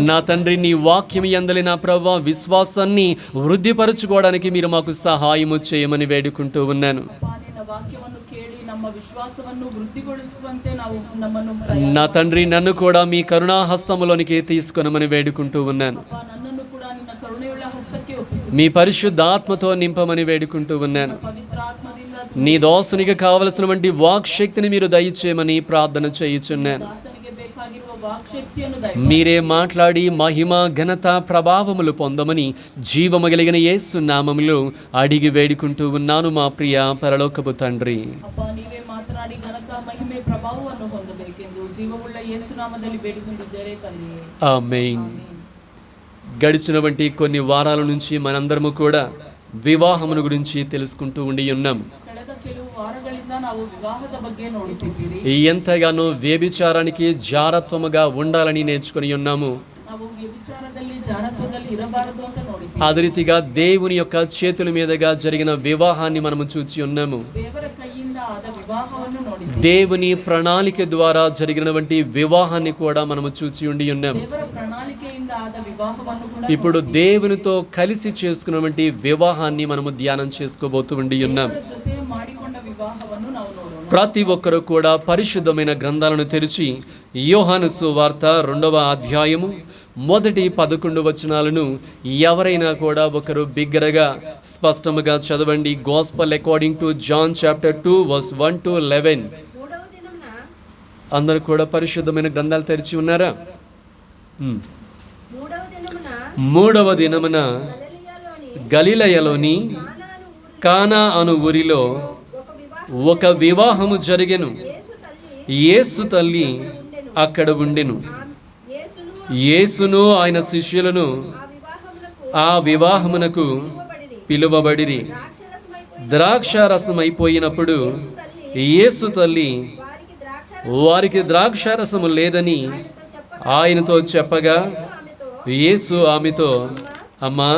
నా తండ్రి, నీ వాక్యం యందలి నా ప్రభువా విశ్వాసాన్ని వృద్ధిపరచుకోవడానికి మీరు మాకు సహాయము చేయమని వేడుకుంటూ ఉన్నాను. నా తండ్రి, నన్ను కూడా మీ కరుణాహస్తములోనికి తీసుకొనమని వేడుకుంటూ ఉన్నాను. మీ పరిశుద్ధ ఆత్మతో నింపమని వేడుకుంటూ ఉన్నాను. నీ దాసునికి కావలసినటువంటి వాక్ శక్తిని మీరు దయచేయమని ప్రార్థన చేయుచున్నాను. మీరే మాట్లాడి మహిమ ఘనత ప్రభావములు పొందమని జీవము కలిగిన యేసు నామములో అడిగి వేడుకుంటూ ఉన్నాను మా ప్రియ పరలోకపు తండ్రి. ఆమేన్. గడిచినటువంటి కొన్ని వారాల నుంచి మనందరము కూడా వివాహమును గురించి తెలుసుకుంటూ ఉండి ఉన్నాం. ఎంతగానో వ్యభిచారానికి జారత్వముగా ఉండాలని నేర్చుకుని ఉన్నాము. అదే రీతిగా దేవుని యొక్క చేతుల మీదుగా జరిగిన వివాహాన్ని మనము చూచి ఉన్నాము. దేవుని ప్రణాళిక ద్వారా జరిగినటువంటి వివాహాన్ని కూడా మనము చూచి ఉండి ఉన్నాము. ఇప్పుడు దేవునితో కలిసి చేసుకున్నటువంటి వివాహాన్ని మనము ధ్యానం చేసుకోబోతూ ఉండి ఉన్నాం. ప్రతి ఒక్కరు కూడా పరిశుద్ధమైన గ్రంథాలను తెరిచి యోహాను సువార్త 2వ అధ్యాయము మొదటి 11 వచనాలను ఎవరైనా కూడా ఒకరు బిగ్గరగా స్పష్టముగా చదవండి. Gospel according to John chapter 2 verse 1 to 11. అందరూ కూడా పరిశుద్ధమైన గ్రంథాలు తెరిచి ఉన్నారా? మూడవ దినమున గలిలయలోని కానా అను ఊరిలో ఒక వివాహము జరిగెను. యేసు తల్లి అక్కడ ఉండెను. యేసును ఆయన శిష్యులను ఆ వివాహమునకు పిలువబడిరి. ద్రాక్షారసం అయిపోయినప్పుడు యేసు తల్లి వారికి ద్రాక్షారసము లేదని ఆయనతో చెప్పగా యేసు ఆమెతో, అమ్మా,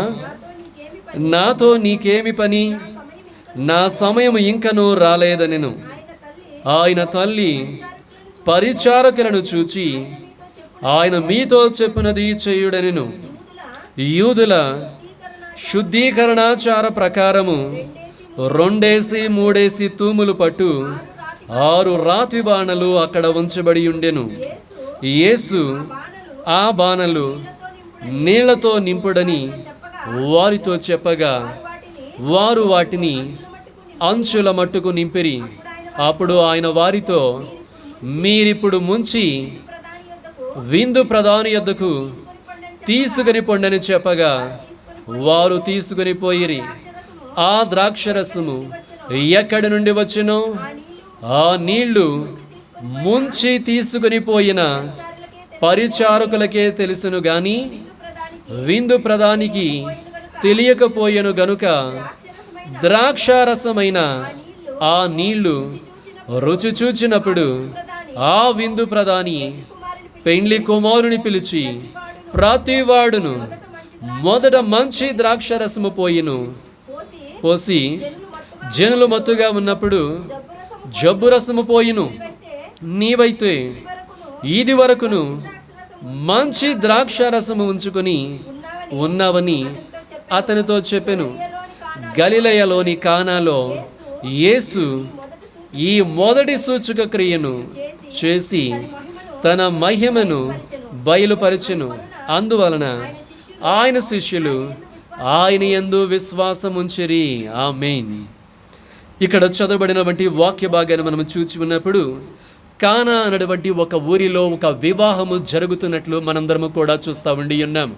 నాతో నీకేమి పని? నా సమయం ఇంకనూ రాలేదనెను. ఆయన తల్లి పరిచారకులను చూచి, ఆయన మీతో చెప్పినది చేయుడనెను. యూదుల శుద్ధీకరణాచార ప్రకారము 2-3 తూములు పట్టు 6 రాతి బాణలు అక్కడ ఉంచబడి ఉండెను. యేసు ఆ బాణలు నీళ్లతో నింపుడని వారితో చెప్పగా వారు వాటిని అంచుల మట్టుకు నింపిరి. అప్పుడు ఆయన వారితో, మీరిప్పుడు ముంచి విందు ప్రధాని యొద్దకు తీసుకుని పొండని చెప్పగా వారు తీసుకుని పోయిరి. ఆ ద్రాక్షరసము ఎక్కడి నుండి వచ్చెనో ఆ నీళ్లు ముంచి తీసుకుని పోయిన పరిచారకులకే తెలుసును గాని విందు ప్రధానికి తెలియకపోయెను గనుక ద్రాక్షారసమైన ఆ నీళ్లు రుచి చూచినప్పుడు ఆ విందు ప్రధాని పెండ్లి కుమారుని పిలిచి, ప్రతివాడును మొదట మంచి ద్రాక్షారసము పోసి జనులు మత్తుగా ఉన్నప్పుడు జబ్బు రసము పోయిను. నీవైతే ఇది వరకును మంచి ద్రాక్షారసము ఉంచుకొని ఉన్నావని అతనితో చెప్పెను. గలిలయలోని కానాలో యేసు ఈ మొదటి సూచక క్రియను చేసి తన మహిమను బయలుపరచెను. అందువలన ఆయన శిష్యులు ఆయన యందు విశ్వాసముంచిరి. ఆమేన్. ఇక్కడ చదవబడినటువంటి వాక్య భాగాన్ని మనం చూచి ఉన్నప్పుడు కానా అనేటువంటి ఒక ఊరిలో ఒక వివాహము జరుగుతున్నట్లు మనందరము కూడా చూస్తూ ఉండి ఉన్నాం.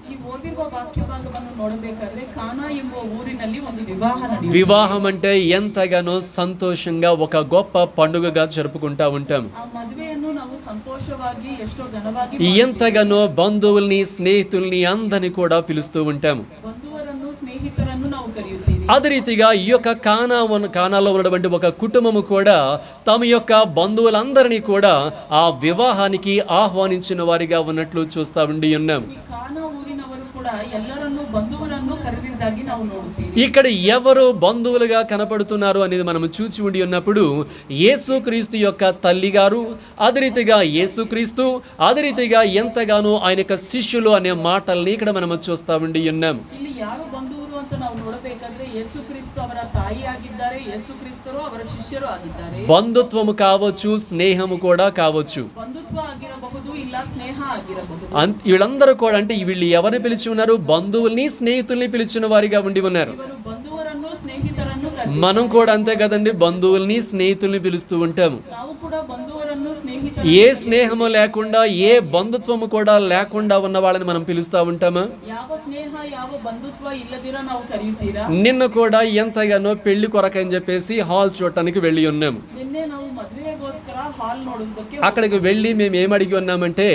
వివాహం అంటే ఎంతగానో సంతోషంగా ఒక గొప్ప పండుగగా జరుపుకుంటా ఉంటాం. ఎంతగానో బంధువుల్ని స్నేహితుల్ని అందరినీ కూడా పిలుస్తూ ఉంటాము. అదే రీతిగా ఈ యొక్క కానాలో ఉన్నటువంటి ఒక కుటుంబము కూడా తమ యొక్క బంధువులందరినీ కూడా ఆ వివాహానికి ఆహ్వానించిన వారిగా ఉన్నట్లు చూస్తూ ఉండి ఉన్నాం. ಎಲ್ಲರನ್ನು ಬಂಧುಗಳನ್ನು ಕರೆದಿದ್ದಾಗಿ ನಾವು ನೋಡುತ್ತೀವಿ. ఇక్కడ ఎవరు బంధువులుగా కనపడుతున్నారు అనేది మనం చూసి ఉండి ఉన్నప్పుడు యేసుక్రీస్తు యొక్క తల్లి గారు, అదే రీతిగా యేసుక్రీస్తు, అదే రీతిగా ఎంతగానో ఆయన యొక్క శిష్యులు అనే మాటల్ని ఇక్కడ మనం చూస్తా ఉండి ఉన్నాము. ಇಲ್ಲಿ ಯಾರು ಬಂಧುವರು ಅಂತ ನಾವು ನೋಡಬೇಕಾದ್ರೆ ಯೇಸುಕ್ರಿಸ್ತು ಅವರ ತಾಯಿ ಆಗಿದ್ದಾರೆ, ಯೇಸುಕ್ರಿಸ್ತರು ಅವರ ಶಿಷ್ಯರು ಆಗಿದ್ದಾರೆ. బంధుత్వము కావచ్చు, స్నేహము కూడా కావచ్చు. ಬಂಧುತ್ವ ಆಗಿರಬಹುದು, ಇಲ್ಲ ಸ್ನೇಹ ಆಗಿರಬಹುದು. వీళ్ళందరూ కూడా అంటే వీళ్ళు ఎవరిని పిలిచి ఉన్నారు? బంధువుల్ని, స్నేహితుల్ని పిలిచిన వారిగా ఉండి ఉన్నారు. ಇವರು ಬಂಧುವರನ್ನು ಸ್ನೇಹಿತರನ್ನು మనం కూడా అంతే కదండి, బంధువుల్ని, స్నేహితుల్ని పిలుస్తూ ఉంటాము. ನಾವು ಕೂಡ ಬಂಧುವರನ್ನು ಸ್ನೇಹಿತರು. ఏ స్నేహము లేకుండా, ఏ బంధుత్వము కూడా లేకుండా ఉన్న వాళ్ళని మనం పిలుస్తూ ఉంటామా? ಯಾವ ಸ್ನೇಹ ಯಾವ ಬಂಧುತ್ವ ಇಲ್ಲದಿರ ನಾವು ಕರೆಯುತ್ತೀರಾ? నిన్న కూడా ఎంతగానో పెళ్లి కొరకని చెప్పేసి హాల్ చూడటానికి వెళ్ళి ఉన్నాము. ನಿನ್ನೆ ನಾವು ಮದುವೆಗೋಸ್ಕರ ಹಾಲ್ ನೋಡೋದಕ್ಕೆ అక్కడికి వెళ్ళి మేము ఏం అడిగి ఉన్నామంటే,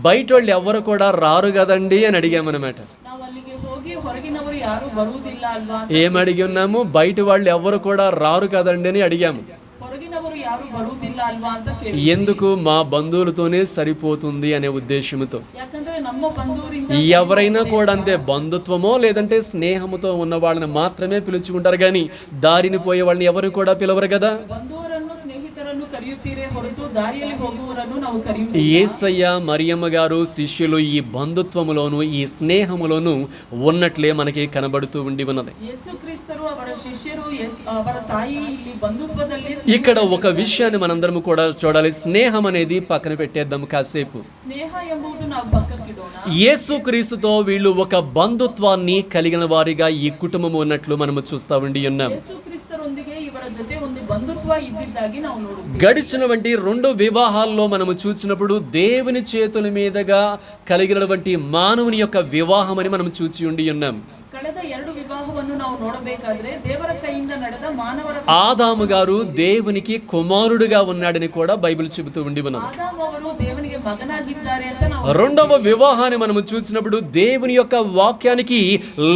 బయట వాళ్ళు ఎవరు కూడా రారు కదండి అని అడిగామన్నమాట. ನಾವು ಅಲ್ಲಿಗೆ ಹೋಗಿ ಹೊರಗಿನವರು ಯಾರು ಬರುವುದಿಲ್ಲ ಅಲ್ವಾ ಅಂತ. ఏం అడిగి ఉన్నాము? బయట వాళ్ళు ఎవరు కూడా రారు కదండి అని అడిగాము. ಹೊರಗಿನವರು ಯಾರು ಬರುವುದಿಲ್ಲ ಅಲ್ವಾ ಅಂತ ಕೇಳಿ. ఎందుకు? మా బంధువులతోనే సరిపోతుంది అనే ఉద్దేశంతో. ಯಾಕಂದ್ರೆ ನಮ್ಮ ಬಂಧುವರಿಂದ ఎవరైనా కూడా అంతే, బంధుత్వమో లేదంటే స్నేహముతో ఉన్న వాళ్ళని మాత్రమే పిలుచుకుంటారు, కానీ దారిని పోయే వాళ్ళని ఎవరు కూడా పిలవరు కదా. ಬಂಧುವರನ್ನು ಸ್ನೇಹಿತರನ್ನು ಕರೆಯುತ್ತೀರೇ ಹೊರತು ದಾರಿಯಲ್ಲಿ ಹೋಗುವವರನ್ನು ನಾವು ಕರೆಯುವುದಿಲ್ಲ. యేసయ్య, మరియమ్మ గారు, శిష్యులు ఈ బంధుత్వములోను, ఈ స్నేహములోను ఉన్నట్లే మనకి కనబడుతూ ఉండి ఉన్నది. ಯೇಸುಕ್ರಿಸ್ತರು ಅವರ ಶಿಷ್ಯರು ಅವರ ತಾಯಿ ಇಲ್ಲಿ ಬಂಧುತ್ವದಲ್ಲಿ. ఇక్కడ ఒక విషయాన్ని మనందరం కూడా చూడాలి. స్నేహం అనేది పక్కన పెట్టేద్దాం కాసేపు. ಸ್ನೇಹ ಎಂಬುದು ನಾವು ಪಕ್ಕಕ್ಕಿಡೋಣ. యేసుక్రీస్తుతో వీళ్ళు ఒక బంధుత్వాన్ని కలిగిన వారిగా ఈ కుటుంబం ఉన్నట్లు మనము చూస్తా ఉండి ఉన్నాం. ಯೇಸುಕ್ರಿಸ್ತರೊಂದಿಗೆ ಇವರ ಜೊತೆ ಒಂದು ಬಂಧುತ್ವ ಇದ್ದಿದ್ದಾಗಿ ನಾವು ನೋಡುತ್ತೇವೆ. గడిచినటువంటి 2 వివాహాల్లో మనము చూసినప్పుడు దేవుని చేతుల మీదుగా కలిగినటువంటి మానవుని యొక్క వివాహం అని మనం చూసి ఉండి ఉన్నాం. ಕಳೆದ 2 ವಿವಾಹವನ್ನು ನಾವು ನೋಡಬೇಕಾದ್ರೆ ದೇವರ ಕೈಯಿಂದ ನಡೆದ ಮಾನವರ ఆదాము గారు దేవునికి కుమారుడుగా ఉన్నాడని కూడా బైబిల్ చెబుతూ ఉండి ఉన్నది. ಆದಾಮ್ ಅವರು ದೇವನಿಗೆ ಮಗನಾಗಿದ್ದಾರೆ ಅಂತ ನಾವು. రెండవ వివాహాన్ని మనము చూసినప్పుడు దేవుని యొక్క వాక్యానికి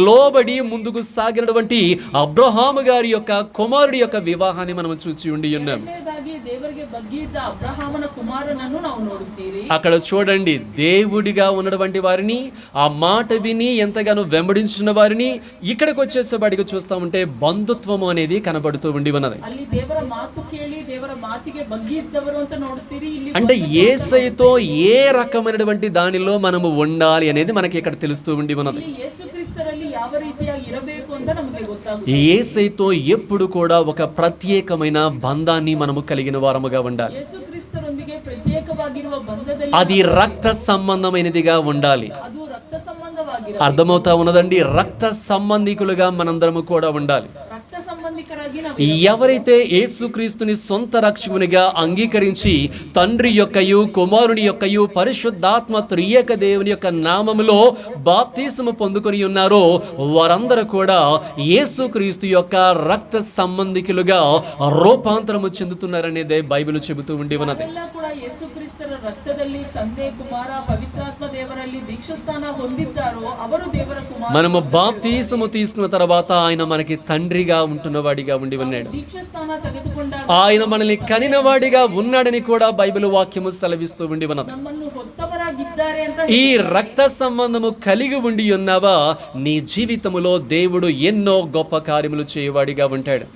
లోబడి ముందుకు సాగినటువంటి అబ్రహాము గారి యొక్క కుమారుడి యొక్క వివాహాన్ని మనం చూసి ఉండి ఉన్నాం. ಎರಡನೇದಾಗಿ ದೇವರಿಗೆ ಬಗ್ಗಿದ್ದ ಅಬ್ರಹಾಮನ ಕುಮಾರನನ್ನು ನಾವು ನೋಡುತ್ತೀರಿ. అక్కడ చూడండి, దేవుడిగా ఉన్నటువంటి వారిని, ఆ మాట విని ఎంతగానో వెంబడించిన వారిని ఇక్కడికి వచ్చేసేవాడికి చూస్తా ఉంటే బంధుత్వము అనేది కనబడుతూ ఉండి ఉన్నది. ಅಲ್ಲಿ ದೇವರ ಮಾತು ಕೇಳಿ ದೇವರ ಮಾತಿಗೆ ಬಗ್ಗಿದ್ದವರು ಅಂತ ನೋಡುತ್ತೀರಿ. ಇಲ್ಲಿ అంటే యేసయ్యతో ఏ రకమైనటువంటి దానిలో మనము ఉండాలి అనేది మనకి ఇక్కడ తెలుస్తూ ఉండి ఉన్నది. ಇಲ್ಲಿ ಯೇಸುಕ್ರಿಸ್ತರಲ್ಲಿ ಯಾವ ರೀತಿಯಾಗಿ ಇರಬೇಕು ಅಂತ ನಮಗೆ ಗೊತ್ತಾಗುತ್ತೆ. యేసయ్యతో ఎప్పుడు కూడా ఒక ప్రత్యేకమైన బంధాన్ని మనము కలిగిన వారముగా ఉండాలి. ಯೇಸುಕ್ರಿಸ್ತರೊಂದಿಗೆ ಪ್ರತ್ಯೇಕವಾಗಿರುವ ಬಂಧದಲ್ಲಿ అది రక్త సంబంధమైనదిగా ఉండాలి. ಅದು ರಕ್ತ ಸಂಬಂಧವಾಗಿರಬೇಕು. అర్థమవుతా ఉన్నదండి. రక్త సంబంధికులుగా మనందరము కూడా ఉండాలి. ರಕ್ತ ಸಂಬಂಧಿಕರಾಗಿ ನಾವು ఎవరైతే యేసుక్రీస్తుని సొంత రక్షకునిగా అంగీకరించి తండ్రి యొక్కయు, కుమారుని యొక్కయు, పరిశుద్ధాత్మ త్రియేక దేవుని యొక్క నామములో బాప్తిసము పొందుకొని ఉన్నారో వారందరూ కూడా యేసుక్రీస్తు యొక్క రక్త సంబంధికులుగా రూపాంతరము చెందుతున్నారనేదే బైబిల్ చెబుతూ ఉండి ఉన్నది. ಎಲ್ಲ ಕೂಡ ಯೇಸುಕ್ರಿಸ್ತರ ರಕ್ತದಲ್ಲಿ ತಂದೆ ಕುಮಾರ ಪವಿತ್ರಾತ್ಮ ದೇವರಲ್ಲಿ ದೀಕ್ಷಾಸ್ಥಾನ ಹೊಂದಿದ್ದಾರೋ ಅವರು ದೇವರ ಕುಮಾರ. మనము బాప్తిసము తీసుకున్న తర్వాత ఆయన మనకి తండ్రిగా ఉంటున్నవాడిగా ఉండి ఉన్నాడు. ದೀಕ್ಷಾಸ್ಥಾನ ತೆಗೆದುಕೊಂಡಾಗ ఆయన మనల్ని కనినవాడిగా ఉన్నాడని కూడా బైబిల్ వాక్యము సెలవిస్తూ ఉండి ఉన్నది. ನಮ್ಮನ್ನು ಹೊತ್ತವರಾಗಿದ್ದಾರೆ ಅಂತ. ఈ రక్త సంబంధము కలిగి ఉండి ఉన్నావా, నీ జీవితములో దేవుడు ఎన్నో గొప్ప కార్యములు చేయవాడిగా ఉంటాడు.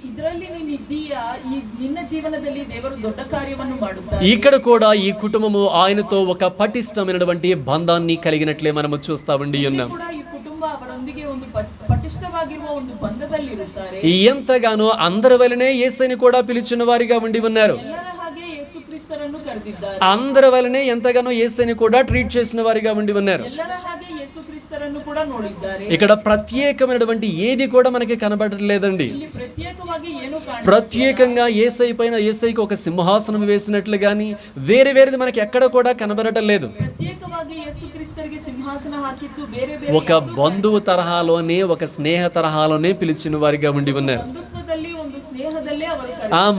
ಇದರಲ್ಲಿ ನೀನು ಇದ್ದೀಯಾ, ಈ ನಿನ್ನ ಜೀವನದಲ್ಲಿ ದೇವರು ದೊಡ್ಡ ಕಾರ್ಯವನ್ನು ಮಾಡುತ್ತಾರೆ. ఇక్కడ కూడా ఈ కుటుంబము ఆయనతో ఒక పటిష్టమైనటువంటి బంధాన్ని కలిగినట్లే మనము చూస్తా ఉండి ఉన్నాం. ಕೂಡ ಈ ಕುಟುಂಬ ಅವರೊಂದಿಗೆ ಒಂದು ಪಟಿಷ್ಠವಾಗಿರುವ ಒಂದು ಬಂಧದಲ್ಲಿರುತ್ತಾರೆ. ఎంతగానో అందరి వలనే యేసయ్యని కూడా పిలిచిన వారిగా ఉండి ఉన్నారు. ಎಲ್ಲರ ಹಾಗೆ ಯೇಸುಕ್ರಿಸ್ತರನ್ನು ಕರೆದಿದ್ದಾರೆ. అందరి వలనే ఎంతగానో యేసయ్యని కూడా ట్రీట్ చేసిన వారిగా ఉండి ఉన్నారు. ಎಲ್ಲರ ಹಾಗೆ ಯೇಸುಕ್ರಿಸ್ತರನ್ನು ಕೂಡ ನೋಡಿದ್ದಾರೆ. ఇక్కడ ప్రత్యేకమైనటువంటి ఏది కూడా మనకి కనబడలేదండి. ಇಲ್ಲಿ ಪ್ರತ್ಯೇಕವಾಗಿ ಏನು ಕಾಣ. ప్రత్యేకంగా యేసయ్య పైన యేసయ్యకి ఒక సింహాసనం వేసినట్లు గాని వేరేది మనకి ఎక్కడ కూడా కనబడటం లేదు. ಪ್ರತ್ಯೇಕವಾಗಿ ಯೇಸುಕ್ರಿಸ್ತರಿಗೆ ಸಿಂಹಾಸನ ಹಾಕಿದ್ದು ಬೇರೆ ಬೇರೆ ఒక బంధువు తరహాలోనే, ఒక స్నేహ తరహాలోనే పిలిచిన వారిగా ఉండి ఉన్నారు. ಬಂಧುತ್ವದಲ್ಲಿ ಒಂದು ಸ್ನೇಹದಲ್ಲೇ ಅವರು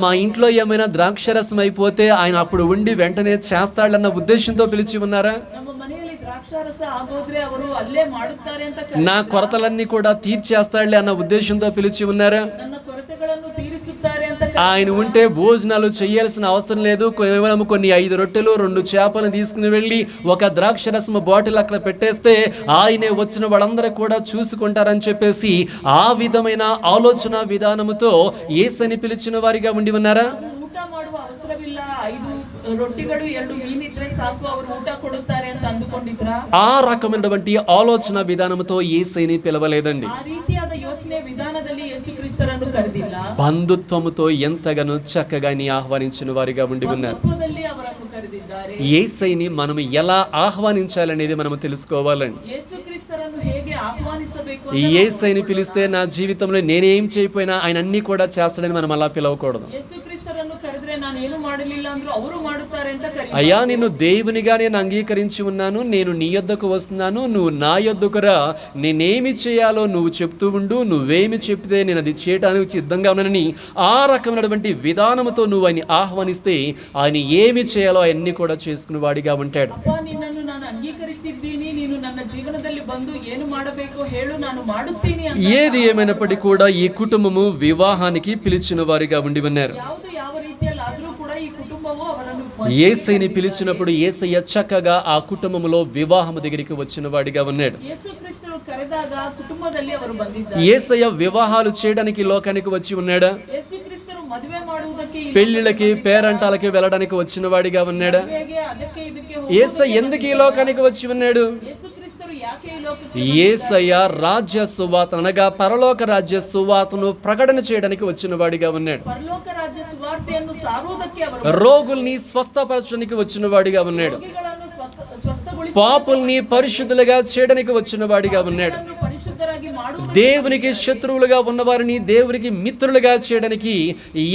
మా ఇంట్లో ఏమైనా ద్రాక్షరసం అయిపోతే ఆయన అప్పుడు ఉండి వెంటనే చేస్తాడన్న ఉద్దేశంతో పిలిచి ఉన్నారా? ನಮ್ಮ ಮನೆಯಲ್ಲಿ ದ್ರಾಕ್ಷಾರಸ ಆಗೋದ್ರೆ ಅವರು ಅಲ್ಲೇ ಮಾಡುತ್ತಾರೆ ಅಂತ నా కొరతలన్నీ కూడా తీర్చేస్తాడులే అన్న ఉద్దేశంతో పిలిచి ఉన్నారా? ನನ್ನ ಕೊರತೆಗಳನ್ನು అవసರಗಳನ್ನು ತೀರಿಸುತ್ತಾರೆ ಅಂತ ఆయన ఉంటే భోజనాలు చేయాల్సిన అవసరం లేదు. కేవలం కొన్ని 5 రొట్టెలు 2 చేపలను తీసుకుని వెళ్ళి ఒక ద్రాక్షరసం బాటిల్ అక్కడ పెట్టేస్తే ఆయనే వచ్చిన వాళ్ళందరూ కూడా చూసుకుంటారని చెప్పేసి ఆ విధమైన ఆలోచన విధానముతో యేసుని పిలిచిన వారిగా ఉండి ఉన్నారా? ಊಟ ಮಾಡುವ ಅವಸರವಿಲ್ಲ, 5 రొట్టెಗಳು 2 ಮೀನಿದ್ರೆ ಸಾಕು, ಅವರು ಊಟ ಕೊಡುತ್ತಾರೆ ಅಂತ ಅಂದುಕೊಂಡಿದ್ರ? ఆ రకమైనటువంటి ఆలోచన విధానంతో యేసుని పిలవలేదండి. ఆ ರೀತಿಯಾದ ಯೋಚನೆ ವಿಧಾನದಲ್ಲಿ ಯೇಸು ಕ್ರಿಸ್ತರನ್ನು ಕರೆದಿಲ್ಲ. బంధుత్వముతో ఎంతగానో చక్కగా ఆహ్వానించిన వారిగా ఉండి ఉన్నారు. బంధుత్వದಲ್ಲಿ ಅವರನ್ನು ಕರೆದಿದ್ದಾರೆ. యేసుని మనం ఎలా ఆహ్వానించాలనేది మనం తెలుసుకోవాలండి. ಯೇಸು ಕ್ರಿಸ್ತರನ್ನು ಹೇಗೆ ಆಹ್ವಾನಿಸಬೇಕು ఈ యేసుని పిలిస్తే నా జీవితంలో నేనేం చేయకపోయినా ఆయన అన్ని కూడా చేస్తాడని మనం అలా పిలవకూడదు. ಯೇಸು ಕ್ರಿಸ್ತರನ್ನು ಕರೆದ್ರೆ ನಾನು ಏನು ಮಾಡಲಿಲ್ಲ ಅಂದ್ರೂ ಅವರು ಮಾಡುತ್ತಾರೆ ಅಂತ ಕರೆಯುತ್ತಾರೆ. అయ్యా నిన్ను దేవునిగా నేను అంగీకరించి ఉన్నాను, నేను నీ యొద్దకు వస్తున్నాను, నువ్వు నా యొద్దకు రా, నేనేమి చేయాలో నువ్వు చెప్తూ ఉండు, నువ్వేమి చెప్తే నేను అది చేయడానికి సిద్ధంగా ఉన్నానని ఆ రకమైనటువంటి విధానంతో నువ్వు ఆయన ఆహ్వానిస్తే ఆయన ఏమి చేయాలో అవన్నీ కూడా చేసుకునే వాడిగా ఉంటాడు. ಅಪ್ಪ ನಿನ್ನನ್ನು ನಾನು ಅಂಗೀಕರಿಸಿದ್ದೀನಿ, ನೀನು ನನ್ನ ಜೀವನದಲ್ಲಿ ಬಂದು ಏನು ಮಾಡಬೇಕು ಹೇಳು, ನಾನು ಮಾಡುತ್ತೀನಿ ಅಂತ. ఏది ఏమైనప్పటికీ కూడా ఈ కుటుంబము వివాహానికి పిలిచిన వారిగా ఉండి ఉన్నారు. ಯಾವುದು ಯಾವ ರೀತಿಯಲ್ಲಾದರೂ ಕೂಡ ಈ ಕುಟುಂಬವು ಅವರನ್ನು యేసయ్యని పిలిచినప్పుడు యేసయ్య చక్కగా ఆ కుటుంబంలో వివాహం దగ్గరికి వచ్చిన వాడిగా ఉన్నాడు. ಯೇಸು ಕ್ರಿಸ್ತರು ಕರೆದಾಗ ಕುಟುಂಬದಲ್ಲಿ ಅವರು ಬಂದಿದ್ದಾರೆ. యేసయ్య వివాహాలు చేయడానికి లోకానికి వచ్చి ఉన్నాడా? ಯೇಸು ಕ್ರಿಸ್ತರು ಮದುವೆ ಮಾಡುವುದಕ್ಕೆ, పెళ్లిళ్ళకి పేరంటాలకి వెళ్ళడానికి వచ్చిన వాడిగా ఉన్నాడా? ಮದುವೆಗೆ ಅದಕ್ಕೆ ಇದಕ್ಕೆ యేసయ్య ఎందుకు ఈ లోకానికి వచ్చి ఉన్నాడు? ಯೇಸು ಕ್ರಿಸ್ತರು ಯಾಕೆ ಈ ಲೋಕಕ್ಕೆ యేసయ్య రాజ్య సువార్త అనగా పరలోక రాజ్య సువార్తను ప్రకటన చేయడానికి వచ్చిన వాడిగా ఉన్నాడు. ಪರಲೋಕ ರಾಜ್ಯ ಸುವಾರ್ತೆಯನ್ನು ಸಾರುವುದಕ್ಕೆ ಅವರು, రోగుల్ని స్వస్థపరచడానికి వచ్చిన వాడిగా ఉన్నాడు. ರೋಗಿಗಳನ್ನು ಸ್ವಸ್ಥಗೊಳಿಸಿ పాపుల్ని పరిశుద్ధులుగా చేయడానికి వచ్చిన వాడిగా ఉన్నాడు. ಪರಿಶುದ್ಧರಾಗಿ ಮಾಡುವುದು, దేవునికి శత్రువులుగా ఉన్నవారిని దేవునికి మిత్రులుగా చేయడానికి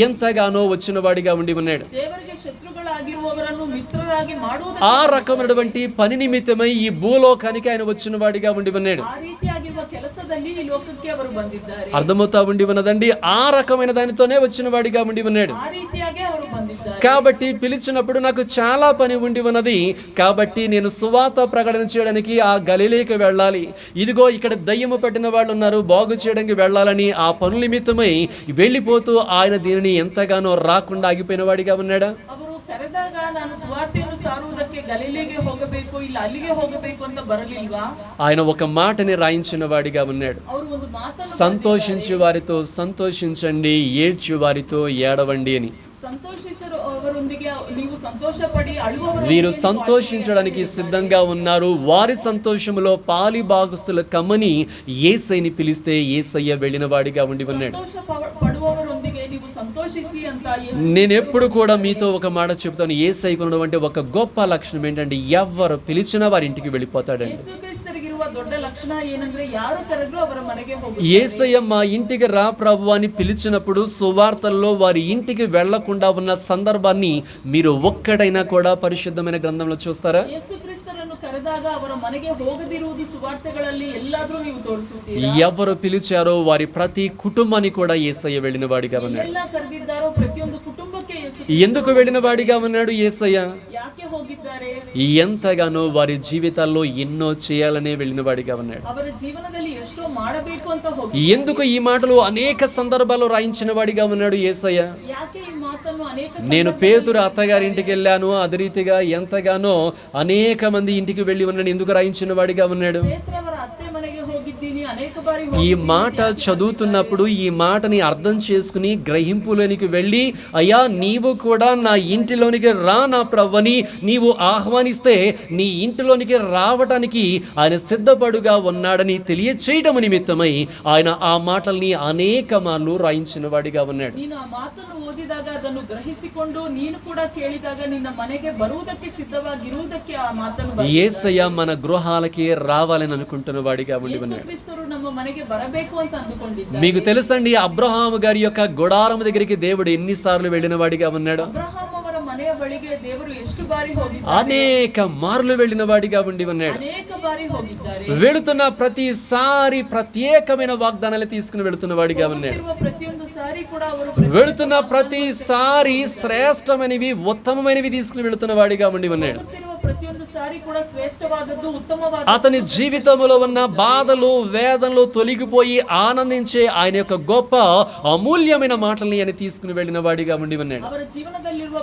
ఎంతగానో వచ్చిన వాడిగా ఉండి ఉన్నాడు. ದೇವರಿಗೆ ಶತ್ರುಗಳಾಗಿರುವವರನ್ನು ಮಿತ್ರರಾಗಿ ಮಾಡುವುದು, ఆ రకమైనటువంటి పని నిమిత్తమై ఈ భూలోకానికి ఆయన వచ్చిన వాడిగా ఉండి ఉన్నాడు. ಆ ರೀತಿಯಾಗಿರುವ ಕೆಲಸದಲ್ಲಿ ಈ ಲೋಕಕ್ಕೆ ಅವರು ಬಂದಿದ್ದಾರೆ. అర్థమవుతా ఉండి ఉన్నదండి. ఆ రకమైన దానితోనే వచ్చిన వాడిగా ఉండి ఉన్నాడు. ಆ ರೀತಿಯಾಗಿ ಅವರು ಬಂದಿದ್ದಾರೆ. కాబట్టి పిలిచినప్పుడు నాకు చాలా పని ఉండి ఉన్నది, కాబట్టి నేను సువార్త ప్రకటన చేయడానికి ఆ గలిలేకి వెళ్ళాలి, ఇదిగో ఇక్కడ దయ్యము పట్టిన వాళ్ళు ఉన్నారు బాగు చేయడానికి వెళ్ళాలని ఆ పనుల నిమిత్తమై వెళ్ళిపోతూ ఆయన దీనిని ఎంతగానో రాకుండా ఆగిపోయిన వాడిగా ఉన్నాడా? ಅವರು ಕರೆದಾಗ ನಾನು ಸುವಾರ್ತೆಯನ್ನು ಸಾರುವುದಕ್ಕೆ ಗಲಿಲೆಗೆ ಹೋಗಬೇಕು, ಇಲ್ಲ ಅಲ್ಲಿಗೆ ಹೋಗಬೇಕು ಅಂತ ಬರಲಿಲ್ವಾ? ఆయన ఒక మాటని రాయించిన వాడిగా ఉన్నాడు. ಅವರು ಒಂದು ಮಾತನ್ನು సంతోషించు వారితో సంతోషించండి, ఏడ్చు వారితో ఏడవండి అని. సంతోషిಸುವವರೊಂದಿಗೆ ನೀವು ಸಂತೋಷ ಪಡಿ, ಅಳುವವರ వీరు సంతోషించడానికి సిద్ధంగా ఉన్నారు. వారి సంతోషములో పాలి భాగస్తుల కమ్మని యేసయ్యని పిలిస్తే యేసయ్య వెళ్ళిన వాడిగా ఉండి ఉన్నాడు. ಸಂತೋಷ ಪಡುವವರೊಂದಿಗೆ ನೀವು ಸಂತೋಷಿಸಿ ಅಂತ ಯೇಸು. నేను ఎప్పుడు కూడా మీతో ఒక మాట చెప్తాను, యేసయ్యకు ఉన్నటువంటి ఒక గొప్ప లక్షణం ఏంటంటే ఎవరు పిలిచినా వారి ఇంటికి వెళ్ళిపోతాడండి. ಯೇಸು ಕ್ರಿಸ್ತರಿಗಿರುವ ದೊಡ್ಡ ಲಕ್ಷಣ ಏನಂದ್ರೆ ಯಾರು ಕರೆದ್ರೂ ಅವರ ಮನೆಗೆ ಹೋಗುತ್ತಾರೆ. యేసయ్య మా ఇంటికి రా ప్రభు అని పిలిచినప్పుడు సువార్తల్లో వారి ఇంటికి వెళ్లకుండా ఉన్న సందర్భాన్ని మీరు ఒక్కడైనా కూడా పరిశుద్ధమైన గ్రంథంలో చూస్తారా? ಯೇಸು ಕ್ರಿಸ್ತರನ್ನು ಕರೆದಾಗ ಅವರ ಮನೆಗೆ ಹೋಗದಿರುವುದು ಸುವಾರ್ತೆಗಳಲ್ಲಿ ಎಲ್ಲಾದ್ರೂ ನೀವು ತೋರಿಸುತ್ತೀರಾ? ఎవరు పిలిచారో వారి ప్రతి కుటుంబాన్ని కూడా యేసయ్య వెళ్ళిన వాడిగా ఉన్నాడు. ಎಲ್ಲ ಕರೆದಿದ್ದಾರೋ ಪ್ರತಿಯೊಂದು ಕುಟುಂಬಕ್ಕೆ ಯೇಸು ఎందుకు వెళ్ళిన వాడిగా ఉన్నాడు యేసయ్య? ಯಾಕೆ ಹೋಗಿದ್ದಾರೆ? ఎంతగానో వారి జీవితాల్లో ఎన్నో చేయాలనే వెళ్ళిన వాడిగా ఉన్నాడు. ಅವರ ಜೀವನದಲ್ಲಿ ಎಷ್ಟೋ ಮಾಡಬೇಕು ಅಂತ ಹೋಗಿ, ఎందుకు ఈ మాటలు అనేక సందర్భాల్లో రాయించిన వాడిగా ఉన్నాడు యేసయ్య? ಯಾಕೆ ಈ ಮಾತನ್ನು ಅನೇಕ నేను పేతురు అత్తగారి ఇంటికి వెళ్ళాను, అదే రీతిగా ఎంతగానో అనేక మంది ఇంటికి వెళ్ళి ఉన్నాడు, ఎందుకు రాయించిన వాడిగా ఉన్నాడు? ಪೇತ್ರವರ ಅತ್ತೆ ಮನೆಗೆ ಹೋಗಿದ್ದೀನಿ, ಅನೇಕ ಬಾರಿ ఈ మాట చదువుతున్నప్పుడు ఈ మాటని అర్థం చేసుకుని గ్రహింపులోనికి వెళ్ళి, అయ్యా నీవు కూడా నా ఇంటిలోనికి రా నా ప్రవ్వని నీవు ఆహ్వానిస్తే నీ ఇంటిలోనికి రావడానికి ఆయన సిద్ధపడుగా ఉన్నాడని తెలియచేయడం నిమిత్తమై ఆయన ఆ మాటల్ని అనేక మార్లు రాయించిన వాడిగా ఉన్నాడు. ನೀನು ಆ ಮಾತನ್ನು ಓದಿದಾಗ ಅದನ್ನು ಗ್ರಹಿಸಿಕೊಂಡು ನೀನು ಕೂಡ ಕೇಳಿದಾಗ ನಿನ್ನ ಮನೆಗೆ ಬರುವುದಕ್ಕೆ ಸಿದ್ಧವಾಗಿರುವುದಕ್ಕೆ ಆ ಮಾತನ್ನು యేసయ్య మన గృహాలకి రావాలని అనుకుంటున్న వాడిగా ఉండి ఉన్నాడు. ಕ್ರಿಸ್ತರು ನಮ್ಮ ಮನೆಗೆ ಬರಬೇಕು ಅಂತ ಅಂದುಕೊಂಡಿದ್ದಾರೆ. మీకు తెలుసండి, అబ్రహాము గారి యొక్క గుడారం దగ్గరికి దేవుడు ఎన్నిసార్లు వెళ్ళిన వాడిగా ఉన్నాడు? ಅಬ್ರಹಾಂ ಅವರ ಮನೆಯ ಬಳಿಗೆ ದೇವರು ಎಷ್ಟು ಬಾರಿ ಹೋಗಿದ್ದಾರೆ, అనేక మార్లు వెళ్ళిన వాడిగా ఉండి ఉన్నాడు. ಅನೇಕ ಬಾರಿ ಹೋಗಿದ್ದಾರೆ. వెళుతున్న ప్రతిసారి ప్రత్యేకమైన వాగ్దానాలు తీసుకుని వెళుతున్న వాడిగా ఉన్నాడు. ಹೋಗುತ್ತಿರುವ ಪ್ರತಿಯೊಂದು ಸಾರಿ ಕೂಡ ಅವರು వెళుతున్న ప్రతిసారి శ్రేష్టమైనవి ఉత్తమమైనవి తీసుకుని వెళుతున్న వాడిగా ఉండి ఉన్నాడు. ಹೋಗುತ್ತಿರುವ ಪ್ರತಿಯೊಂದು ಸಾರಿ ಕೂಡ ಶ್ರೇಷ್ಠವಾದದ್ದು, ಉತ್ತಮವಾದ. అతని జీవితంలో ఉన్న బాధలు వేదనలు తొలగిపోయి ఆనందించే ఆయన యొక్క గొప్ప అమూల్యమైన మాటల్ని ఆయన తీసుకుని వెళ్ళిన వాడిగా ఉండి ఉన్నాడు. ಅವರ ಜೀವನದಲ್ಲಿರುವ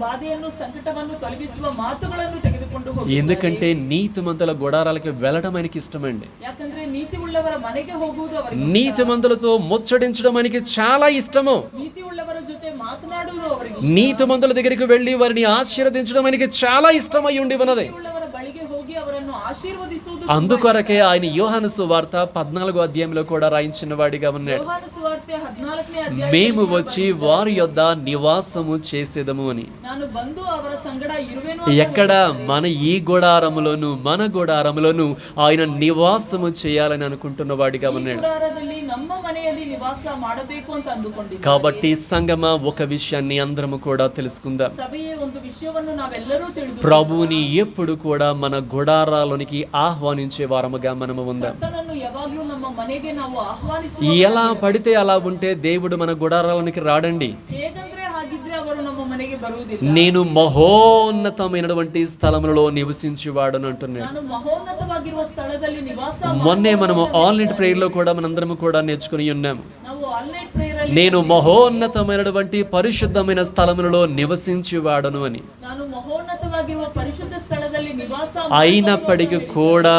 ಬಾಧೆಯನ್ನು ಸಂಕಟವನ್ನು ತೊಲಗಿಸುವ ಮಾತುಗಳನ್ನು ತೆಗೆದುಕೊಂಡು ಹೋಗಿ, ఎందుకంటే నీతిమంతుల గుడారాలకి వెళ్ళడం ఆయనకి ఇష్టమండి. ಯಾಕಂದ್ರೆ ನೀತಿ ಉಳ್ಳವರ ಮನೆಗೆ ಹೋಗುವುದು ಅವರಿಗೆ, నీతిమంతులతో ముచ్చడించడం ఆయనకి చాలా ఇష్టము. ನೀತಿ ಉಳ್ಳವರ ಜೊತೆ ಮಾತನಾಡುವುದು ಅವರಿಗೆ, నీతిమంతుల దగ్గరికి వెళ్ళి వారిని ఆశీర్వదించడం ఆయనకి చాలా ఇష్టమై ఉండి ఉన్నది. ಉಳ್ಳವರ ಬಳಿಗೆ ಹೋಗಿ ಅವರನ್ನು ಆಶೀರ್ವದಿಸುವುದು. అందుకొరకే ఆయన యోహాను సువార్త 14వ అధ్యాయంలో కూడా రాయించిన వాడిగా ఉన్నాడు. ಯೋಹಾನ ಸುವಾರ್ತೆ 14ನೇ ಅಧ್ಯಾಯ, మేము వచ్చి వారి యొద్ద నివాసము చేసేదము అని. ನಾನು ಬಂದು ಅವರ ಸಂಗಡ ಇರುವೆನು. ఎక్కడ మన ఈ గుడారములోను మన గుడారములోను ఆయన నివాసము చేయాలని అనుకుంటున్న వాడిగా ఉన్నాడు. ಗುಡಾರದಲ್ಲಿ ನಮ್ಮ ಮನೆಯಲ್ಲಿ ನಿವಾಸ ಮಾಡಬೇಕು ಅಂತ ಅಂದುಕೊಂಡಿದ್ದೆ. కాబట్టి సంగమ ఒక విషయాన్ని అందరము కూడా తెలుసుకుందాం. ಸಭೆಯ ಒಂದು ವಿಷಯವನ್ನು ನಾವೆಲ್ಲರೂ ತಿಳಿದು, ప్రభువుని ఎప్పుడు కూడా మన గుడారాలోనికి ఆహ్వానించే వారముగా మనము ఉందాం. ಕರ್ತನನ್ನು ಯಾವಾಗಲೂ ನಮ್ಮ ಮನೆಗೆ ನಾವು ಆಹ್ವಾನಿಸುವ. ఎలా పడితే అలా ఉంటే దేవుడు మన గుడారాలోనికి రాడండి. ಹೇಗಂದ್ರೆ ಹಾಗಿದ್ರೆ ಅವರು ನಮ್ಮ ಮನೆಗೆ ಬರುವುದಿಲ್ಲ. నేను మహోన్నతమైనటువంటి స్థలములలో నివసించువాడని అంటున్నాడు. ನಾನು ಮಹೋನ್ನತವಾಗಿರುವ ಸ್ಥಳದಲ್ಲಿ ನಿವಾಸ మొన్నే మనము ఆన్లైన్ ప్రేయర్ లో కూడా మనందరము కూడా నేర్చుకుని ఉన్నాము. ನಾವು ಆನ್ಲೈನ್ ಪ್ರೇಯರ್ ಅಲ್ಲಿ, నేను మహోన్నతమైనటువంటి పరిశుద్ధమైన స్థలములలో నివసించువాడను అని. ನಾನು ಮಹೋನ್ನತವಾಗಿರುವ ಪರಿಶುದ್ಧ ಸ್ಥಳದಲ್ಲಿ ನಿವಾಸ అయినప్పటికీ కూడా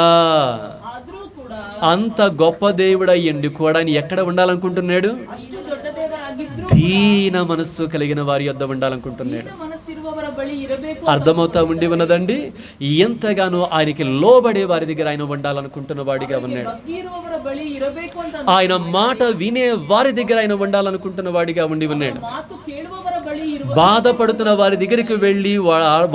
ಆದ್ರೂ ಕೂಡ అంత గొప్ప దేవుడు అయ్యండి కూడా ఆయన ఎక్కడ ఉండాలనుకుంటున్నాడు? ಅಷ್ಟು ದೊಡ್ಡ ದೇವರಾಗಿದ್ರು దీన మనస్సు కలిగిన వారి యొద్ద ఉండాలనుకుంటున్నాడు. ಮನಸ್ಸಿರುವವರ ಬಳಿ ಇರಬೇಕು. అర్థమవుతా ఉండి ఉన్నదండి. ఎంతగానో ఆయనకి లోబడే వారి దగ్గర ఆయన ఉండాలనుకుంటున్న వాడిగా ఉన్నాడు. ಬಗ್ಗಿರುವವರ ಬಳಿ ಇರಬೇಕು ಅಂತ, ఆయన మాట వినే వారి దగ్గర ఆయన ఉండాలనుకుంటున్న వాడిగా ఉండి ఉన్నాడు. ಮಾತು ಕೇಳುವವರ ಬಳಿ ಇರುವ, బాధపడుతున్న వారి దగ్గరికి వెళ్ళి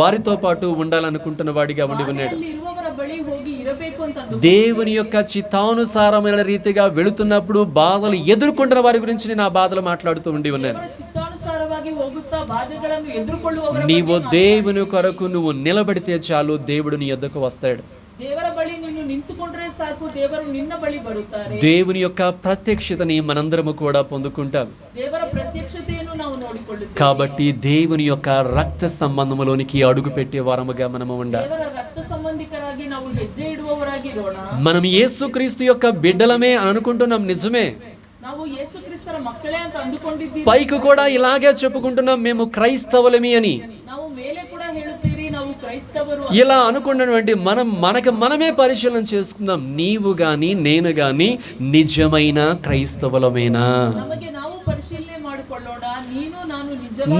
వారితో పాటు ఉండాలనుకుంటున్న వాడిగా ఉండి ఉన్నాడు. ಅಲ್ಲಿ ಇರುವವರ ಬಳಿ ಹೋಗಿ ಇರಬೇಕು ಅಂತ ಅಂದು, దేవుని యొక్క చిత్తానుసారమైన రీతిగా వెళుతున్నప్పుడు బాధలు ఎదుర్కొంటున్న వారి గురించి నేను ఆ బాధలు మాట్లాడుతూ ఉండి ఉన్నాను. ಅವರ ಚಿತ್ತಾನುಸಾರವಾಗಿ ಹೋಗುತ್ತಾ ಬಾಧೆಗಳನ್ನು ಎದುರುಕೊಳ್ಳುವವರ నీవు దేవుని కొరకు నువ్వు నిలబడితే చాలు, దేవుడు నీ యొద్దకు వస్తాడు. ದೇವರ ಬಳಿ ನೀನು ನಿಂತುಕೊಂಡ್ರೆ ಸಾಕು, ದೇವರು ನಿನ್ನ ಬಳಿ ಬರುತ್ತಾರೆ. దేవుని యొక్క ప్రత్యక్షతని మనందరము కూడా పొందుకుంటాం. ದೇವರ ಪ್ರತ್ಯಕ್ಷತೆಯನ್ನು ನಾವು ನೋಡಿಕೊಳ್ಳುತ್ತೇವೆ. కాబట్టి దేవుని యొక్క రక్త సంబంధములోనికి అడుగు పెట్టే వారముగా మనము ఉండాలి. ದೇವರ ರಕ್ತ ಸಂಬಂಧಿಕರಾಗಿ ನಾವು ಹೆಜ್ಜೆ ಇಡುವವರಾಗಿರೋಣ. మనం యేసుక్రీస్తు యొక్క బిడ్డలమే అనుకుంటున్నాం, నిజమే. ನಾವು ಯೇಸು ಕ್ರಿಸ್ತರ ಮಕ್ಕಳೇ ಅಂತ ಅಂದುಕೊಂಡಿದ್ದೀವಿ. పైకి కూడా ఇలాగే చెప్పుకుంటున్నాం, మేము క్రైస్తవులమి అని. ನಾವು ಮೇಲೆ ಕೂಡ ಹೇಳುತ್ತೀರಿ ನಾವು ಕ್ರೈಸ್ತವರು. ఇలా అనుకున్నటువంటి మనమే పరిశీలన చేసుకుందాం. నీవు గాని నేను గాని నిజమైన క్రైస్తవులమేనా? ನಮಗೆ ನಾವು ಪರಿಶೀಲನೆ ಮಾಡಿಕೊಳ್ಳೋಣ. ನೀನು ನಾನು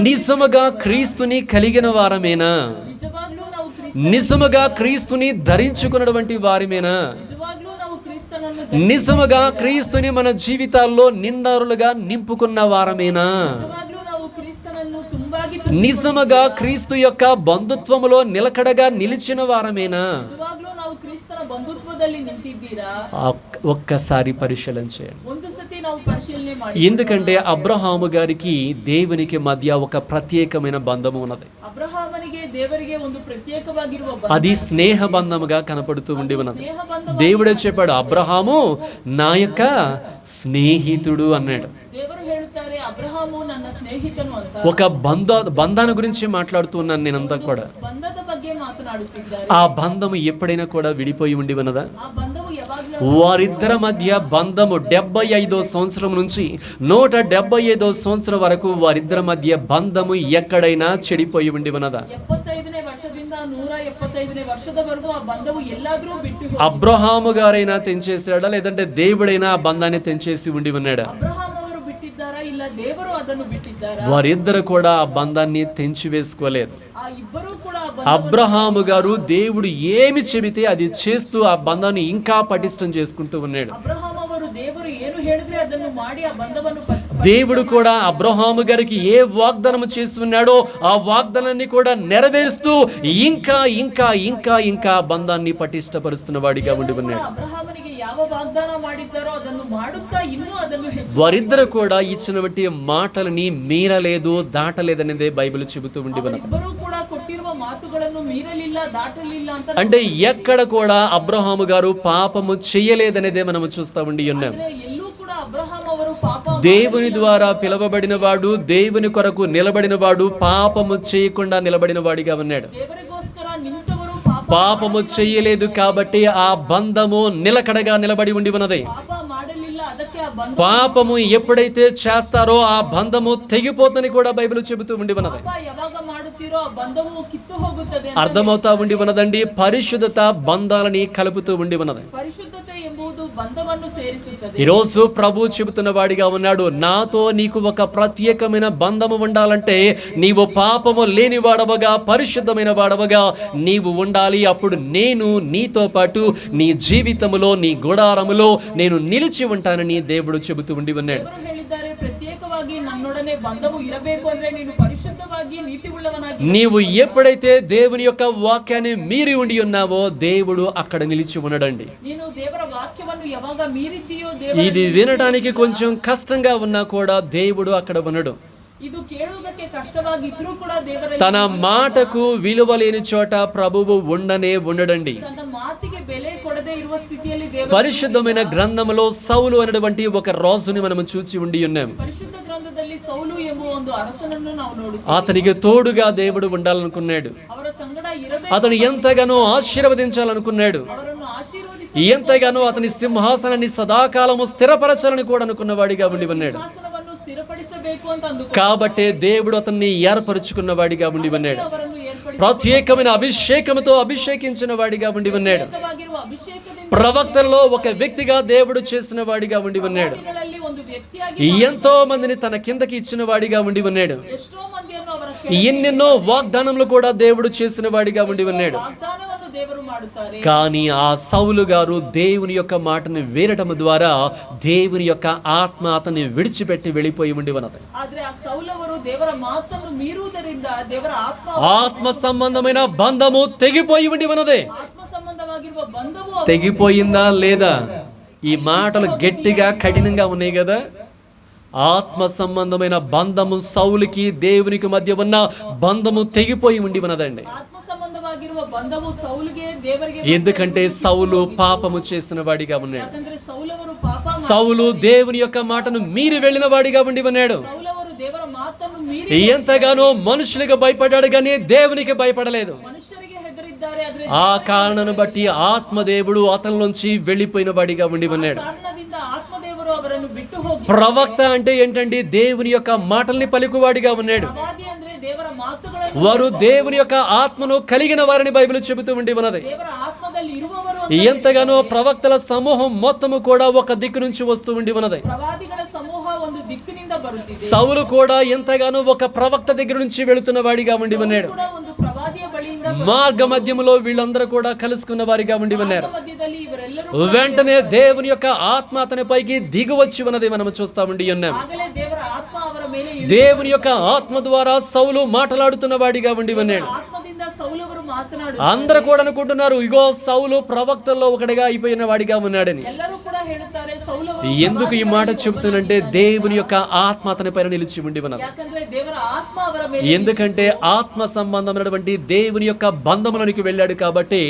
నిజముగా క్రీస్తుని కలిగిన వారమేనా? ನಿಜವಾಗ್ಲೂ ನಾವು నిజముగా క్రీస్తుని ధరించుకున్నటువంటి వారమేనా? ನಿಜವಾಗ್ಲೂ ನಾವು ಕ್ರಿಸ್ತನನ್ನು నిజముగా క్రీస్తుని మన జీవితాల్లో నిండారులుగా నింపుకున్న వారమేనా? ನಿಜವಾಗ್ಲೂ ನಾವು ಕ್ರಿಸ್ತನನ್ನು ತುಂಬಾಗಿ నిజముగా క్రీస్తు యొక్క బంధుత్వములో నిలకడగా నిలిచిన వారమేనా? ನಿಜವಾಗ್ಲೂ ನಾವು ಕ್ರಿಸ್ತನ ಬಂಧುತ್ವದಲ್ಲಿ ನಿಂತಿದ್ದೀರಾ? ఒక్కసారి పరిశీలన చేయండి. ಒಂದು ಸತಿ ನಾವು ಪರಿಶೀಲನೆ ಮಾಡಿ. ఎందుకంటే అబ్రహాము గారికి దేవునికి మధ్య ఒక ప్రత్యేకమైన బంధము ఉన్నది. ಅಬ್ರಹಾಮನಿಗೆ ದೇವರಿಗೆ ಒಂದು ಪ್ರತ್ಯೇಕವಾಗಿರುವ అది స్నేహ బంధముగా కనపడుతూ ఉండి ఉన్నది. ಸ್ನೇಹ ಬಂಧ. దేవుడే చెప్పాడు, అబ్రహాము నా యొక్క స్నేహితుడు అన్నాడు. ದೇವರು ಹೇಳುತ್ತಾರೆ ಅಬ್ರಹಾಮು ನನ್ನ ಸ್ನೇಹಿತನು ಅಂತ. ఒక బంధాన్ని గురించి మాట్లాడుతూ ఉన్నాను నేనంతా కూడా. ಬಂಧದ ಬಗ್ಗೆ ಮಾತನಾಡುತ್ತಿದ್ದಾರೆ. ఆ బంధము ఎప్పుడైనా కూడా విడిపోయి ఉండి ఉన్నదా? ಆ ಬಂಧವು ಯಾವಾಗಲೂ వారిద్దరి మధ్య బంధము 75వ సంవత్సరం నుంచి 175వ సంవత్సరం వరకు వారిద్దరి మధ్య బంధము ఎక్కడైనా చెడిపోయి ఉండి ఉన్నదా? 75ನೇ ವರ್ಷದಿಂದ 175ನೇ ವರ್ಷದವರೆಗೂ ಆ ಬಂಧವು ಎಲ್ಲಾದ್ರೂ ಬಿಟ್ಟು ಹೋಗಿದೆ. అబ్రహాము గారైనా తెంచేసాడా, లేదంటే దేవుడైనా ఆ బంధాన్ని తెంచేసి ఉండి ఉన్నాడా? ಅಬ್ರಹಾಮ್ ಅವರು ಬಿಟ್ಟಿದ್ದಾರಾ ಇಲ್ಲ ದೇವರು ಅದನ್ನು ಬಿಟ್ಟಿದ್ದಾರಾ? వారిద్దరు కూడా ఆ బంధాన్ని తెంచివేసుకోలేదు. ಆ ಇಬ್ಬರೂ ಕೂಡ అబ్రహాము గారు దేవుడు ఏమి చెబితే అది చేస్తూ ఆ బంధాన్ని ఇంకా పటిష్టం చేసుకుంటూ ఉన్నాడు. ಅಬ್ರಹಾಮ್ ಅವರು ದೇವರು ಏನು ಹೇಳಿದ್ರೆ ಅದನ್ನು ಮಾಡಿ ಆ ಬಂಧವನ್ನು దేవుడు కూడా అబ్రహాము గారికి ఏ వాగ్దానం చేసి ఉన్నాడో ఆ వాగ్దానాన్ని కూడా నెరవేరుస్తూ ఇంకా ఇంకా ఇంకా ఇంకా బంధాన్ని పటిష్టపరుస్తున్న వాడిగా ఉండి ఉన్నాడు. ಅಬ್ರಹಾಮನಿಗೆ ಯಾವ ವಾಗ್ದಾನ ಮಾಡಿದ್ದಾರೋ ಅದನ್ನು ಮಾಡುತ್ತಾ ಇನ್ನೂ ಅದನ್ನು ಹೆಚ್ಚು. వారిద్దరు కూడా ఇచ్చినటువంటి మాటలని మీరలేదు దాటలేదనేదే బైబిల్ చెబుతూ ఉండి ఉన్నది. ಇಬ್ಬರೂ ಕೂಡ ಕೊಟ್ಟಿರುವ ಮಾತುಗಳನ್ನು ಮೀರಲಿಲ್ಲ, ದಾಟಲಿಲ್ಲ ಅಂತ అంటే ఎక్కడ కూడా అబ్రహాము గారు పాపము చేయలేదనేదే మనము చూస్తా ఉండి ఉన్నాం. ಅಂದ್ರೆ ಎಲ್ಲೂ ಕೂಡ ಅಬ್ರಹಾಂ ಅವರು ಪಾಪ దేవుని ద్వారా పిలవబడిన వాడు, దేవుని కొరకు నిలబడిన వాడు, పాపము చేయకుండా నిలబడిన వాడిగా ఉన్నాడు. ದೇವರಿಗೋಸ್ಕರ ನಿಂತವರು పాపము చేయలేదు కాబట్టి ఆ బంధము నిలకడగా నిలబడి ఉండి ఉన్నది. ಪಾಪ ಮಾಡಲಿಲ್ಲ, ಅದಕ್ಕೆ ಆ ಬಂಧ పాపము ఎప్పుడైతే చేస్తారో ఆ బంధము తెగిపోతుందని కూడా బైబిల్ చెబుతూ ఉండి ఉన్నది. ಪಾಪ ಯಾವಾಗ ಮಾಡುತ್ತೀರೋ ಆ ಬಂಧವು ಕಿತ್ತು ಹೋಗುತ್ತದೆ. అర్థమవుతా ఉండి ఉన్నదండి. పరిశుద్ధత బంధాలని కలుపుతూ ఉండి ఉన్నది. ಪರಿಶುದ್ಧತೆ ಎಂಬುದು ಬಂಧವನ್ನು ಸೇರಿಸುತ್ತದೆ. ఈరోజు ప్రభు చెబుతున్న వాడిగా ఉన్నాడు, నాతో నీకు ఒక ప్రత్యేకమైన బంధము ఉండాలంటే నీవు పాపము లేని వాడవగా, పరిశుద్ధమైన వాడవగా నీవు ఉండాలి. అప్పుడు నేను నీతో పాటు నీ జీవితములో, నీ గుడారములో నేను నిలిచి ఉంటానని దేవుడు చెబుతూ ఉండి ఉన్నాడు. ದೇವರು ಹೇಳಿದ್ದಾರೆ, ಪ್ರತ್ಯೇಕವಾಗಿ ನನ್ನೊಡನೆ ಬಂಧವು ಇರಬೇಕು ಅಂದ್ರೆ ನೀನು ಪರಿಶುದ್ಧವಾಗಿ ನೀತಿ ಉಳ್ಳವನಾಗಿ. నీవు ఎప్పుడైతే దేవుని యొక్క వాక్యాన్ని మీరి ఉండి ఉన్నావో దేవుడు అక్కడ నిలిచి ఉండడండి. ನೀನು ದೇವರ ವಾಕ್ಯವನ್ನು ಯಾವಾಗ ಮೀರಿದ್ದೀಯೋ ఇది వినడానికి కొంచెం కష్టంగా ఉన్నా కూడా దేవుడు అక్కడ ఉండడు. ಇದು ಕೇಳುವುದಕ್ಕೆ ಕಷ್ಟವಾಗಿದ್ರೂ ಕೂಡ ದೇವರ తన మాటకు విలువ లేని చోట ప్రభువు ఉండడండి. ತನ್ನ ಮಾತಿಗೆ ಬೆಲೆ ಕೊಡದೆ ಇರುವ ಸ್ಥಿತಿಯಲ್ಲಿ ದೇವರು పరిశుద్ధమైన గ్రంథములో సౌలు అనేటువంటి ఒక రాజుని మనం చూచి ఉండి ఉన్నాం. ಪರಿಶುದ್ಧ ಗ್ರಂಥದಲ್ಲಿ ಸೌಲು ಎಂಬುವ ಒಂದು ಅರಸನನ್ನು ನಾವು ನೋಡುತ್ತೇವೆ. అతనికి తోడుగా దేవుడు ఉండాలనుకున్నాడు. ಅವರ ಸಂಗಡ ಇರಬೇಕು, అతను ఎంతగానో ఆశీర్వదించాలనుకున్నాడు. ಅವರನ್ನು ಆಶೀರ್ವದಿಸಿ ఎంతగానో అతని సింహాసనాన్ని సదాకాలము స్థిరపరచాలని కూడా అనుకున్నవాడిగా ఉండి ఉన్నాడు. ಸಿಂಹಾಸನವನ್ನು ಸ್ಥಿರಪಡಿಸಬೇಕು ಅಂತ ಅಂದುಕೊಂಡು కాబట్టి దేవుడు అతన్ని ఏర్పరచుకున్న వాడిగా ఉండి ఉన్నాడు. ಅವರನ್ನು ಏರ್ಪಡಿಸಿ ప్రత్యేకమైన అభిషేకముతో అభిషేకించిన వాడిగా ఉండి ఉన్నాడు. ಪ್ರತ್ಯೇಕವಾಗಿರುವ ಅಭಿಷೇಕದಿಂದ ప్రవక్తలలో ఒక వ్యక్తిగా దేవుడు చేసిన వాడిగా ఉండి ఉన్నాడు. ಗಳಲ್ಲಿ ಒಂದು ವ್ಯಕ್ತಿಯಾಗಿ ఎంతో మందిని తన కిందకి ఇచ్చిన వాడిగా ఉండి ఉన్నాడు. ಎಷ್ಟೋ ಮಂದಿಯನ್ನು ಅವರ ఎన్నెన్నో వాగ్దానములు కూడా దేవుడు చేసిన వాడిగా ఉండి ఉన్నాడు. ವಾಗ್ದಾನವನ್ನು ದೇವರು ಮಾಡುತ್ತಾರೆ. కానీ ఆ సౌలు గారు దేవుని యొక్క మాటను వినటం ద్వారా దేవుని యొక్క ఆత్మ అతన్ని విడిచిపెట్టి వెళ్ళిపోయి ఉండి ఉన్నది. ಆದ್ರೆ ಆ ಸೌಲವರು ದೇವರ ಮಾತನ್ನು ಮೀರುವುದರಿಂದ ದೇವರ ఆత్మ సంబంధమైన బంధము తెగిపోయి ఉండి ఉన్నది. ಆತ್ಮ ಸಂಬಂಧವಾಗಿರುವ ಬಂಧವು తెగిపోయిందా లేదా? ఈ మాటలు గట్టిగా కఠినంగా ఉన్నాయి కదా. ఆత్మ సంబంధమైన బంధము సౌలుకి దేవునికి మధ్య ఉన్న బంధము తెగిపోయి ఉండి ఉన్నదండి. ಆತ್ಮ ಸಂಬಂಧವಾಗಿರುವ ಬಂಧವು ಸೌಲಿಗೆ ದೇವರಿಗೆ ఎందుకంటే సౌలు పాపము చేసిన వాడిగా ఉన్నాడు. ಯಾಕಂದ್ರೆ ಸೌಲವರು ಪಾಪ సౌలు దేవుని యొక్క మాటను మీరి వెళ్ళిన వాడిగా ఉండి ఉన్నాడు. ಸೌಲವರು ದೇವರ ಮಾತನ್ನು ಮೀರಿ ఎంతగానో మనుషులకు భయపడ్డాడు కానీ దేవునికి భయపడలేదు. ಮನುಷ್ಯರಿಗೆ ಹೆದರಿದ್ದಾರೆ. ಆದ್ರೆ ఆ కారణను బట్టి ఆత్మదేవుడు అతనిలోంచి వెళ్ళిపోయిన వాడిగా ఉండి ఉన్నాడు. ಕಾರಣದಿಂದ ಆತ್ಮದೇವರು ಅವರನ್ನು ಬಿಟ್ಟು ಹೋಗಿ ప్రవక్త అంటే ఏంటండి? దేవుని యొక్క మాటల్ని పలుకువాడిగా ఉన్నాడు. ಪ್ರವಾದಿ ಅಂದ್ರೆ ದೇವರ ಮಾತುಗಳನ್ನು వారు దేవుని యొక్క ఆత్మను కలిగిన వారిని బైబిల్ చెబుతూ ఉండి ఉన్నది. ದೇವರ ಆತ್ಮದಲ್ಲಿ ಇರುವವರು ఎంతగానో ప్రవక్తల సమూహం మొత్తము కూడా ఒక దిక్కు నుంచి వస్తూ ఉండి ఉన్నది. ಪ್ರವಾದಿಗಳ ಸಮೂಹ ಒಂದು ದಿಕ್ಕಿನಿಂದ ಬರುತ್ತಿದೆ. సౌలు కూడా ఎంతగానో ఒక ప్రవక్త దగ్గర నుంచి వెళుతున్న వాడిగా ఉండి ఉన్నాడు. ಕೂಡ ಒಂದು ಪ್ರವಾದಿಯ ಬಳಿಯಿಂದ మార్గ మధ్యములో వీళ్ళందరూ కూడా కలుసుకున్న వారిగా ఉండి ఉన్నారు. ಮಧ್ಯದಲ್ಲಿ ಇವರೆಲ್ಲರೂ వెంటనే దేవుని యొక్క ఆత్మ అతని పైకి దిగువచ్చి ఉన్నది మనం చూస్తా ఉండి ఉన్నాం. ಆಗಲೇ ದೇವರ ಆತ್ಮ ಅವರ ಮೇಲೆ దేవుని యొక్క ఆత్మ ద్వారా సౌలు మాట్లాడుతున్న వాడిగా ఉండి ఉన్నాడు. ಆತ್ಮದಿಂದ ಸೌಲವರು ಮಾತನಾಡು అందరూ కూడా అనుకుంటున్నారు, ఇగో సౌలు ప్రవక్తల్లో ఒకటిగా అయిపోయిన వాడిగా ఉన్నాడని. ಎಲ್ಲರೂ ಕೂಡ ಹೇಳುತ್ತಾರೆ ಸೌಲವರು. ఎందుకు ఈ మాట చెబుతున్నంటే దేవుని యొక్క ఆత్మ అతని పైన నిలిచి ఉండి ఉన్నది. ಯಾಕಂದ್ರೆ ದೇವರ ಆತ್ಮ ಅವರ ಮೇಲೆ ఎందుకంటే ఆత్మ సంబంధమైనటువంటి దేవుని యొక్క బంధములోనికి వెళ్ళాడు కాబట్టి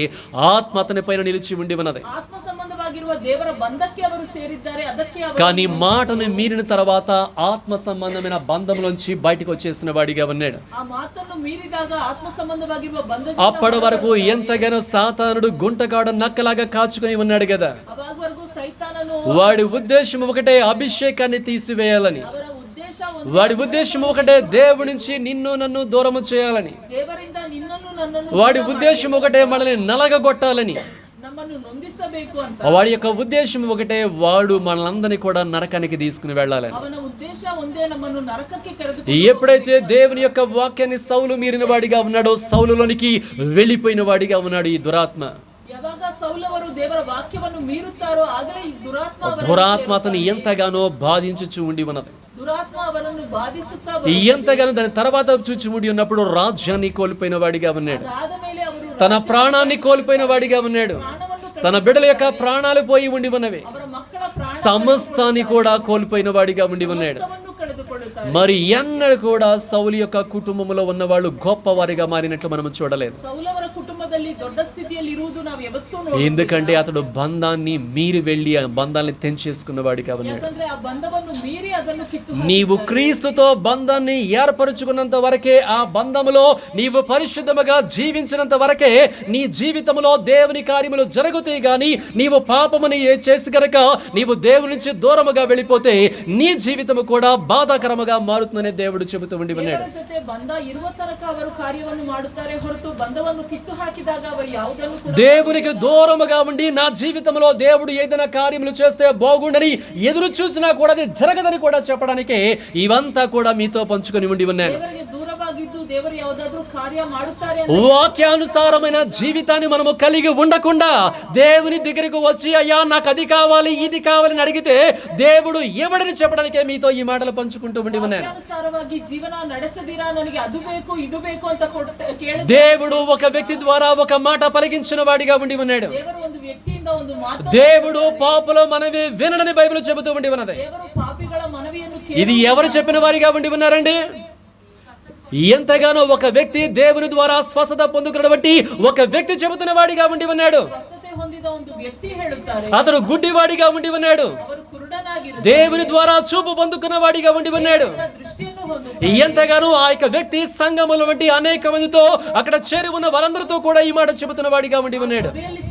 ఆత్మ అతని పైన నిలిచి ఉండి ఉన్నది. ಆತ್ಮ ಸಂಬಂಧವಾಗಿರುವ ದೇವರ ಬಂಧಕ್ಕೆ ಅವರು ಸೇರಿದ್ದಾರೆ. ಅದಕ್ಕೆ ಅವರು కానీ మాటను మీరిన తర్వాత ఆత్మ సంబంధమైన బంధంలోంచి బయటకు వచ్చేసిన వాడిగా ఉన్నాడు. ಆ ಮಾತನ್ನು ಮೀರಿದಾಗ ಆತ್ಮ ಸಂಬಂಧವಾಗಿರುವ ಬಂಧ అప్పటి వరకు ఎంతగానో సాతానుడు గుంటకాడ నక్కలాగా కాచుకొని ఉన్నాడు కదా. ಅವಾಗವರೆಗೂ ಸೈತಾನನು వాడి ఉద్దేశం ఒకటే, అభిషేకాన్ని తీసివేయాలని. ಅವರ ಉದ್ದೇಶ ಒಂದು వాడి ఉద్దేశం ఒకటే, దేవుడి నుంచి నిన్ను నన్ను దూరము చేయాలని. ದೇವರಿಂದ ನಿನ್ನನ್ನು ನನ್ನನ್ನು వాడి ఉద్దేశం ఒకటే, మనల్ని నలగగొట్టాలని. ನಮ್ಮನ್ನು ನೊಂದಿಸಬೇಕು ಅಂತ. వాడి యొక్క ఉద్దేశం ఒకటే, వాడు మనలందరినీ కూడా నరకానికి తీసుకుని వెళ్ళాలని. ಅವನ ಉದ್ದೇಶ ಒಂದೇ, ನಮ್ಮನ್ನು ನರಕಕ್ಕೆ ಕರೆದು ఎప్పుడైతే దేవుని యొక్క వాక్యాన్ని సౌలు మీరిన వాడిగా ఉన్నాడో సౌలులోనికి వెళ్ళిపోయిన వాడిగా ఉన్నాడు ఈ దురాత్మ. ಯಾವಾಗ ಸೌಲವರು ದೇವರ ವಾಕ್ಯವನ್ನು ಮೀರುತ್ತಾರೋ ಆಗಲೇ ಈ దురాత్మ అతను ఎంతగానో బాధించుచు ఉండి ఉన్నది. ದುರಾತ್ಮ ಅವರನ್ನು ಬಾಧಿಸುತ್ತಾ ఎంతగానో దాని తర్వాత చూచి ఉండి ఉన్నప్పుడు రాజ్యాన్ని కోల్పోయిన వాడిగా ఉన్నాడు. ಆದ ಮೇಲೆ ಅವರು తన ప్రాణాన్ని కోల్పోయిన వాడిగా ఉన్నాడు. ಪ್ರಾಣವನ್ನು తన బిడ్డల యొక్క ప్రాణాలు పోయి ఉండి ఉన్నవి. ಅವರ ಮಕ್ಕಳ సమస్తాన్ని కూడా కోల్పోయిన వాడిగా ఉండి ఉన్నాడు. ಪ್ರಾಣವನ್ನು ಕಳೆದುಕೊಳ್ಳುತ್ತಾರೆ. ಹೇಳ್ತಾರೆ. మరి ఎన్నడూ కూడా సౌలు యొక్క కుటుంబంలో ఉన్న వాళ్ళు గొప్పవారిగా మారినట్లు మనం చూడలేదు. ಸೌಲವರ ಕುಟುಂಬದಲ್ಲಿ ದೊಡ್ಡ ಸ್ಥಿತಿಯಲ್ಲಿ ಇರುವುದು ನಾವು ಯಾವತ್ತೂ ನೋಡಿಲ್ಲ. ఎందుకంటే అతడు బంధాన్ని మీరి వెళ్ళి ఆ బంధాన్ని తెంచేసుకున్న వాడిగా ఉన్నాడు. ಯಾಕಂದ್ರೆ ಆ ಬಂಧವನ್ನು ಮೀರಿ ಅದನ್ನು ಕಿತ್ತು నీవు క్రీస్తుతో బంధాన్ని ఏర్పరచుకున్నంత వరకే, ఆ బంధములో నీవు పరిశుద్ధముగా జీవించినంత వరకే నీ జీవితంలో దేవుని కార్యములు జరుగుతాయి. గాని నీవు పాపముని చేసి గనక నీవు దేవుని నుంచి దూరముగా వెళ్ళిపోతే నీ జీవితము కూడా బాధాకరముగా మారుతుందనే దేవుడు చెబుతూ ఉండి ఉన్నాడు. ದೇವರ ಜೊತೆ ಬಂಧ ಇರುವ ತನಕ ಅವರು ಕಾರ್ಯವನ್ನು ಮಾಡುತ್ತಾರೆ ಹೊರತು ಬಂಧವನ್ನು ಕಿತ್ತು ಹಾಕಿದಾಗ ಅವರು ಯಾವುದನ್ನು ಕೂಡ దేవునికి దూరముగా ఉండి నా జీవితంలో దేవుడు ఏదైనా కార్యములు చేస్తే బాగుండని ఎదురు చూసినా కూడా అది జరగదని కూడా చెప్పడానికి ఇవంతా కూడా మీతో పంచుకొని ఉండి ఉన్నాను. ದೇವರಿಗೆ ದೂರವಾಗಿದ್ದು ದೇವರು ಯಾವುದಾದ್ರೂ ಕಾರ್ಯ ಮಾಡುತ್ತಾರೆ వాక్యానుసారమైన జీవితాన్ని మనము కలిగి ఉండకుండా దేవుని దగ్గరకు వచ్చి అయ్యా నాకు అది కావాలి ఇది కావాలని అడిగితే దేవుడు ఎవడని చెప్పడానికే మీతో ఈ మాటలు పంచుకుంటూ ఉండి ఉన్నాను. ಅನುಸಾರವಾಗಿ ಜೀವನ ನಡೆಸದಿರಾ ನನಗೆ ಅದು ಬೇಕು ಇದು ಬೇಕು ಅಂತ ಕೇಳಿದ್ರೆ దేవుడు ఒక వ్యక్తి ద్వారా ఒక మాట పలికించిన వాడిగా ఉండి ఉన్నాడు. ದೇವರು ಒಂದು ವ್ಯಕ್ತಿಯಿಂದ ಒಂದು ಮಾತು దేవుడు పాపుల మనవి వినడని బైబిల్ చెబుతూ ఉండి ఉన్నది. ದೇವರು ಪಾಪಿಗಳ ಮನವಿಯನ್ನು ఇది ఎవరు చెప్పిన వారిగా ఉండి ఉన్నారండి? ఎంతగానో ఒక వ్యక్తి దేవుని ద్వారా స్వస్థత పొందుకున్నటువంటి ఒక వ్యక్తి చెబుతున్న వాడిగా ఉండి ఉన్నాడు. ಸ್ವಸ್ಥತೆ ಹೊಂದಿದ ಒಂದು ವ್ಯಕ್ತಿ ಹೇಳುತ್ತಾರೆ అతడు గుడ్డివాడిగా ఉండి ఉన్నాడు. ಅವರು ಕುರುಡನಾಗಿರು దేవుని ద్వారా చూపు పొందుకున్న వాడిగా ఉండి ఉన్నాడు. ದೃಷ್ಟಿಯನ್ನು ಹೊಂದಿದ ఎంతగానో ఆ యొక్క వ్యక్తి సంఘముల వంటి అనేక మందితో అక్కడ చేరి ఉన్న వారందరితో కూడా ఈ మాట చెబుతున్న వాడిగా ఉండి ఉన్నాడు. ಸಭೆಯಲ್ಲಿ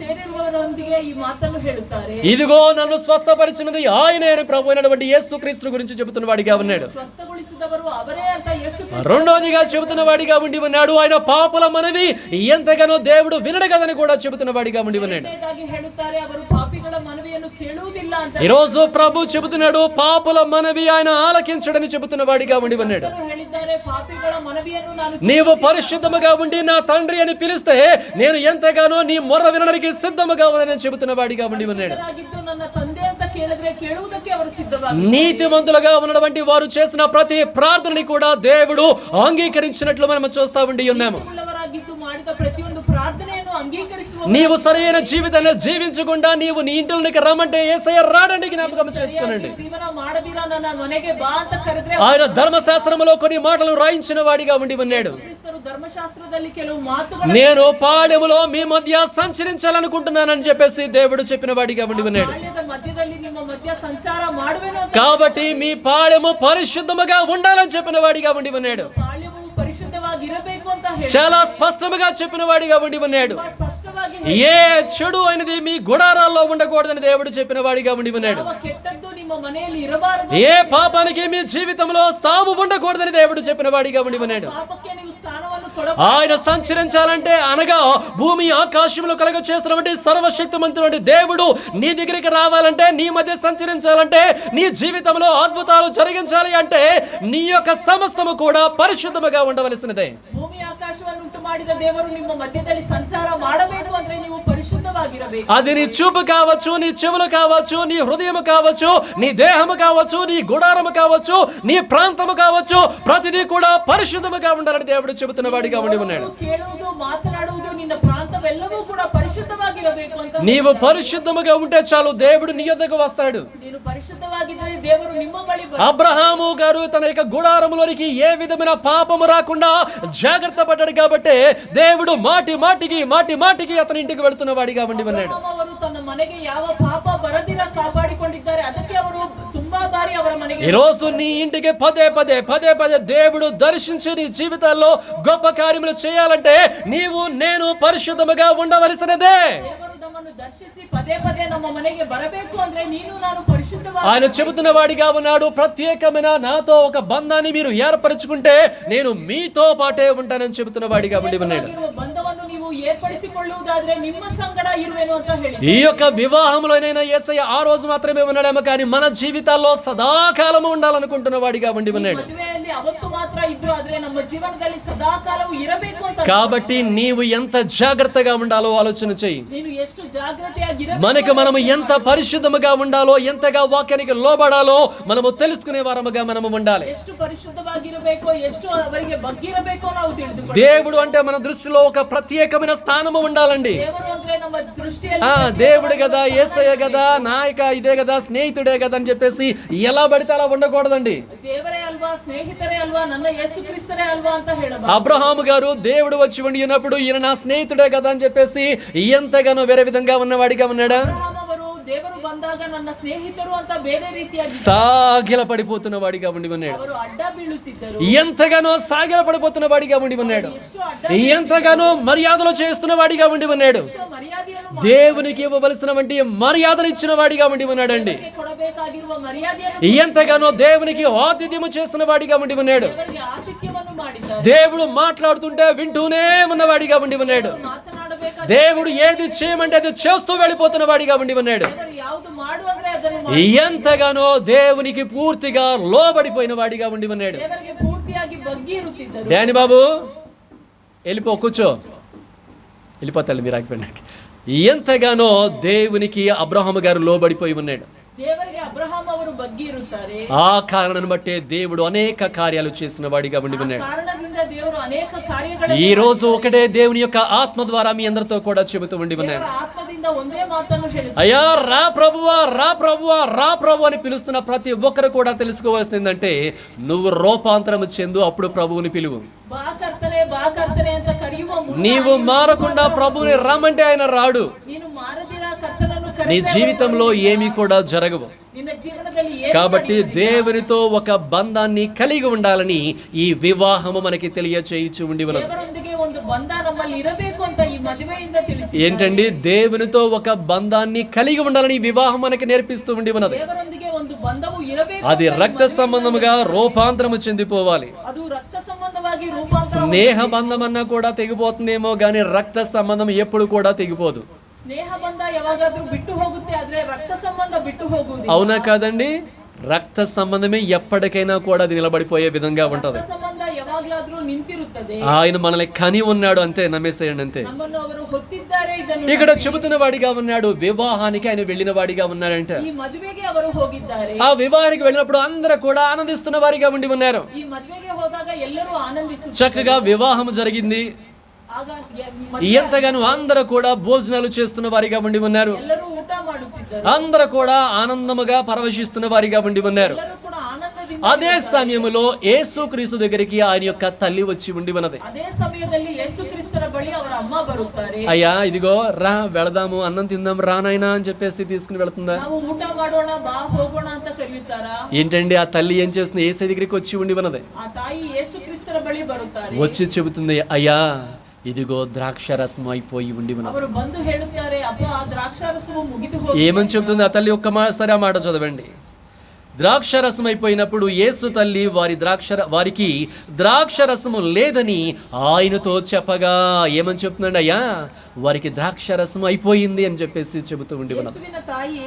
ಸೇರಿರುವವರೊಂದಿಗೆ ಈ ಮಾತನ್ನು ಹೇಳುತ್ತಾರೆ. ఇదిగో నన్ను స్వస్థపరిచినది ఆయనే అని ప్రభు అయినటువంటి యేసుక్రీస్తు గురించి చెబుతున్న వాడిగా ఉన్నాడు. ಸ್ವಸ್ಥಗೊಳಿಸಿದವರು ಅವರೇ ಅಂತ ಯೇಸು రెండోదిగా చెబుతున్న వాడిగా ఉండి ఉన్నాడు. ఆయన పాపుల మనవి ఎంతగానో దేవుడు వినడు కదని కూడా చెబుతున్న వాడిగా ఉండి ఉన్నాడు. ಎರಡನೇದಾಗಿ ಹೇಳುತ್ತಾರೆ ಅವರು ಪಾಪಿಗಳ ಮನವಿಯನ್ನು ಕೇಳುವುದಿಲ್ಲ ಅಂತ. ఈ రోజు ప్రభు చెబుతున్నాడు పాపుల మనవి ఆయన ఆలకించడని చెబుతున్న వాడిగా ఉండి ఉన్నాడు. ಹೇಳಿದ್ದಾರೆ ಪಾಪಿಗಳ ಮನವಿಯನ್ನು ನಾನು నీవు పరిశుద్ధముగా ఉండి నా తండ్రి అని పిలిస్తే నేను ఎంతగానో నీ మొర్ర వినడానికి సిద్ధముగా ఉన్నానని చెబుతున్న వాడిగా ఉండి ఉన్నాడు. ಆಗಿದ್ದು ನನ್ನ ತಂದೆ ಅಂತ ಕೇಳಿದ್ರೆ ಕೇಳುವುದಕ್ಕೆ ಅವರು ಸಿದ್ಧವಾಗಿ నీతిమంతులుగా ఉన్నటువంటి వారు చేసిన ప్రతి ప్రార్థనని కూడా దేవుడు అంగీకరించినట్లు మనం చూస్తా ఉండి ఉన్నాము. ಉಳ್ಳವರಾಗಿದ್ದು ಮಾಡಿದ ಪ್ರತಿಯೊಂದು ಪ್ರಾರ್ಥನೆಯನ್ನು ಅಂಗೀಕರಿಸುವ నీవు సరైన జీవితాన్ని జీవించకుండా నీవు నీ ఇంటిలోకి రమ్మంటే యేసయ్య రాడండి జ్ఞాపకం చేసుకోనండి. ಜೀವನ ಮಾಡದಿರಾ ನನ್ನ ಮನೆಗೆ ಬಾ ಅಂತ ಕರೆದ್ರೆ ఆయన ధర్మశాస్త్రములో కొన్ని మాటలను రాయించిన వాడిగా ఉండి ఉన్నాడు. ಕ್ರಿಸ್ತರು ಧರ್ಮಶಾಸ್ತ್ರದಲ್ಲಿ ಕೆಲವು ಮಾತುಗಳು నేను పాళెములో మీ మధ్య సంచరించాలనుకుంటున్నానని చెప్పేసి దేవుడు చెప్పిన వాడిగా ఉండి ఉన్నాడు. ಪಾಳ್ಯದ ಮಧ್ಯದಲ್ಲಿ ನಿಮ್ಮ ಮಧ್ಯ ಸಂಚಾರ ಮಾಡುವೆನು ಅಂತ కాబట్టి మీ పాళెము పరిశుద్ధముగా ఉండాలని చెప్పిన వాడిగా ఉండి ఉన్నాడు. ಪಾಳ್ಯವು ಪರಿಶುದ್ಧವಾಗಿರಬೇಕು ಅಂತ ಹೇಳಿ చాలా స్పష్టంగా చెప్పిన వాడిగా ఉండి ఉన్నాడు. ತುಂಬಾ ಸ್ಪಷ್ಟವಾಗಿ ఏ చెడు అనేది మీ గుడారాల్లో ఉండకూడదని దేవుడు చెప్పిన వాడిగా ఉండి ఉన్నాడు. ಯಾವ ಕೆಟ್ಟದ್ದು ನಿಮ್ಮ ಮನೆಯಲ್ಲಿ ಇರಬಾರದು, ఏ పాపానికి మీ జీవితంలో స్థావు ఉండకూడదని దేవుడు చెప్పిన వాడిగా ఉండి ఉన్నాడు. ಪಾಪಕ್ಕೆ ನೀವು ಸ್ಥಾನವನ್ನು ಕೊಡ ఆయన సంచరించాలంటే అనగా భూమి ఆకాశంలో కలగ చేసినటువంటి సర్వశక్తిమంతుడు దేవుడు నీ దగ్గరికి రావాలంటే, నీ మధ్య సంచరించాలంటే, నీ జీవితంలో అద్భుతాలు జరిగించాలి అంటే నీ యొక్క సమస్తము కూడా పరిశుద్ధముగా ఉండవలసినదే. ಭೂಮಿ ಆಕಾಶವನ್ನು ಉಂಟು ಮಾಡಿದ ದೇವರು ನಿಮ್ಮ ಮಧ್ಯದಲ್ಲಿ ಸಂಚಾರ ಮಾಡಬೇಕು ಅಂದ್ರೆ ನೀವು ಪರಿಶುದ್ಧವಾಗಿರಬೇಕು. అది నీ చూపు కావచ్చు, నీ చెవులు కావచ్చు, నీ హృదయం కావచ్చు, నీ దేహము కావచ్చు, నీ గుడారము కావచ్చు, నీ ప్రాంతము కావచ్చు, ప్రతిదీ కూడా పరిశుద్ధముగా ఉండాలని దేవుడు చెబుతున్న వాడిగా ఉండి ఉన్నాడు. ಕೇಳುವುದು ಮಾತನಾಡುವುದು ನಿನ್ನ ಪ್ರಾಂತವೆಲ್ಲವೂ ಕೂಡ ಪರಿಶುದ್ಧವಾಗಿರಬೇಕು ಅಂತ. నీవు పరిశుద్ధముగా ఉంటే చాలు, దేవుడు నీ యొద్దకు వస్తాడు. ನೀನು ಪರಿಶುದ್ಧವಾಗಿದ್ದರೆ ದೇವರು ನಿಮ್ಮ ಬಳಿ అబ్రహాము గారు తన యొక్క గుడారములోనికి ఏ విధమైన పాపము రాకుండా జాగ్రత్త పడ్డాడు కాబట్టి దేవుడు మాటి మాటికి అతని ఇంటికి వెళ్తున్న వాడిగా ఉండి ఉన్నాడు. ಅವರು ತನ್ನ ಮನೆಗೆ ಯಾವ ಪಾಪ ಬರದಿರ ಕಾಪಾಡಿಕೊಂಡಿದ್ದಾರೆ, ಅದಕ್ಕೆ ಅವರು ತುಂಬಾ ಬಾರಿ ಅವರ ಮನೆಗೆ ఈ రోజు నీ ఇంటికి పదే పదే దేవుడు దర్శించి నీ జీవితాల్లో గొప్ప కార్యములు చేయాలంటే నీవు నేను పరిశుద్ధముగా ఉండవలసినదే. ದೇವರು ನಮ್ಮನ್ನು ದರ್ಶಿಸಿ ಪದೇ ಪದೇ ನಮ್ಮ ಮನೆಗೆ ಬರಬೇಕು ಅಂದ್ರೆ ನೀನು ನಾನು ಪರಿಶುದ್ಧವಾಗಿ ఆయన చెబుతున్న వాడిగా ఉన్నాడు. ప్రత్యేకమైన నాతో ఒక బంధాన్ని మీరు ఏర్పరచుకుంటే నేను మీతో పాటే ఉంటానని చెబుతున్న వాడిగా ఉండి ఉన్నాడు. ಬಂಧವನ್ನು ನೀವು ಏರ್ಪಡಿಸಿಕೊಳ್ಳುವುದಾದ್ರೆ ನಿಮ್ಮ ಸಂಗಡ ಇರುವೆನು ಅಂತ ಹೇಳಿ ఈ యొక్క వివాహంలోనైనా యేసయ్య ఆ రోజు మాత్రమే ఉన్నాడేమో కానీ మన జీవితాల్లో సదాకాలము ఉండాలనుకుంటున్న వాడిగా ఉండి ఉన్నాడు. ಮದುವೆಯಲ್ಲಿ ಅವತ್ತು ಮಾತ್ರ ಇದ್ರು, ಆದ್ರೆ ನಮ್ಮ ಜೀವನದಲ್ಲಿ ಸದಾಕಾಲವೂ ಇರಬೇಕು ಅಂತ. కాబట్టి నీవు ఎంత జాగ్రత్తగా ఉండాలో ఆలోచన చెయ్యి. ನೀನು ಎಷ್ಟು ಜಾಗೃತಿಯಾಗಿರಬೇಕು, మనకు మనము ఎంత పరిశుద్ధముగా ఉండాలో, ఎంతగా వాక్యానికి లోబడాలో మనము తెలుసుకునే వారముగా మనము ఉండాలి. ಎಷ್ಟು ಪರಿಶುದ್ಧವಾಗಿರಬೇಕು, ಎಷ್ಟು ಅವರಿಗೆ ಬಗ್ಗಿರಬೇಕು ನಾವು ತಿಳಿದುಕೊಳ್ಳಬೇಕು. దేవుడు అంటే మన దృష్టిలో ఒక ప్రత్యేకమైన ప్రత్యేకమైన స్థానము ఉండాలండి. ದೇವರು ಅಂದ್ರೆ ನಮ್ಮ ದೃಷ್ಟಿಯಲ್ಲಿ దేవుడు కదా, యేసయ్య కదా, నాయక ఇదే కదా, స్నేహితుడే కదా అని చెప్పేసి ఎలా పడితే అలా ఉండకూడదండి. ದೇವರೇ ಅಲ್ವಾ, ಸ್ನೇಹಿತರೇ ಅಲ್ವಾ, ನನ್ನ ಯೇಸು ಕ್ರಿಸ್ತರೇ ಅಲ್ವಾ ಅಂತ ಹೇಳಬಾರದು. అబ్రహాము గారు దేవుడు వచ్చి ఉండినప్పుడు ఈయన నా స్నేహితుడే కదా అని చెప్పేసి ఎంతగానో వేరే విధంగా ఉన్నవాడిగా ఉన్నాడా? ಅಬ್ರಹಾಮ್ ಅವರು ದೇವರು ಬಂದಾಗ ನನ್ನ ಸ್ನೇಹಿತರು ಅಂತ ಬೇರೆ ರೀತಿಯಾಗಿ సాగిల పడిపోతున్న వాడిగా ఉండి ఉన్నాడు. ಅವರು ಅಡ್ಡ ಬೀಳುತ್ತಿದ್ದರು. ఎంతగానో సాగిల పడిపోతున్న వాడిగా ఉండి ఉన్నాడు. ಎಷ್ಟು ಅಡ್ಡ ఎంతగానో మర్యాదలు చేస్తున్న వాడిగా ఉండి ఉన్నాడు. ಮರ್ಯಾದೆಯನ್ನು దేవునికి ఇవ్వవలసినటువంటి మర్యాదలు ఇచ్చిన వాడిగా ఉండి ఉన్నాడండి. ಕೊಡಬೇಕಾಗಿರುವ ಮರ್ಯಾದೆಯನ್ನು ఎంతగానో దేవునికి ఆతిథ్యము చేస్తున్న వాడిగా ఉండి ఉన్నాడు. ದೇವರಿಗೆ ಆತಿಥ್ಯವನ್ನು ಮಾಡಿದ್ದಾರೆ. దేవుడు మాట్లాడుతుంటే వింటూనే ఉన్నవాడిగా ఉండి ఉన్నాడు. ಮಾತನಾಡಬೇಕಾದ దేవుడు ఏది చేయమంటే అది చేస్తూ వెళ్ళిపోతున్న వాడిగా ఉండి ఉన్నాడు. ದೇವರು ಯಾವುದು ಮಾಡು ಅಂದ್ರೆ ಅದನ್ನು ఎంతగానో దేవునికి పూర్తిగా లోబడిపోయిన వాడిగా ఉండి ఉన్నాడు. ದೇವರಿಗೆ ಪೂರ್ತಿಯಾಗಿ ಬಗ್ಗಿ ಇರುತ್ತಿದ್ದರು. డాని బాబు వెళ్ళిపో, కూర్చో, వెళ్ళిపోతాడు మీరు ఆగిపోయినాక. ఎంతగానో దేవునికి అబ్రహాము గారు లోబడిపోయి ఉన్నాడు. ದೇವರಿಗೆ ಅಬ್ರಹಾಂ ಅವರು ಬಗ್ಗಿ ಇರುತ್ತಾರೆ. ఆ కారణాన్ని బట్టే దేవుడు అనేక కార్యాలు చేసిన వాడిగా ఉండి ఉన్నాడు. ಕಾರಣದಿಂದ ದೇವರು ಅನೇಕ ಕಾರ್ಯಗಳನ್ನು ఈ రోజు ఒకటే దేవుని యొక్క ఆత్మ ద్వారా మీ అందరితో కూడా చెబుతూ ఉండి ఉన్నాడు. ದೇವರ ಆತ್ಮದಿಂದ ಒಂದೇ ಮಾತನ್ನು ಹೇಳುತ್ತಾರೆ. అయ్యా రా ప్రభువా, రా ప్రభువా, రా ప్రభు అని పిలుస్తున్న ప్రతి ఒక్కరు కూడా తెలుసుకోవాల్సింది ఏంటంటే, నువ్వు రూపాంతరం చెందు అప్పుడు ప్రభువుని పిలువు. ಬಾ ಕರ್ತನೆ ಅಂತ ಕರೆಯುವ ಮುನ್ನ నీవు మారకుండా ప్రభువుని రమ్మంటే ఆయన రాడు. ನೀನು ಮಾರದಿರ ಕರ್ತನನ್ನು నీ ಕರೆದರೆ జీవితంలో ఏమీ కూడా జరగవు. ನಿನ್ನ ಜೀವನದಲ್ಲಿ ಏನು కాబట్టి దేవునితో ఒక బంధాన్ని కలిగి ఉండాలని ఈ వివాహము మనకి తెలియచేయచ్చు ఉండి ఉన్నది. ದೇವರೊಂದಿಗೆ ಒಂದು ಬಂಧ ನಮ್ಮಲ್ಲಿ ಇರಬೇಕು ಅಂತ ಈ ಮದುವೆಯಿಂದ ತಿಳಿಸಿ. ఏంటండి, దేవునితో ఒక బంధాన్ని కలిగి ఉండాలని ఈ వివాహం మనకి నేర్పిస్తూ ఉండి ఉన్నది. ದೇವರೊಂದಿಗೆ ಒಂದು ಬಂಧವು ಇರಬೇಕು. అది రక్త సంబంధముగా రూపాంతరము చెందిపోవాలి. ಅದು ರಕ್ತ ಸಂಬಂಧವಾಗಿ ರೂಪಾಂತರ. స్నేహ బంధం అన్నా కూడా తెగిపోతుందేమో కానీ రక్త సంబంధం ఎప్పుడు కూడా తెగిపోదు. ಸ್ನೇಹ ಬಂಧ ಯಾವಾಗಾದ್ರೂ ಬಿಟ್ಟು ಹೋಗುತ್ತೆ, ಆದ್ರೆ ರಕ್ತ ಸಂಬಂಧ ಬಿಟ್ಟು ಹೋಗುವುದಿಲ್ಲ. అవునా కాదండి? రక్త సంబంధమే ఎప్పటికైనా కూడా అది నిలబడిపోయే విధంగా ఉంటది. ರಕ್ತ ಸಂಬಂಧ ಯಾವಾಗ್ಲಾದ್ರೂ ನಿಂತಿರುತ್ತದೆ. ఆయన మనల్ని కని ఉన్నాడు అంతే, నమ్మేసేయండి అంతే. ನಮ್ಮನ್ನು ಅವರು ಹೊತ್ತಿದ್ದಾರೆ. ಇದನ್ನು ఇక్కడ చెబుతున్న వాడిగా ఉన్నాడు, వివాహానికి ఆయన వెళ్ళిన వాడిగా ఉన్నాడంట. ಈ ಮದುವೆಗೆ ಅವರು ಹೋಗಿದ್ದಾರೆ. ఆ వివాహానికి వెళ్ళినప్పుడు అందరూ కూడా ఆనందిస్తున్న వారిగా ఉండి ఉన్నారు. ಈ ಮದುವೆಗೆ ಹೋದಾಗ ಎಲ್ಲರೂ ಆನಂದಿಸುತ್ತಾರೆ. చక్కగా వివాహం జరిగింది. ಆಗ ఎంతగానో అందరూ కూడా భోజనాలు చేస్తున్న వారిగా ఉండి ఉన్నారు. ಎಲ್ಲರೂ ಊಟ ಮಾಡುತ್ತಿದ್ದರು. అందరూ కూడా ఆనందముగా పరవశిస్తున్న వారిగా ఉండి ఉన్నారు. ಎಲ್ಲರೂ ಕೂಡ ಆನಂದದಿಂದ. అదే సమయంలో యేసుక్రీస్తు దగ్గరికి ఆయన యొక్క తల్లి వచ్చి ఉండి ఉన్నది. ಅದೇ ಸಮಯದಲ್ಲಿ ಯೇಸು ಕ್ರಿಸ್ತರ ಬಳಿ ಅವರ ಅಮ್ಮ ಬರುತ್ತಾರೆ. అయ్యా ఇదిగో రా, వెళదాము, అన్నం తిందాం రా నాయనా అని చెప్పేసి తీసుకుని వెళుతుందా? ನಾವು ಊಟ ಮಾಡೋಣ, ಬಾ ಹೋಗೋಣ ಅಂತ ಕರೆಯುತ್ತಾರಾ? ఏంటండి, ఆ తల్లి ఏం చేస్తుంది? యేసు దగ్గరికి వచ్చి ఉండి ఉన్నది. ಆ ತಾಯಿ ಯೇಸು ಕ್ರಿಸ್ತರ ಬಳಿ ಬರುತ್ತಾರೆ. వచ్చి చెబుతుంది, అయ్యా ఇదిగో ద్రాక్ష రసం అయిపోయి ఉండి ఉన్నది. ಅವರು ಬಂದು ಹೇಳುತ್ತಾರೆ, ಅಪ್ಪ ದ್ರಾಕ್ಷಾರಸವು ಮುಗಿದು ಹೋಗಿದೆ. ఏమని చెబుతుంది ఆ తల్లి? ఒక్కసారి ఆ మాట చదవండి. ద్రాక్ష రసం అయిపోయినప్పుడు యేసు తల్లి వారికి ద్రాక్ష రసము లేదని ఆయనతో చెప్పగా ఏమని చెప్తున్నాడు? అయ్యా వారికి ద్రాక్ష రసం అయిపోయింది అని చెప్పేసి చెబుతూ ఉండి ఉన్నది. ಯೇಸುವಿನ ತಾಯಿ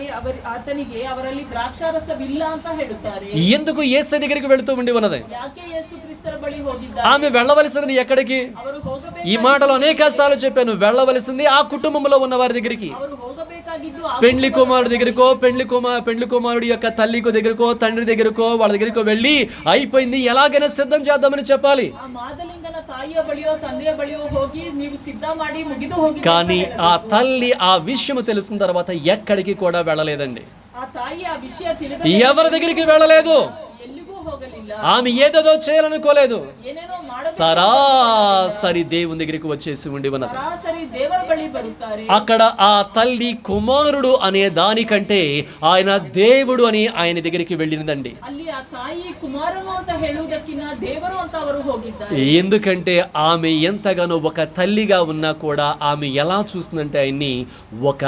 ಆತನಿಗೆ ಅವರಲ್ಲಿ ದ್ರಾಕ್ಷಾರಸವಿಲ್ಲ ಅಂತ ಹೇಳುತ್ತಾರೆ. ఎందుకు యేసు దగ్గరికి వెళుతూ ఉండి ఉన్నది? ಯಾಕೆ ಯೇಸು ಕ್ರಿಸ್ತರ ಬಳಿ ಹೋಗಿದ್ದಾರೆ? ఆమె వెళ్ళవలసినది ఎక్కడికి? ಅವರು ಹೋಗಬೇಕು. ఈ మాటలు అనేక సార్లు చెప్పాను. వెళ్ళవలసింది ఆ కుటుంబంలో ఉన్న వారి దగ్గరికి. ಅವರು ಹೋಗಬೇಕಾಗಿದ್ದು పెండ్లి కుమారుడి దగ్గరకో, పెండ్లి కుమారుడి యొక్క తల్లికో దగ్గరకో, తండ్రి దగ్గరకో, వాళ్ళ దగ్గరకో వెళ్ళి అయిపోయింది ఎలాగైనా సిద్ధం చేద్దామని చెప్పాలి. ಆ ಮಾದಲಿಂಗನ ತಾಯಿಯ ಬಳಿಯೋ ತಂದೆಯ ಬಳಿಯೋ ಹೋಗಿ ನೀವು ಸಿದ್ಧ ಮಾಡಿ ಮುಗಿದು ಹೋಗಿ. కానీ ఆ తల్లి ఆ విషయం తెలిసిన తర్వాత ఎక్కడికి కూడా వెళ్ళలేదండి. ಆ ತಾಯಿ ಆ ವಿಷಯ ತಿಳಿದ ఎవరి దగ్గరికి వెళ్ళలేదు. ಎಲ್ಲಿಗೂ ಹೋಗಲಿಲ್ಲ. ఆమె ఏదేదో చేయాలనుకోలేదు. ಏನೇನೋ ಮಾಡಬೇಕು. సరాసరి దేవుని దగ్గరికి వచ్చేసి ఉండి ఉన్నది. ಸರಾಸರಿ ದೇವರ ಬಳಿ ಬರುತ್ತಾರೆ. అక్కడ ఆ తల్లి కుమారుడు అనే దానికంటే ఆయన దేవుడు అని ఆయన దగ్గరికి వెళ్ళినదండి. ಅಲ್ಲಿ ಆ ತಾಯಿ ಕುಮಾರನು ಅಂತ ಹೇಳುವುದಕ್ಕಿಂತ ದೇವರು ಅಂತ ಅವರು ಹೋಗಿದ್ದಾರೆ. ఎందుకంటే ఆమె ఎంతగానో ఒక తల్లిగా ఉన్నా కూడా ఆమె ఎలా చూస్తుందంటే ఆయన్ని ఒక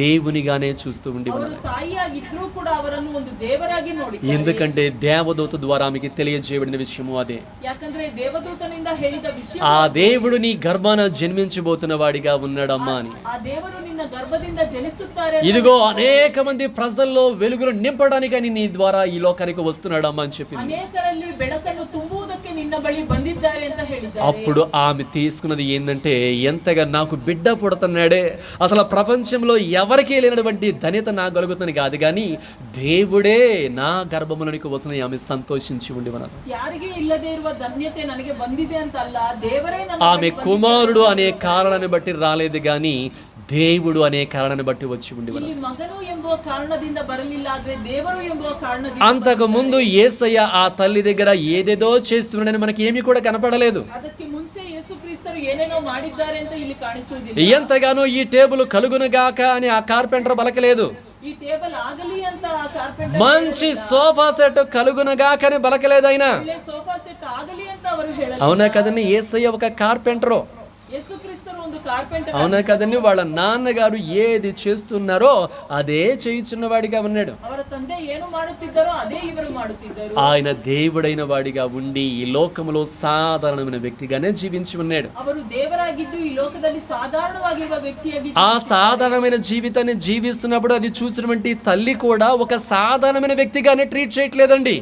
దేవునిగానే చూస్తూ ఉండి ಅವರು ఉన్నది. ತಾಯಿಯಾಗಿದ್ರೂ ಕೂಡ ಅವರನ್ನು ಒಂದು ದೇವರಾಗಿ ನೋಡಿದ್ದಾರೆ. ఎందుకంటే దేవదూత ద్వారా ఆమెకి తెలియజేయబడిన విషయము అదే. ಯಾಕಂದ್ರೆ ದೇವದೂತನಿಂದ ಹೇಳಿದ ವಿಷಯ, ఆ దేవుడు నీ గర్భాన జన్మించబోతున్న వాడిగా ఉన్నాడమ్మా అని. ಆ ದೇವರು ನಿನ್ನ ಗರ್ಭದಿಂದ ಜನಿಸುತ್ತಾರೆ. ఇదిగో అనేక మంది ప్రజల్లో వెలుగును నింపడానికి నీ ద్వారా ఈ లోకానికి వస్తున్నాడమ్మా అని చెప్పింది. ಅನೇಕರಲ್ಲಿ ಬೆಳಕನ್ನು ತುಂಬುವುದಕ್ಕೆ ನಿನ್ನ ಬಳಿ ಬಂದಿದ್ದಾರೆ ಅಂತ ಹೇಳಿದ್ದಾರೆ. అప్పుడు ఆమె తీసుకున్నది ఏంటంటే, ఎంతగా నాకు బిడ్డ పుడుతున్నాడే, అసలు ప్రపంచంలో ఎవరికీ లేనటువంటి ధన్యత నాకు కలుగుతుంది కాదు కానీ దేవుడే నా గర్భములోనికి వస్తున్న ఆమె సంతోషించి ఉండి ఉన్నది. ಯಾರಿಗೆ ಇಲ್ಲದೆ ಇರುವ ಧನ್ಯತೆ ನನಗೆ ಬಂದಿದೆ ಅಂತ ಅಲ್ಲ, ದೇವರೇ ನನ್ನ ఆమె ಬಳಿ కుమారుడు అనే కారణాన్ని బట్టి రాలేదు గాని దేవుడు అనే కారణాన్ని బట్టి వచ్చి ఉండేవారు. ಇಲ್ಲಿ ಮಗನು ಎಂಬುವ ಕಾರಣದಿಂದ ಬರಲಿಲ್ಲ, ಆದ್ರೆ ದೇವರು ಎಂಬುವ ಕಾರಣದಿಂದ అంతకు ముందు యేసయ్య ఆ తల్లి దగ్గర ఏదేదో చేస్తున్నాడని మనకి ఏమీ కూడా కనపడలేదు. ಅದಕ್ಕೆ ಮುಂಚೆ ಯೇಸು ಕ್ರಿಸ್ತರು ಏನೇನೋ ಮಾಡಿದ್ದಾರೆ ಅಂತ ಇಲ್ಲಿ ಕಾಣಿಸುವುದಿಲ್ಲ. ఎంతగానో ఈ టేబుల్ కలుగునుగాక అని ఆ కార్పెంటర్ బలకలేదు. ಈ ಟೇಬಲ್ ಆಗಲಿ ಅಂತ ಆ ಕಾರ್ಪೆಂಟರ್ మంచి సోఫా సెట్ కలుగునుగాక అని బలకలేదు ఆయన. ಒಳ್ಳೆ ಸೋಫಾ ಸೆಟ್ ಆಗಲಿ ಅಂತ ಅವರು ಹೇಳಲ್ಲ. అవునా కదండి, యేసయ్య ఒక కార్పెంటరు. ಯೇಸು ಕ್ರಿಸ್ತರು ಒಂದು ಕಾರ್ಪೆಂಟರ್. అవునా కదండి, వాళ్ళ నాన్నగారు ఏది చేస్తున్నారో అదే చేయుచున్న వాడిగా ఉన్నాడు. ಅವರ ತಂದೆ ಏನು ಮಾಡುತ್ತಿದ್ದಾರೋ ಅದೇ ಇವರು ಮಾಡುತ್ತಿದ್ದರು. ఆయన దేవుడైన వాడిగా ఉండి ఈ లోకములో సాధారణమైన వ్యక్తిగానే జీవించి ఉన్నాడు. ಅವರು ದೇವರಾಗಿದ್ದು ಈ ಲೋಕದಲ್ಲಿ ಸಾಧಾರಣವಾಗಿರುವ ವ್ಯಕ್ತಿಯಾಗಿ ఆ సాధారణమైన జీవితాన్ని జీవిస్తున్నప్పుడు అది చూసినటువంటి తల్లి కూడా ఒక సాధారణమైన వ్యక్తిగానే ట్రీట్ చేయట్లేదండి.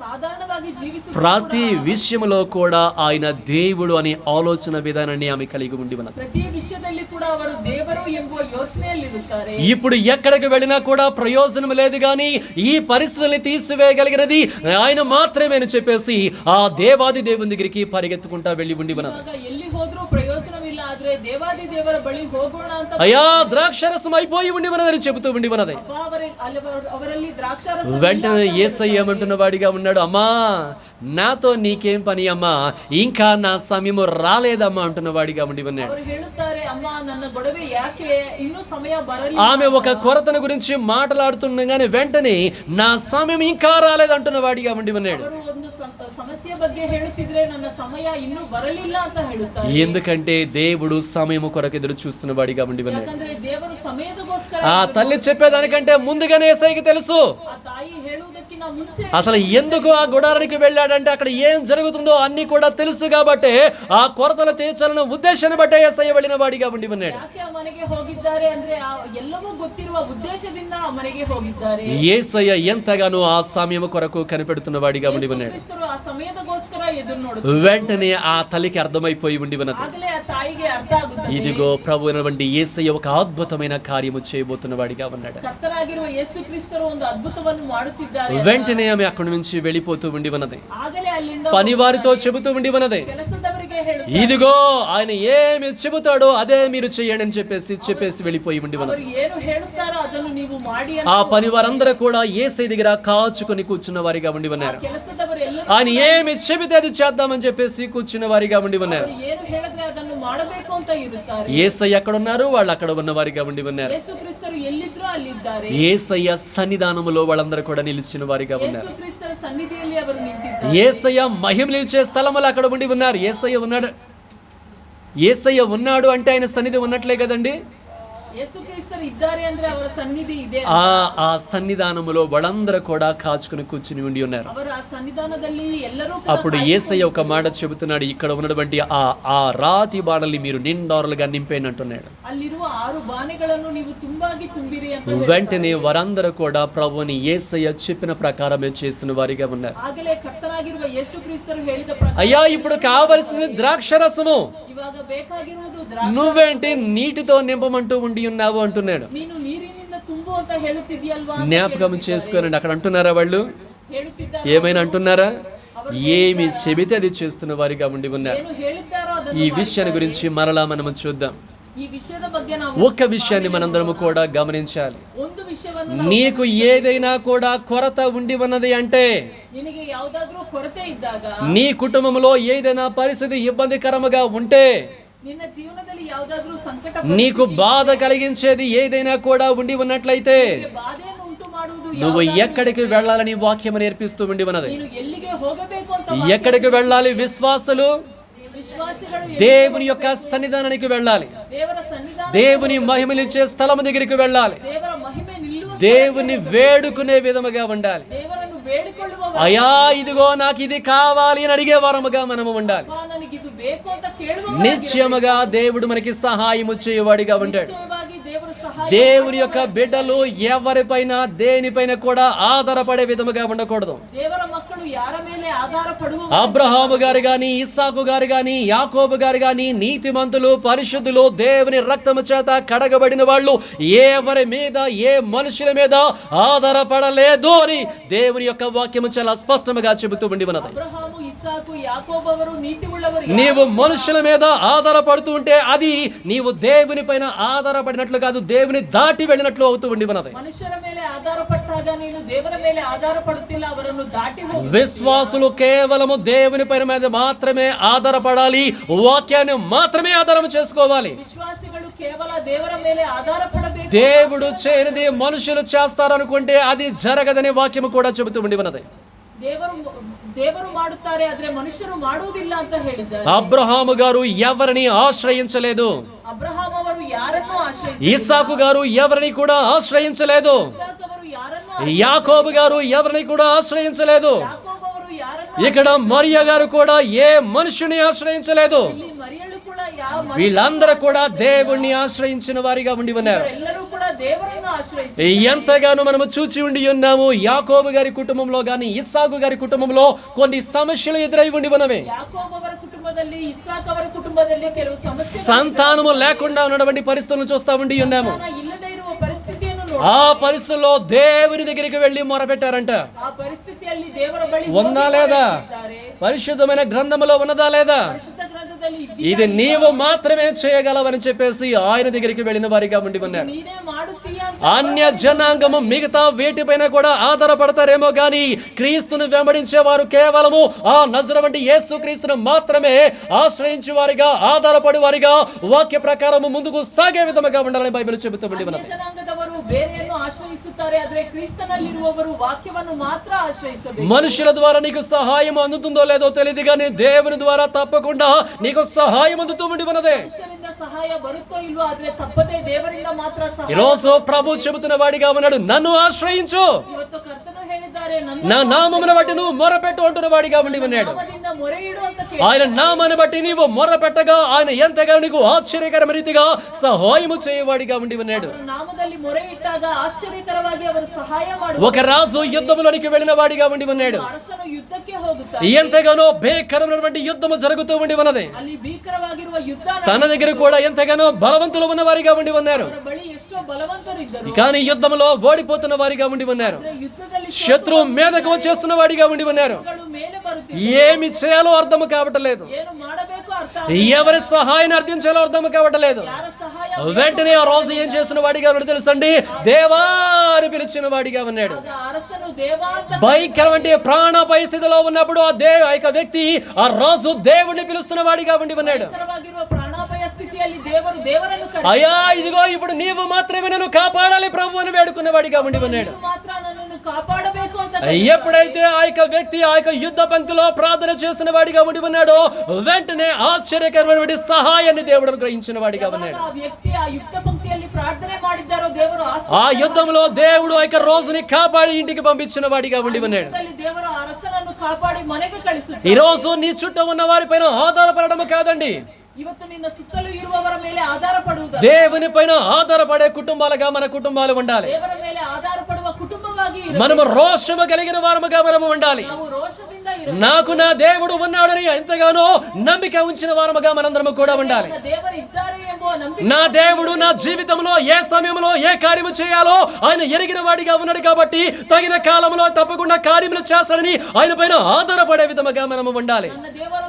సాధారణವಾಗಿ జీవిಸುವ ప్రతి విషయంలో కూడా ఆయన దేవుడు అనే ఆలోచన విధానాన్ని ఆమె కలిగి ఉండి ఉన్నది. ಪ್ರತಿ ವಿಷಯದಲ್ಲಿ ಕೂಡ ಅವರು ದೇವರು ಎಂಬುವ ಯೋಚನೆಯಲ್ಲಿರುತ್ತಾರೆ. ఇప్పుడు ఎక్కడికి వెళ్ళినా కూడా ప్రయోజనం లేదు కానీ ఈ పరిస్థితుల్ని తీసివేయగలిగినది ఆయన మాత్రమే అని చెప్పేసి ఆ దేవాది దేవుని దగ్గరికి పరిగెత్తుకుంటా వెళ్ళి ఉండి ఉన్నది. ಇವಾಗ ಎಲ್ಲಿ ಹೋದ್ರೂ ಪ್ರಯೋಜನವಿಲ್ಲ, ಆದ್ರೆ ದೇವಾದಿ ದೇವರ ಬಳಿ ಹೋಗೋಣ ಅಂತ అయ్యా ద్రాక్షరసం అయిపోయి ఉండి ఉన్నదని చెబుతూ ఉండి ఉన్నది. ಅವರಲ್ಲಿ ದ್ರಾಕ್ಷಾರಸ. వెంటనే యేసయ్య ఏమంటున్న వాడిగా ఉన్నాడు, అమ్మా నాతో నీకేం పని అమ్మా, ఇంకా నా సమయము రాలేదమ్మా అంటున్న వాడిగా ఉండి ఉన్నాడు. ಅವರು ಹೇಳುತ್ತಾರೆ, ಅಮ್ಮ ನನ್ನ ಗೊಡವೆ ಯಾಕೆ ಇನ್ನೂ ಸಮಯ ಬರಲಿ. ఆమె ఒక కొరతను గురించి మాట్లాడుతుండగానే వెంటనే నా సమయం ఇంకా రాలేదంటున్న వాడిగా ఉండి ఉన్నాడు. ಅವರು ಒಂದು ಸಮಸ್ಯೆ ಬಗ್ಗೆ ಹೇಳುತ್ತಿದ್ರೆ ನನ್ನ ಸಮಯ ಇನ್ನೂ ಬರಲಿಲ್ಲ ಅಂತ ಹೇಳುತ್ತಾರೆ. ఎందుకంటే దేవుడు సమయం కొరకు ఎదురు చూస్తున్న వాడిగా ఉండి ఉన్నాడు. ಯಾಕಂದ್ರೆ ದೇವರು ಸಮಯದಗೋಸ್ಕರ. ఆ తల్లి చెప్పేదానికంటే ముందుగానే యేసయ్యకి తెలుసు ಆ ತಾಯಿ ಹೇಳುವುದಕ್ಕಿಂತ ಮುಂಚೆ అసలు ఎందుకు ఆ గుడారానికి వెళ్ళాడంటే అక్కడ ఏం జరుగుతుందో అన్ని కూడా తెలుసు కాబట్టి ఆ కొరతలు తీర్చాలన్న ఉద్దేశాన్ని బట్టే యేసయ్య వెళ్ళిన వాడిగా ఉండి ఉన్నాడు. ಯಾಕೆ ಆ ಮನೆಗೆ ಹೋಗಿದ್ದಾರೆ ಅಂದ್ರೆ ಆ ಎಲ್ಲವೂ ಗೊತ್ತಿರುವ ಉದ್ದೇಶದಿಂದ ಆ ಮನೆಗೆ ಹೋಗಿದ್ದಾರೆ. యేసయ్య ఎంతగానో ఆ సమయం కొరకు కనిపెడుతున్న వాడిగా ఉండి ఉన్నాడు. ಕ್ರಿಸ್ತರು ಆ ಸಮಯದಗೋಸ್ಕರ ಎದುರು ನೋಡುತ್ತಾರೆ. వెంటనే ఆ తల్లికి అర్థమైపోయి ఉండి ఉన్నది, ಆಗಲೇ ಆ ತಾಯಿಗೆ ಅರ್ಥ ಆಗುತ್ತದೆ, ఇదిగో ప్రభు అయినటువంటి యేసయ్య ఒక అద్భుతమైన కార్యము చేయబోతున్న వాడిగా ఉన్నాడు. ಕರ್ತನಾಗಿರುವ ಯೇಸು ಕ್ರಿಸ್ತರು ಒಂದು ಅದ್ಭುತವನ್ನು ಮಾಡುತ್ತಿದ್ದಾರೆ. వెంటనే ఆమె అక్కడి నుంచి వెళ్ళిపోతూ ఉండి ఉన్నది. ಆಗಲೇ ಅಲ್ಲಿಂದ పని వారితో చెబుతూ ఉండి ఉన్నది, ಕೆಲಸದವರಿಗೆ ಹೇಳುತ್ತಾರೆ, ఇదిగో ఆయన ఏమి చెబుతాడో అదే మీరు చేయండి అని చెప్పేసి వెళ్ళిపోయి ఉండి ఉన్నది. ಅವರು ಏನು ಹೇಳುತ್ತಾರೋ ಅದನ್ನು ನೀವು ಮಾಡಿ ఆ పని వారందరూ కూడా యేసయ్య దగ్గర కాచుకొని కూర్చున్న వారిగా ఉండి ఉన్నారు. ಕೆಲಸದವರು ಎಲ್ಲರೂ ఆయన ఏమి చెబితే అది చేద్దామని చెప్పేసి కూర్చున్న వారిగా ఉండి ఉన్నారు. ಏನು ಹೇಳಿದ್ರೆ ಅದನ್ನು ಮಾಡಬೇಕು ಅಂತ ಇರುತ್ತಾರೆ. యేసయ్య అక్కడ ఉన్నారు, వాళ్ళు అక్కడ ఉన్న వారిగా ఉండి ఉన్నారు. ಯೇಸು ಕ್ರಿಸ್ತರು ಎಲ್ಲಿದ್ರೋ ಅಲ್ಲಿದ್ದಾರೆ. యేసయ్య సన్నిధానములో వాళ్ళందరూ కూడా నిలిచిన వారిగా ఉన్నారు. ಯೇಸು ಕ್ರಿಸ್ತರ ಸನ್ನಿಧಿಯಲ್ಲಿ ಅವರು ನಿಂತಿದ್ದಾರೆ. యేసయ్య మహిమ నిలిచే స్థలములు అక్కడ ఉండి ఉన్నారు. యేసయ్య ఉన్నాడు అంటే ఆయన సన్నిధి ఉన్నట్లే కదండి. ಯೇಸು ಕ್ರಿಸ್ತರು ಇದ್ದಾರೆ ಅಂದ್ರೆ ಅವರ ಸನ್ನಿಧಿ ಇದೆ. ఆ సన్నిధానములో వాళ్ళందరూ కూడా కాచుకుని కూర్చుని ఉండి ఉన్నారు. ಅವರ ಆ ಸನ್ನಿಧಾನದಲ್ಲಿ ಎಲ್ಲರೂ ಕೂಡ అప్పుడు యేసయ్య ఒక మాట చెబుతున్నాడు, ఇక్కడ ఉన్నటువంటి ఆ రాతి బాణల్ని మీరు నిండారులుగా నింపేయండి అంటున్నాడు. ಅಲ್ಲಿರುವ 6 ಬಾಣೆಗಳನ್ನು ನೀವು ತುಂಬಾಗಿ ತುಂಬಿರಿ ಅಂತ. వెంటనే వారందరూ కూడా ప్రభువుని యేసయ్య చెప్పిన ప్రకారమే చేసిన వారిగా ఉన్నారు. ಆಗಲೇ ಕರ್ತನಾಗಿರುವ ಯೇಸು ಕ್ರಿಸ್ತರು ಹೇಳಿದ ಪ್ರಕಾರ, అయ్యా ఇప్పుడు కావలసింది ద్రాక్షరసము, ಇವಾಗ ಬೇಕಾಗಿರುವುದು నువ్వేంటి నీటితో నింపమంటూ ఉండి ఉన్నావు అంటున్నాడు. ನೀನು ನೀರಿನಿಂದ ತುಂಬು ಅಂತ ಹೇಳುತ್ತಿದ್ಯಲ್ವಾ? జ్ఞాపకం చేసుకోనండి, అక్కడ అంటున్నారా వాళ్ళు ಹೇಳುತ್ತಿದ್ದಾರೆ. ఏమైనా అంటున్నారా? ఏమి చెబితే అది చేస్తున్న వారిగా ఉండి ఉన్నారు. ಏನು ಹೇಳಿದ್ದಾರೋ ಅದನ್ನು ఈ విషయాన్ని గురించి మరలా మనము చూద్దాం. ಈ ವಿಷಯದ ಬಗ್ಗೆ ನಾವು ఒక్క విషయాన్ని మనందరము కూడా గమనించాలి. ಒಂದು ವಿಷಯವನ್ನು, నీకు ఏదైనా కూడా కొరత ఉండి ఉన్నది అంటే, ನಿನಗೆ ಯಾವುದಾದ್ರೂ ಕೊರತೆ ಇದ್ದಾಗ, నీ కుటుంబంలో ఏదైనా పరిస్థితి ఇబ్బందికరముగా ఉంటే, ನಿನ್ನ ಜೀವನದಲ್ಲಿ ಯಾವುದಾದ್ರೂ ಸಂಕಟ, నీకు బాధ కలిగించేది ఏదైనా కూడా ఉండి ఉన్నట్లయితే ಬಾಧೆಯನ್ನು ಉಂಟು ಮಾಡುವುದು, నువ్వు ఎక్కడికి వెళ్ళాలని వాక్యం నేర్పిస్తూ ఉండి ఉన్నది. ನೀನು ಎಲ್ಲಿಗೆ ಹೋಗಬೇಕು ಅಂತ ఎక్కడికి వెళ్ళాలి? విశ్వాసులు ವಿಶ್ವಾಸಿಗಳು దేవుని యొక్క సన్నిధానానికి వెళ్ళాలి. ದೇವರ ಸನ್ನಿಧಾನ, దేవుని మహిమలిచ్చే స్థలం దగ్గరికి వెళ్ళాలి. ದೇವರ ಮಹಿಮೆ ನಿಲ್ಲುವ, దేవుని వేడుకునే విధముగా ఉండాలి. ದೇವರನ್ನು ಬೇಡಿಕೊಳ್ಳುವ, అయ్యా ఇదిగో నాకు ఇది కావాలి అని అడిగే వారముగా మనము ఉండాలి. ನನಗಿದು ಬೇಕು ಅಂತ ಕೇಳುವ, నిశ్చయముగా దేవుడు మనకి సహాయము చేయవాడిగా ఉంటాడు. ನಿಶ್ಚಯವಾಗಿ ದೇವರು ಸಹಾಯ. దేవుని యొక్క బిడ్డలు ఎవరిపైన దేనిపైన కూడా ఆధారపడే విధముగా ఉండకూడదు. ದೇವರ ಮಕ್ಕಳು ಯಾರ ಮೇಲೆ ಆಧಾರ ಪಡುವ, అబ్రహాము గారు గాని, ఇస్సాకు గారు గాని, యాకోబు గారు గాని, నీతిమంతులు, పరిశుద్ధులు, దేవుని రక్తము చేత కడగబడిన వాళ్ళు ఎవరి మీద, ఏ మనుషుల మీద ఆధారపడలేదు అని దేవుని యొక్క వాక్యము చాలా స్పష్టంగా చెబుతూ ఉండి ఉన్నది. ಅಬ್ರಹಾಮು, ఇస్సాకు యాకోబు ಅವರು నీతి ಉಳ್ಳವರು. నీవు మనుషుల మీద ఆధారపడుతూ ఉంటే అది నీవు దేవుని పైన ఆధారపడినట్లు కాదు, దేవుని దాటి వెళ్ళినట్లు అవుతూ ఉండి ఉన్నది. ಮನುಷ್ಯರ ಮೇಲೆ ಆಧಾರ ಪಟ್ಟಾಗ ನೀನು ದೇವರ ಮೇಲೆ ಆಧಾರ ಪಡುತ್ತಿಲ್ಲ, ಅವರನ್ನು ದಾಟಿ ಹೋಗಿ. విశ్వాసులు కేవలము దేవుని పైన మీద మాత్రమే ఆధారపడాలి, వాక్యాన్ని మాత్రమే ఆధారం చేసుకోవాలి. విశ్వాసిಗಳು కేవಲ ದೇವರ ಮೇಲೆ ಆಧಾರ ಪಡಬೇಕು. దేవుడు చేయనిది మనుషులు చేస్తారనుకుంటే అది జరగదని వాక్యము కూడా చెబుతూ ఉండి ఉన్నది. ದೇವರು ಮಾಡುತ್ತಾರೆ, ಆದ್ರೆ ಮನುಷ್ಯರು ಮಾಡುವುದಿಲ್ಲ ಅಂತ ಹೇಳಿದ್ದಾರೆ. అబ్రహాము గారు ఎవరిని ఆశ్రయించలేదు, ಅಬ್ರಹಾಂ ಅವರು ಯಾರನ್ನೂ ಆಶ್ರಯಿಸಿಲ್ಲ. ఇస్సాకు గారు ఎవరిని కూడా ఆశ్రయించలేదు, ಇಸ್ಸಾಕ್ ಅವರು ಯಾರನ್ನೂ యాకోబు గారు ఎవరిని కూడా ఆశ్రయించలేదు. ಯಾಕೋಬ್ ಅವರು ಯಾರನ್ನೂ ఇక్కడ మరియ గారు కూడా ఏ మనుషుని ఆశ్రయించలేదు. ಇಲ್ಲಿ ಮರಿಯಳು ಕೂಡ ಯಾವ వీళ్ళందరూ కూడా దేవుణ్ణి ఆశ్రయించిన వారిగా ఉండి ఉన్నారు. ಎಲ್ಲರೂ ಕೂಡ ದೇವರನ್ನು ಆಶ್ರಯಿಸಿ. ఎంతగానో మనము చూచి ఉండి ఉన్నాము. యాకోబు గారి కుటుంబంలో గాని ఇస్సాకు గారి కుటుంబంలో కొన్ని సమస్యలు ఎదురై ఉండి ఉన్నవి. ಯಾಕೋಬ್ ಅವರ ಕುಟುಂಬದಲ್ಲಿ, ಇಸ್ಸಾಕ್ ಅವರ ಕುಟುಂಬದಲ್ಲಿ ಕೆಲವು ಸಮಸ್ಯೆ, సంతానము లేకుండా ఉన్నటువంటి పరిస్థితులను చూస్తా ఉండి ఉన్నాము. ಇಲ್ಲದೆ ಇರುವ ಪರಿಸ್ಥಿತಿಯನ್ನು ನೋಡಿ ఆ పరిస్థితుల్లో దేవుని దగ్గరికి వెళ్లి మొరపెట్టారంట. ಆ ಪರಿಸ್ಥಿತಿಯಲ್ಲಿ ದೇವರ ಬಳಿ ఉందా లేదా? ಇದ್ದಾರೆ. పరిశుద్ధమైన గ్రంథములో ఉన్నదా లేదా? ಪರಿಶುದ್ಧ ಗ್ರಂಥದಲ್ಲಿ ఇది నీవు మాత్రమే చేయగలవని చెప్పేసి ఆయన దగ్గరికి వెళ్ళిన వారిగా ఉండి ఉన్నారు. ನೀನೇ ಮಾಡುತ್ತೀಯಾ ಅಂತ అన్య జనాంగము మిగతా వేటిపైన కూడా ఆధారపడతారేమో గాని క్రీస్తును వెంబడించే వారు కేవలము ఆ నజరేయుడైన యేసు క్రీస్తును మాత్రమే ఆశ్రయించే వారిగా, ఆధారపడి వారిగా వాక్య ప్రకారము ముందుకు సాగే విధముగా ఉండాలని బైబిల్ చెబుతూ ఉంది. ಅನ್ಯ ಜನಾಂಗದವರು ಬೇರೆಯನ್ನು ಆಶ್ರಯಿಸುತ್ತಾರೆ, ಆದರೆ ಕ್ರಿಸ್ತನಲ್ಲಿರುವವರು ವಾಕ್ಯವನ್ನು ಮಾತ್ರ ಆಶ್ರಯಿಸಬೇಕು. మనుషుల ద్వారా నీకు సహాయం అందుతుందో లేదో తెలియదు కానీ దేవుని ద్వారా తప్పకుండా నీకు సహాయం అందుతూ ఉండి ఉన్నదే. ಮನುಷ್ಯರಿಂದ ಸಹಾಯ ಬರುತ್ತೋ ಇಲ್ವೋ, ಆದ್ರೆ ತಪ್ಪದೆ ದೇವರಿಂದ ಮಾತ್ರ ಸಹಾಯ. ఈరోజు ప్రభు చెబుతున్న వాడిగా ఉన్నాడు, నన్ను ఆశ్రయించు, ಇವತ್ತು ಕರ್ತನು ಹೇಳಿದ್ದಾರೆ, నా నామమును బట్టి నువ్వు మొరపెట్టు అంటున్న వాడిగా ఉండి ఉన్నాడు. ನಾಮದಿಂದ ಮೊರೆಯಿಡು ಅಂತ ఆయన నామాన్ని బట్టి నీవు మొరపెట్టగా ఆయన ఎంతగా నీకు ఆశ్చర్యకరమైన రీతిగా సహాయము చేయవాడిగా ఉండి ఉన్నాడు. ಅವರ ನಾಮದಲ್ಲಿ ಮೊರೆ ಇಟ್ಟಾಗ ಆಶ್ಚರ್ಯಕರವಾಗಿ ಅವರು ಸಹಾಯ ಮಾಡುವರು. ఒక రాజు యుద్ధములోనికి వెళ్ళిన వాడిగా ఉండి ఉన్నాడు. ಅರಸನು ಯುದ್ಧಕ್ಕೆ ಹೋಗುತ್ತಾರೆ, ఎంతగానో భీకరమైనటువంటి యుద్ధము జరుగుతూ ఉండి ఉన్నది. ಅಲ್ಲಿ ಭೀಕರವಾಗಿರುವ ಯುದ್ಧ తన దగ్గర కూడా ఎంతగానో బలవంతులు ఉన్న వారిగా ఉండి ఉన్నారు. ಅವರ ಬಳಿ ಎಷ್ಟೋ ಬಲವಂತರಿದ್ದರು, కానీ యుద్ధములో ఓడిపోతున్న వారిగా ఉండి ఉన్నారు. యుద్ధದಲ್ಲಿ శత్రువు మీదకు వచ్చేస్తున్న వాడిగా ఉండి ఉన్నారు. ಶತ್ರುಗಳು ಮೇಲೆ ಬರುತ್ತಿದ್ದಾರೆ. ఏమి చేయాలో అర్థం కావట్లేదు, ಏನು ಮಾಡಬೇಕು ಅರ್ಥ ఎవరి సహాయాన్ని అర్థించాలో అర్థం కావట్లేదు. ಯಾರ సహాಯ. వెంటనే ఆ రోజు ఏం చేసిన వాడిగా ఉన్నాడు తెలుసండి? దేవా అని పిలిచిన వాడిగా ఉన్నాడు. ಆಗ ಅರಸನು ದೇವಾ ಅಂತ భయంకరమైన ప్రాణాపాయ స్థితిలో ఉన్నప్పుడు ఆ యొక్క వ్యక్తి ఆ రాజు దేవుడిని పిలుస్తున్న వాడిగా ఉండి ఉన్నాడు. ಭೀಕರವಾಗಿರುವ ಪ್ರಾಣಾಪಾಯ ಸ್ಥಿತಿಯಲ್ಲಿ ದೇವರನ್ನು ಕರೆದು, అయ్యా ఇదిగో ఇప్పుడు నీవు మాత్రమే నన్ను కాపాడాలి ప్రభు అని వేడుకున్న వాడిగా ఉండి ఉన్నాడు. ನೀನು ಮಾತ್ರ ನನ್ನನ್ನು ಕಾಪಾಡಬೇಕು ಅಂತ ఎప్పుడైతే ఆ యొక్క వ్యక్తి ఆ యొక్క యుద్ధ పంక్తిలో ప్రార్థన చేసిన వాడిగా ఉండి ఉన్నాడో వెంటనే ఆశ్చర్యకరమైన సహాయాన్ని దేవుడు గ్రహించిన వాడిగా ఉన్నాడు. ಆ ವ್ಯಕ್ತಿ ಆ ಯುದ್ಧ ಪಂಕ್ತಿಯಲ್ಲಿ ಪ್ರಾರ್ಥನೆ ಮಾಡಿದ್ದಾರೋ ದೇವರು ఆ యుద్ధంలో దేవుడు ఆ యొక్క రోజుని కాపాడి ఇంటికి పంపించిన వాడిగా ఉండి ఉన్నాడు. ದೇವರು ಆ ಅರಸನನ್ನು ಕಾಪಾಡಿ ಮನೆಗೆ ಕಳಿಸುತ್ತಾರೆ. ఈ రోజు నీ చుట్టూ ఉన్న వారిపైన ఆధారపడడం కాదండి, ಇವತ್ತು ನಿನ್ನ ಸುತ್ತಲೂ ಇರುವವರ ಮೇಲೆ ಆಧಾರ ಪಡುವುದು, దేవుని పైన ఆధారపడే కుటుంబాలుగా మన కుటుంబాలు ఉండాలి. ದೇವರ ಮೇಲೆ ಆಧಾರ ಪಡುವ ಕುಟುಂಬವಾಗಿ ಇರಬೇಕು. మనము రోషము కలిగిన వారముగా మనము ఉండాలి. ನಾವು ರೋಷದಿಂದ ಇರಬೇಕು. నాకు నా దేవుడు ఉన్నాడని ఎంతగానో నమ్మిక ఉంచిన వారముగా మనందరము కూడా ఉండాలి. ನನ್ನ ದೇವರು ಇದ್ದಾರೆ ಎಂಬ ನಂಬಿಕೆ, నా దేవుడు నా జీవితంలో ఏ సమయంలో ఏ కార్యము చేయాలో ఆయన ఎరిగిన వాడిగా ఉన్నాడు కాబట్టి తగిన కాలంలో తప్పకుండా కార్యములు చేస్తాడని ఆయన పైన ఆధారపడే విధముగా మనము ఉండాలి. ನನ್ನ ದೇವರು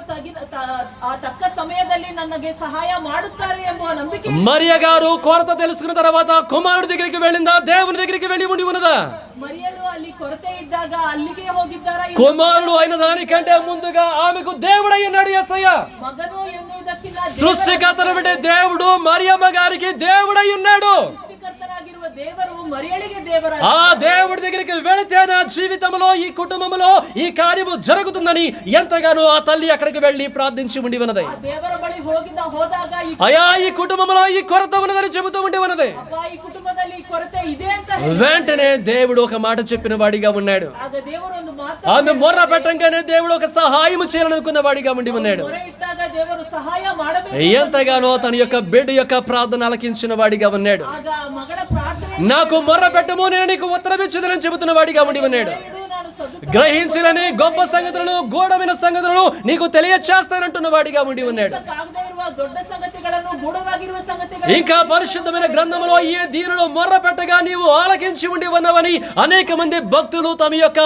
ಆ ತಕ್ಕ ಸಮಯದಲ್ಲಿ ನನಗೆ ಸಹಾಯ ಮಾಡುತ್ತಾರೆ ಎಂಬ ನಂಬಿಕೆ. మరియ గారు కొరత తెలుసుకున్న తర్వాత కుమారుడి దగ్గరికి వెళ్ళిందా, దేవుని దగ్గరికి వెళ్ళి ఉండి ఉన్నదా? మరియలు ಅಲ್ಲಿ ಕೊರತೆ ಇದ್ದಾಗ ಅಲ್ಲಿಗೆ ಹೋಗಿದ್ದಾರಾ? కుమారుడు అయిన దానికంటే ముందుగా ఆమెకు దేవుడై ఉన్నాడు యేసయ్య. ಮಗನು ಎನ್ನುವುದಕ್ಕಿಂತ సృష్టికర్తనైన దేవుడు మరియమ్మ గారికి దేవుడై ఉన్నాడు. ಸೃಷ್ಟಿಕರ್ತನಾಗಿರುವ ದೇವರು మరియಳಿಗೆ ದೇವರ. ఆ దేవుడి దగ్గరికి వెళితే నా జీవితంలో ఈ కుటుంబంలో ఈ కార్యము జరుగుతుందని ఎంతగానో ఆ తల్లి అక్కడికి వెళ్ళి ప్రార్థించి ఉండి ఉన్నది. ಆ ದೇವರ ಬಳಿ ಹೋದಾಗ అయ్యా ఈ కుటుంబంలో ఈ కొరత ఉన్నదని చెబుతూ ఉండి ఉన్నది. ಈ ಕುಟುಂಬದಲ್ಲಿ ಈ ಕೊರತೆ ಇದೆ ಅಂತ వెంటనే దేవుడు ఒక మాట చెప్పిన వాడిగా ఉన్నాడు. ಆಗ ದೇವರು ಒಂದು ಮಾತು, ఆమె మొర్ర పెట్టంగానే దేవుడు ఒక సహాయం చేయాలనుకున్న వాడిగా ఉండి ఉన్నాడు. ಮೊರೆ ಇಟ್ಟಾಗ ದೇವರು ಸಹಾಯ ಮಾಡಬೇಕು. ఎంతగానో తన యొక్క బిడ్డ యొక్క ప్రార్థన ఆలకించిన వాడిగా ఉన్నాడు. ಆಗ ಆ ಮಗಳ ಪ್ರಾರ್ಥನೆ, నాకు మొర్ర పెట్టము నేను నీకు ఉత్తరం ఇచ్చేదని చెబుతున్న వాడిగా ఉండి ఉన్నాడు. ನಾನು గ్రహించలేని గొప్ప సంగతులను గూఢమైన సంగతులను నీకు తెలియచేస్తానంటున్న వాడిగా ఉండి ఉన్నాడు. ಆಗದೇ ಇರುವ ದೊಡ್ಡ ಸಂಗತಿಗಳನ್ನು ಗೂಢವಾಗಿರುವ ಸಂಗತಿಗಳನ್ನು ఇంకా పరిశుద్ధమైన గ్రంథములో ఈ దీనులు మొర్ర పెట్టగా నీవు ఆలకించి ఉండి ఉన్నవని అనేక మంది భక్తులు తమ యొక్క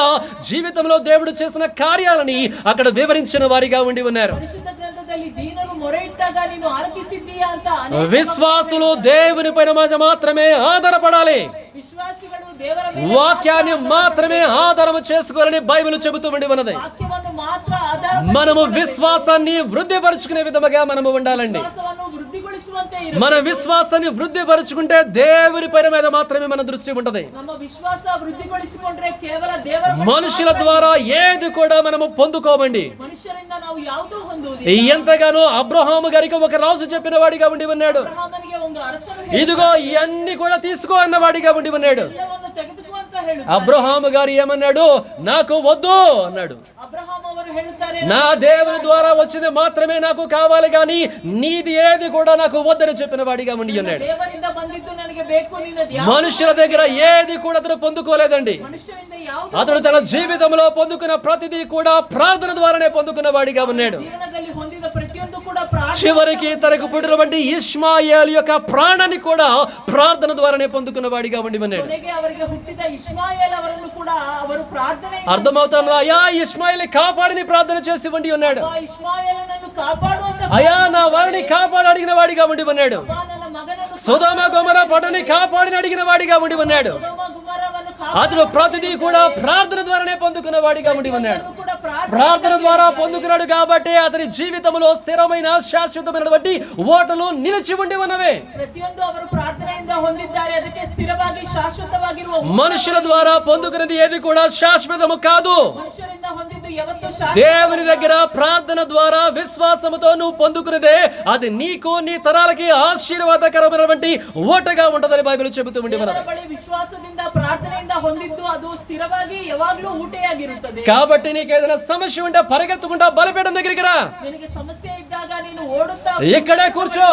జీవితంలో దేవుడు చేసిన కార్యాలని అక్కడ వివరించిన వారిగా ఉండి ఉన్నారు. ಪರಿಶುದ್ಧ ಗ್ರಂಥದಲ್ಲಿ ದೀನರು ಮೊರೆ ಇಟ್ಟಾಗ ನೀನು ಆಲಕಿಸಿದ್ದೀಯಾ ಅಂತ విశ్వాసులు దేవుని పైన మాత్రమే ఆధారపడాలి, ವಿಶ್ವಾಸಿಗಳು ದೇವರ ಮೇಲೆ వాక్యాన్ని మాత్రమే ఆధారం చేసుకోవాలని బైబిల్ చెబుతూ ఉండి ఉన్నది. ವಾಕ್ಯವನ್ನು ಮಾತ್ರ ಆಧಾರ మనము విశ్వాసాన్ని వృద్ధిపరుచుకునే విధముగా మనము ఉండాలండి. ವಿಶ್ವಾಸವನ್ನು ವೃದ್ಧಿಗೊಳಿಸುವಂತೆ ಇರು. మన విశ్వాసాన్ని వృద్ధిపరుచుకుంటే దేవుని పైన మీద మాత్రమే మన దృష్టి ఉంటది. ನಮ್ಮ ವಿಶ್ವಾಸ ವೃದ್ಧಿಗೊಳಿಸಿಕೊಂಡ್ರೆ ಕೇವಲ ದೇವರ మనుషుల ద్వారా ఏది కూడా మనము పొందుకోమండి. ಮನುಷ್ಯರಿಂದ ನಾವು ಯಾವುದೂ ಹೊಂದುವುದಿಲ್ಲ. ఎంతగానో అబ్రహాము గారికి ఒక రాజు చెప్పిన వాడిగా ఉండి ఉన్నాడు, ಅಬ್ರಹಾಮನಿಗೆ ಒಂದು ಅರಸನು ఇదిగో ఇవన్నీ కూడా తీసుకో అన్న వాడిగా ఉండి ఉన్నాడు. ಎಲ್ಲವನ್ನು ತೆಗೆದುಕೋ ಅಂತ ಹೇಳುತ್ತಾರೆ. అబ్రహాము గారు ఏమన్నాడు? నాకు వద్దు అన్నాడు. ಅಬ್ರಹಾಂ ಅವರು ಹೇಳುತ್ತಾರೆ, నా దేవుని ద్వారా వచ్చింది మాత్రమే నాకు కావాలి గాని నీది ఏది కూడా నాకు వద్దని చెప్పిన వాడిగా ఉండి ఉన్నాడు. ದೇವರಿಂದ ಬಂದಿದ್ದು ನನಗೆ ಬೇಕು, ನಿನ್ನದು ಯಾವುದು మనుషుల దగ్గర ఏది కూడా అతను పొందుకోలేదండి. ಮನುಷ್ಯರಿಂದ ಯಾವುದು అతడు తన జీవితంలో పొందుకున్న ప్రతిదీ కూడా ప్రార్థన ద్వారానే పొందుకున్న వాడిగా ఉన్నాడు. ಜೀವನದಲ್ಲಿ ಹೊಂದಿದ ಪ್ರತಿಯೊಂದು ಕೂಡ ಪ್ರಾರ್ಥನೆ. చివరికి తనకు పుట్టినటువంటి ఇష్మాయేలు యొక్క ప్రాణాన్ని కూడా ప్రార్థన ద్వారానే పొందుకున్న వాడిగా ఉండి ఉన్నాడు. ಕೊನೆಗೆ ಅವರಿಗೆ ಹುಟ್ಟಿದ ಇಷ್ಮಾಯೇಲ್ ಅವರನ್ನು ಕೂಡ ಅವರು ಪ್ರಾರ್ಥನೆ అర్థమవుతుందా? అయ్యా ఇష్మాయిల్ కాపాడిని ప్రార్థన చేసి ఉండి ఉన్నాడు. ಇಷ್ಮಾಯೇಲನನ್ನು ಕಾಪಾಡುವಂತ అయ్యా నా వారిని కాపాడి అడిగిన వాడిగా ఉండి ఉన్నాడు. ನನ್ನ మగనನ್ನು సొదొమ గొమొర్రా పట్టణాన్ని కాపాడిని అడిగిన వాడిగా ఉండి ఉన్నాడు. ಸೊದೋಮ ಗುಮೋರವನ್ನು అతడు ప్రతిదీ కూడా ప్రార్థన ద్వారానే పొందుకున్న వాడిగా ఉండి ఉన్నాడు. ಕೂಡ ప్రార్థన ద్వారా పొందుకున్నాడు కాబట్టి అతని జీవితంలో స్థిరమైన శాశ్వతమైనటువంటి ఓటలు నిలిచి ఉండి ఉన్నవే. ಪ್ರತಿಯೊಂದು ಅವರು ಪ್ರಾರ್ಥನೆಯಿಂದ ಹೊಂದಿದ್ದಾರೆ, ಅದಕ್ಕೆ ಸ್ಥಿರವಾಗಿ ಶಾಶ್ವತವಾಗಿರುವ మనుషుల ద్వారా పొందుకున్నది ఏది కూడా శాశ్వతము కాదు. ಮನುಷ್ಯರಿಂದ ಹೊಂದಿದ್ದು ಯಾವತ್ತೂ దేవుని దగ్గర ప్రార్థన ద్వారా విశ్వాసముతో నువ్వు పొందుకున్నదే అది నీకు నీ తరాలకి ఆశీర్వాదకరమైనటువంటి ఓటగా ఉంటదని బైబిల్ చెబుతూ ఉండి ದೇವರ ಬಳಿ ವಿಶ್ವಾಸದಿಂದ ಪ್ರಾರ್ಥನೆಯಿಂದ ಹೊಂದಿದ್ದು ಅದು ಸ್ಥಿರವಾಗಿ ಯಾವಾಗಲೂ ಊಟೆಯಾಗಿರುತ್ತದೆ. కాబట్టి నీకు ఏదైనా సమస్య ఉంటే పరిగెత్తుకుంటా బలిపీఠం దగ్గరికి రా. ನಿನಗೆ ಸಮಸ್ಯೆ ಇದ್ದಾಗ ನೀನು ಓಡುತ್ತಾ ఇక్కడే కూర్చో,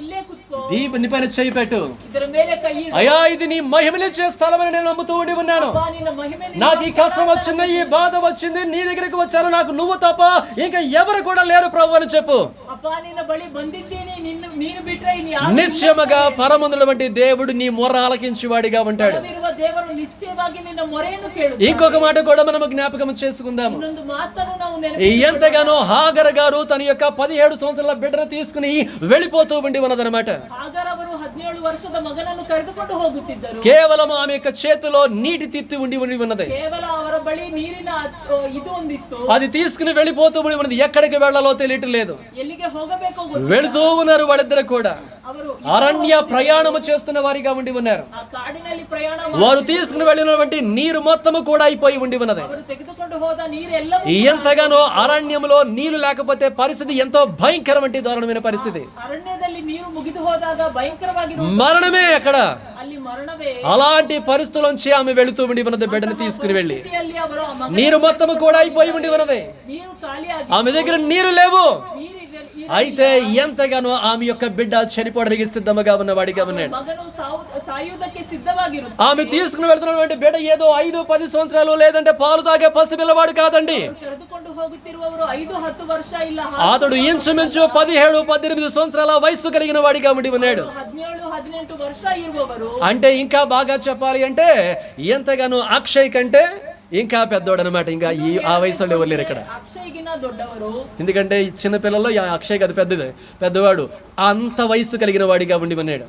ಇಲ್ಲೇ ಕುತ್ಕೋ, దీని పైన చేయి పెట్టు. ಇದರ ಮೇಲೆ ಕೈ ಇಡು. అయ్యా ఇది నీ మహిమనిచ్చే స్థలమని నేను నమ్ముతూ ఉండి ఉన్నాను. ಅಪ್ಪಾ, ನಿನ್ನ ಮಹಿಮೆ నాకు ఈ కష్టం వచ్చింది, ఈ బాధ వచ్చింది, నీ దగ్గరికి వచ్చాను, నాకు నువ్వు తప్ప ఇంకా ఎవరు కూడా లేరు ప్రభు అని చెప్పు. ಅಪ್ಪ ನಿನ್ನ ಬಳಿ ಬಂದಿದ್ದೀನಿ, ನೀನು ಬಿಟ್ರೆ ಇನ್ನು ಯಾರು నిశ్చయముగా పరమందున్నటువంటి దేవుడు నీ మొర్ర ఆలకించి వాడిగా ఉంటాడు. ಇರುವ ದೇವರು ನಿಶ್ಚಯವಾಗಿ ನಿನ್ನ ಮೊರೆಯನ್ನು ಕೇಳು. ఇంకొక మాట కూడా మనం జ్ఞాపకం చేసుకుందాము. ಇನ್ನೊಂದು ಮಾತನ್ನು ನಾವು ఎంతగానో హాగర్ గారు తన యొక్క 17 సంవత్సరాల బిడ్డను తీసుకుని వెళ్ళిపోతూ ఉండి ఉన్నదన్నమాట. ಹಾಗರ್ ಅವರು 17 ವರ್ಷದ ಮಗನನ್ನು ಕರೆದುಕೊಂಡು ಹೋಗುತ್ತಿದ್ದರು. కేవలం ఆమె యొక్క చేతిలో నీటి తిత్తి ఉండి ఉన్నది. ಕೇವಲ ಅವರ ಬಳಿ ನೀರಿನ ಇದು ಒಂದಿತ್ತು. అది తీసుకుని వెళ్ళిపోతూ ఉండి ఉన్నది. ఎక్కడికి వెళ్ళాలో తెలియటం లేదు. ಎಲ್ಲಿಗೆ ಹೋಗಬೇಕು వెళుతూ ఉన్నారు వాళ్ళిద్దరు కూడా. ಅವರು అరణ్య ప్రయాణము చేస్తున్న వారిగా ఉండి ఉన్నారు. ಆ ಕಾಡಿನಲ್ಲಿ ಪ್ರಯಾಣ వారు తీసుకుని వెళ్ళినటువంటి నీరు మొత్తము కూడా అయిపోయి ఉండి ఉన్నది. ಅವರು ತೆಗೆದುಕೊಂಡು ಹೋದ ನೀರೆಲ್ಲವೂ ఎంతగానో అరణ్యంలో నీళ్లు లేకపోతే పరిస్థితి ఎంతో భయంకరమైన దారుణమైన పరిస్థితి. ಅರಣ್ಯದಲ್ಲಿ ನೀರು ಮುಗಿದು ಹೋದಾಗ ಭಯಂಕರವಾಗಿರುವ మరణమే అక్కడ. ಅಲ್ಲಿ ಮರಣವೇ. అలాంటి పరిస్థితుల్లోంచి ఆమె వెళుతూ ఉండి ఉన్నది. బిడ్డను తీసుకుని వెళ్ళి ಸ್ಥಿತಿಯಲ್ಲಿ ಅವರು ಆ ಮಗನ నీరు మొత్తము కూడా అయిపోయి ఉండి ఉన్నది. ನೀರು ಖಾಲಿಯಾಗಿ ఆమె దగ్గర నీరు లేవు. ನೀರಿರಲಿಲ್ಲ. అయితే ఎంతగానో ఆమె యొక్క బిడ్డ చనిపోవడానికి సిద్ధముగా ఉన్నవాడిగా ఉన్నాడు. ಮಗನು ಸಾಯುವುದಕ್ಕೆ ಸಿದ್ಧವಾಗಿರುತ್ತಾನೆ. ఆమె తీసుకుని వెళ్తున్నటువంటి బిడ్డ ఏదో 5-10 సంవత్సరాలు లేదంటే పాలు తాగే పసిపిల్లవాడు కాదండి. ಕರೆದುಕೊಂಡು ಹೋಗುತ್ತಿರುವವರು 5-10 ವರ್ಷ ಇಲ್ಲ, అతడు ఇంచుమించు 17-18 సంవత్సరాల వయస్సు కలిగిన వాడిగా ఉండి ఉన్నాడు. 17-18 ವರ್ಷ ಇರುವವರು. అంటే ఇంకా బాగా చెప్పాలి అంటే ఎంతగానో అక్షయ్ కంటే ఇంకా పెద్దోడు అనమాట. ఇంకా ఆ వయసులో ఎవరు లేరు ఇక్కడ. ಅಕ್ಷಯ್ಗಿನ ದೊಡ್ಡವರು. ఎందుకంటే ఈ చిన్న పిల్లల్లో అక్షయ్ కదా పెద్దవాడు. అంత వయస్సు కలిగిన వాడిగా ఉండి ఉన్నాడు.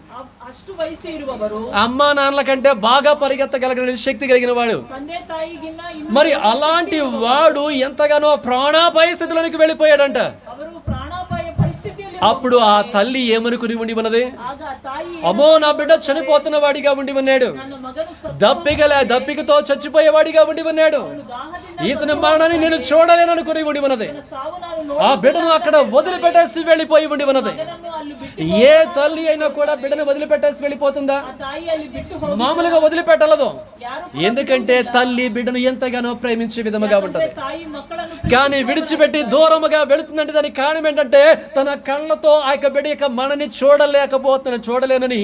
ಅಷ್ಟು ವಯಸ್ಸು ಇರುವವರು. అమ్మా నాన్నల కంటే బాగా పరిగెత్తగలిగిన శక్తి కలిగిన వాడు. ತಂದೆ ತಾಯಿಗಿನ್ನ మరి అలాంటి వాడు ఎంతగానో ప్రాణాపాయ స్థితిలోనికి వెళ్ళిపోయాడంట. ಅವರು ಪ್ರಾಣಾಪಾಯ ಪರಿಸ್ಥಿತಿಯಲ್ಲಿ. అప్పుడు ఆ తల్లి ఏమనుకుని ఉండి ఉన్నది? ಆಗ ತಾಯಿ అమ్మో నా బిడ్డ చనిపోతున్న వాడిగా ఉండి ఉన్నాడు, ನನ್ನ ಮಗನು దప్పికతో చచ్చిపోయేవాడిగా ఉండి ఉన్నాడు, ದಾಹದಿಂದ ఇతని మరణాన్ని నేను చూడలేననుకుని ఉండి ఉన్నది. ಸಾವು ನಾನು ఆ బిడ్డను అక్కడ వదిలిపెట్టేసి వెళ్ళిపోయి ఉండి ఉన్నది. ಮಗನನ್ನು ಅಲ್ಲಿ ಬಿಟ್ಟು ఏ తల్లి అయినా కూడా బిడ్డను వదిలిపెట్టేసి వెళ్ళిపోతుందా? ಆ ತಾಯಿ ಅಲ್ಲಿ ಬಿಟ್ಟು ಹೋಗಿ మామూలుగా వదిలిపెట్టలేదు. ಯಾರು ఎందుకంటే తల్లి బిడ్డను ఎంతగానో ప్రేమించే విధముగా ఉంటది. ತಾಯಿ ಮಕ್ಕಳನ್ನು కానీ విడిచిపెట్టి దూరముగా వెళుతుందంటే దానికి కారణం ఏంటంటే తన కళ్ళతో ఆ యొక్క బిడ్డ యొక్క మనని చూడలేనని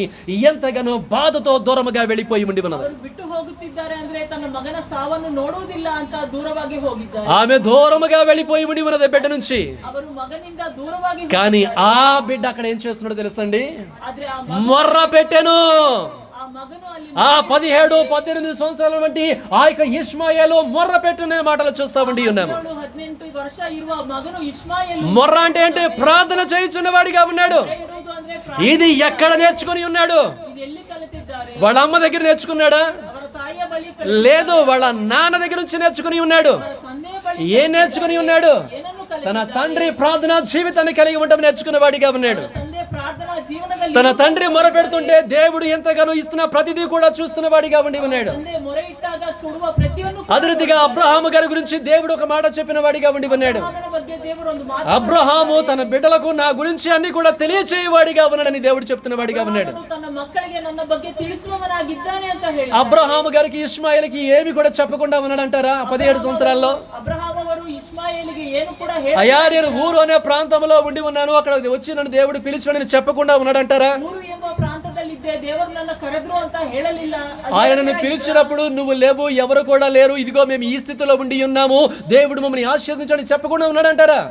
ఎంతగానో బాధతో దూరముగా వెళ్ళిపోయి ఉండి ఉన్నది. ಅವರು ಬಿಟ್ಟು ಹೋಗುತ್ತಿದ್ದಾರೆ ಅಂದ್ರೆ ತನ್ನ ಮಗನ ಸಾವನ್ನು ನೋಡುವುದಿಲ್ಲ ಅಂತ ದೂರವಾಗಿ ಹೋಗಿದ್ದಾರೆ. ఆమె దూరముగా వెళ్ళిపోయి ఉండి ఉన్నది బిడ్డ నుంచి. ಅವರು మగనిಂದ దూరವಾಗಿ కానీ ఆ బిడ్డ అక్కడ ఏం చేస్తున్నాడో తెలుసండి? ಆದ್ರೆ మొర్ర పెట్టెను. ಆ ಮಗನು ಅಲ್ಲಿ ఆ 17-18 సంవత్సరాల వంటి ఆ యొక్క ఇష్మాయేలు మొర్ర పెట్టిన మాటలు చూస్తా ఉండి ఉన్నాము. 17-18 ವರ್ಷ ಇರುವ ಮಗನು ಇಷ್ಮಾಯೇಲ್ మొర్ర అంటే ఏంటి? ప్రార్థన చేయుచున్న వాడిగా ఉన్నాడు. ಇರುವುದು ಅಂದ್ರೆ ఇది ఎక్కడ నేర్చుకుని ఉన్నాడు? ಇದು ಎಲ್ಲಿ ಕಲಿತಿದ್ದಾರೆ? వాళ్ళ అమ్మ దగ్గర నేర్చుకున్నాడా? ಅವರ ತಾಯಿಯ ಬಳಿ లేదు, వాళ్ళ నాన్న దగ్గర నుంచి నేర్చుకుని ఉన్నాడు. ಅವರ ತಂದೆಯ ಬಳಿ ఏం నేర్చుకుని ఉన్నాడు? ಏನನ್ನು తన తండ్రి ప్రార్థనా జీవితాన్ని కలిగి ఉండడం నేర్చుకున్న వాడిగా ఉన్నాడు. ತಂದೆ ಪ್ರಾರ್ಥನಾ ಜೀವನದಲ್ಲಿ తన తండ్రి మొరపెడుతుంటే దేవుడు ఎంతగానో ఇస్తున్న ప్రతిదీ కూడా చూస్తున్న వాడిగా ఉండి ఉన్నాడు. ತಂದೆ ಮೊರೆ ಇಟ್ಟಾಗ ಕೊಡುವ ಪ್ರತಿಯೊಂದು అదురుతిగా అబ్రహాము గారి గురించి దేవుడు ఒక మాట చెప్పిన వాడిగా ఉండి ఉన్నాడు. ಅವನ ಬಗ್ಗೆ ದೇವರು ಒಂದು ಮಾತು అబ్రహాము తన బిడ్డలకు నా గురించి అన్ని కూడా తెలియచేయవాడిగా ఉన్నాడని దేవుడు చెప్తున్న వాడిగా ఉన్నాడు. ತನ್ನ ಮಕ್ಕಳಿಗೆ ನನ್ನ ಬಗ್ಗೆ ತಿಳಿಸುವವನಾಗಿದ್ದಾನೆ ಅಂತ ಹೇಳಿ అబ్రహాము గారికి ఇష్మాయిల్కి ఏమి కూడా చెప్పకుండా ఉన్నాడంటారా? 17 సంవత్సరాల్లో ಅಬ್ರಹಾಂ ಅವರು ಇಷ್ಮಾಯೇಲಿಗೆ ಏನು ಕೂಡ అయ్యా నేను ఊరు అనే ప్రాంతంలో ఉండి ఉన్నాను, అక్కడ వచ్చి నన్ను దేవుడు పిలిచాడని చెప్పకుండా ఉన్నాడంటారా? ಊರು ಎಂಬ ಪ್ರಾಂತದಲ್ಲಿದ್ದೆ ದೇವರು ನನ್ನ ಕರೆದ್ರು ಅಂತ ಹೇಳಲಿಲ್ಲ. ఆయనను పిలిచినప్పుడు నువ్వు లేవు, ఎవరు కూడా లేరు, ఇదిగో మేము ఈ స్థితిలో ఉండి ఉన్నాము, దేవుడు మమ్మల్ని ఆశీర్వదించని చెప్పకుండా ఉన్నాడంటారా?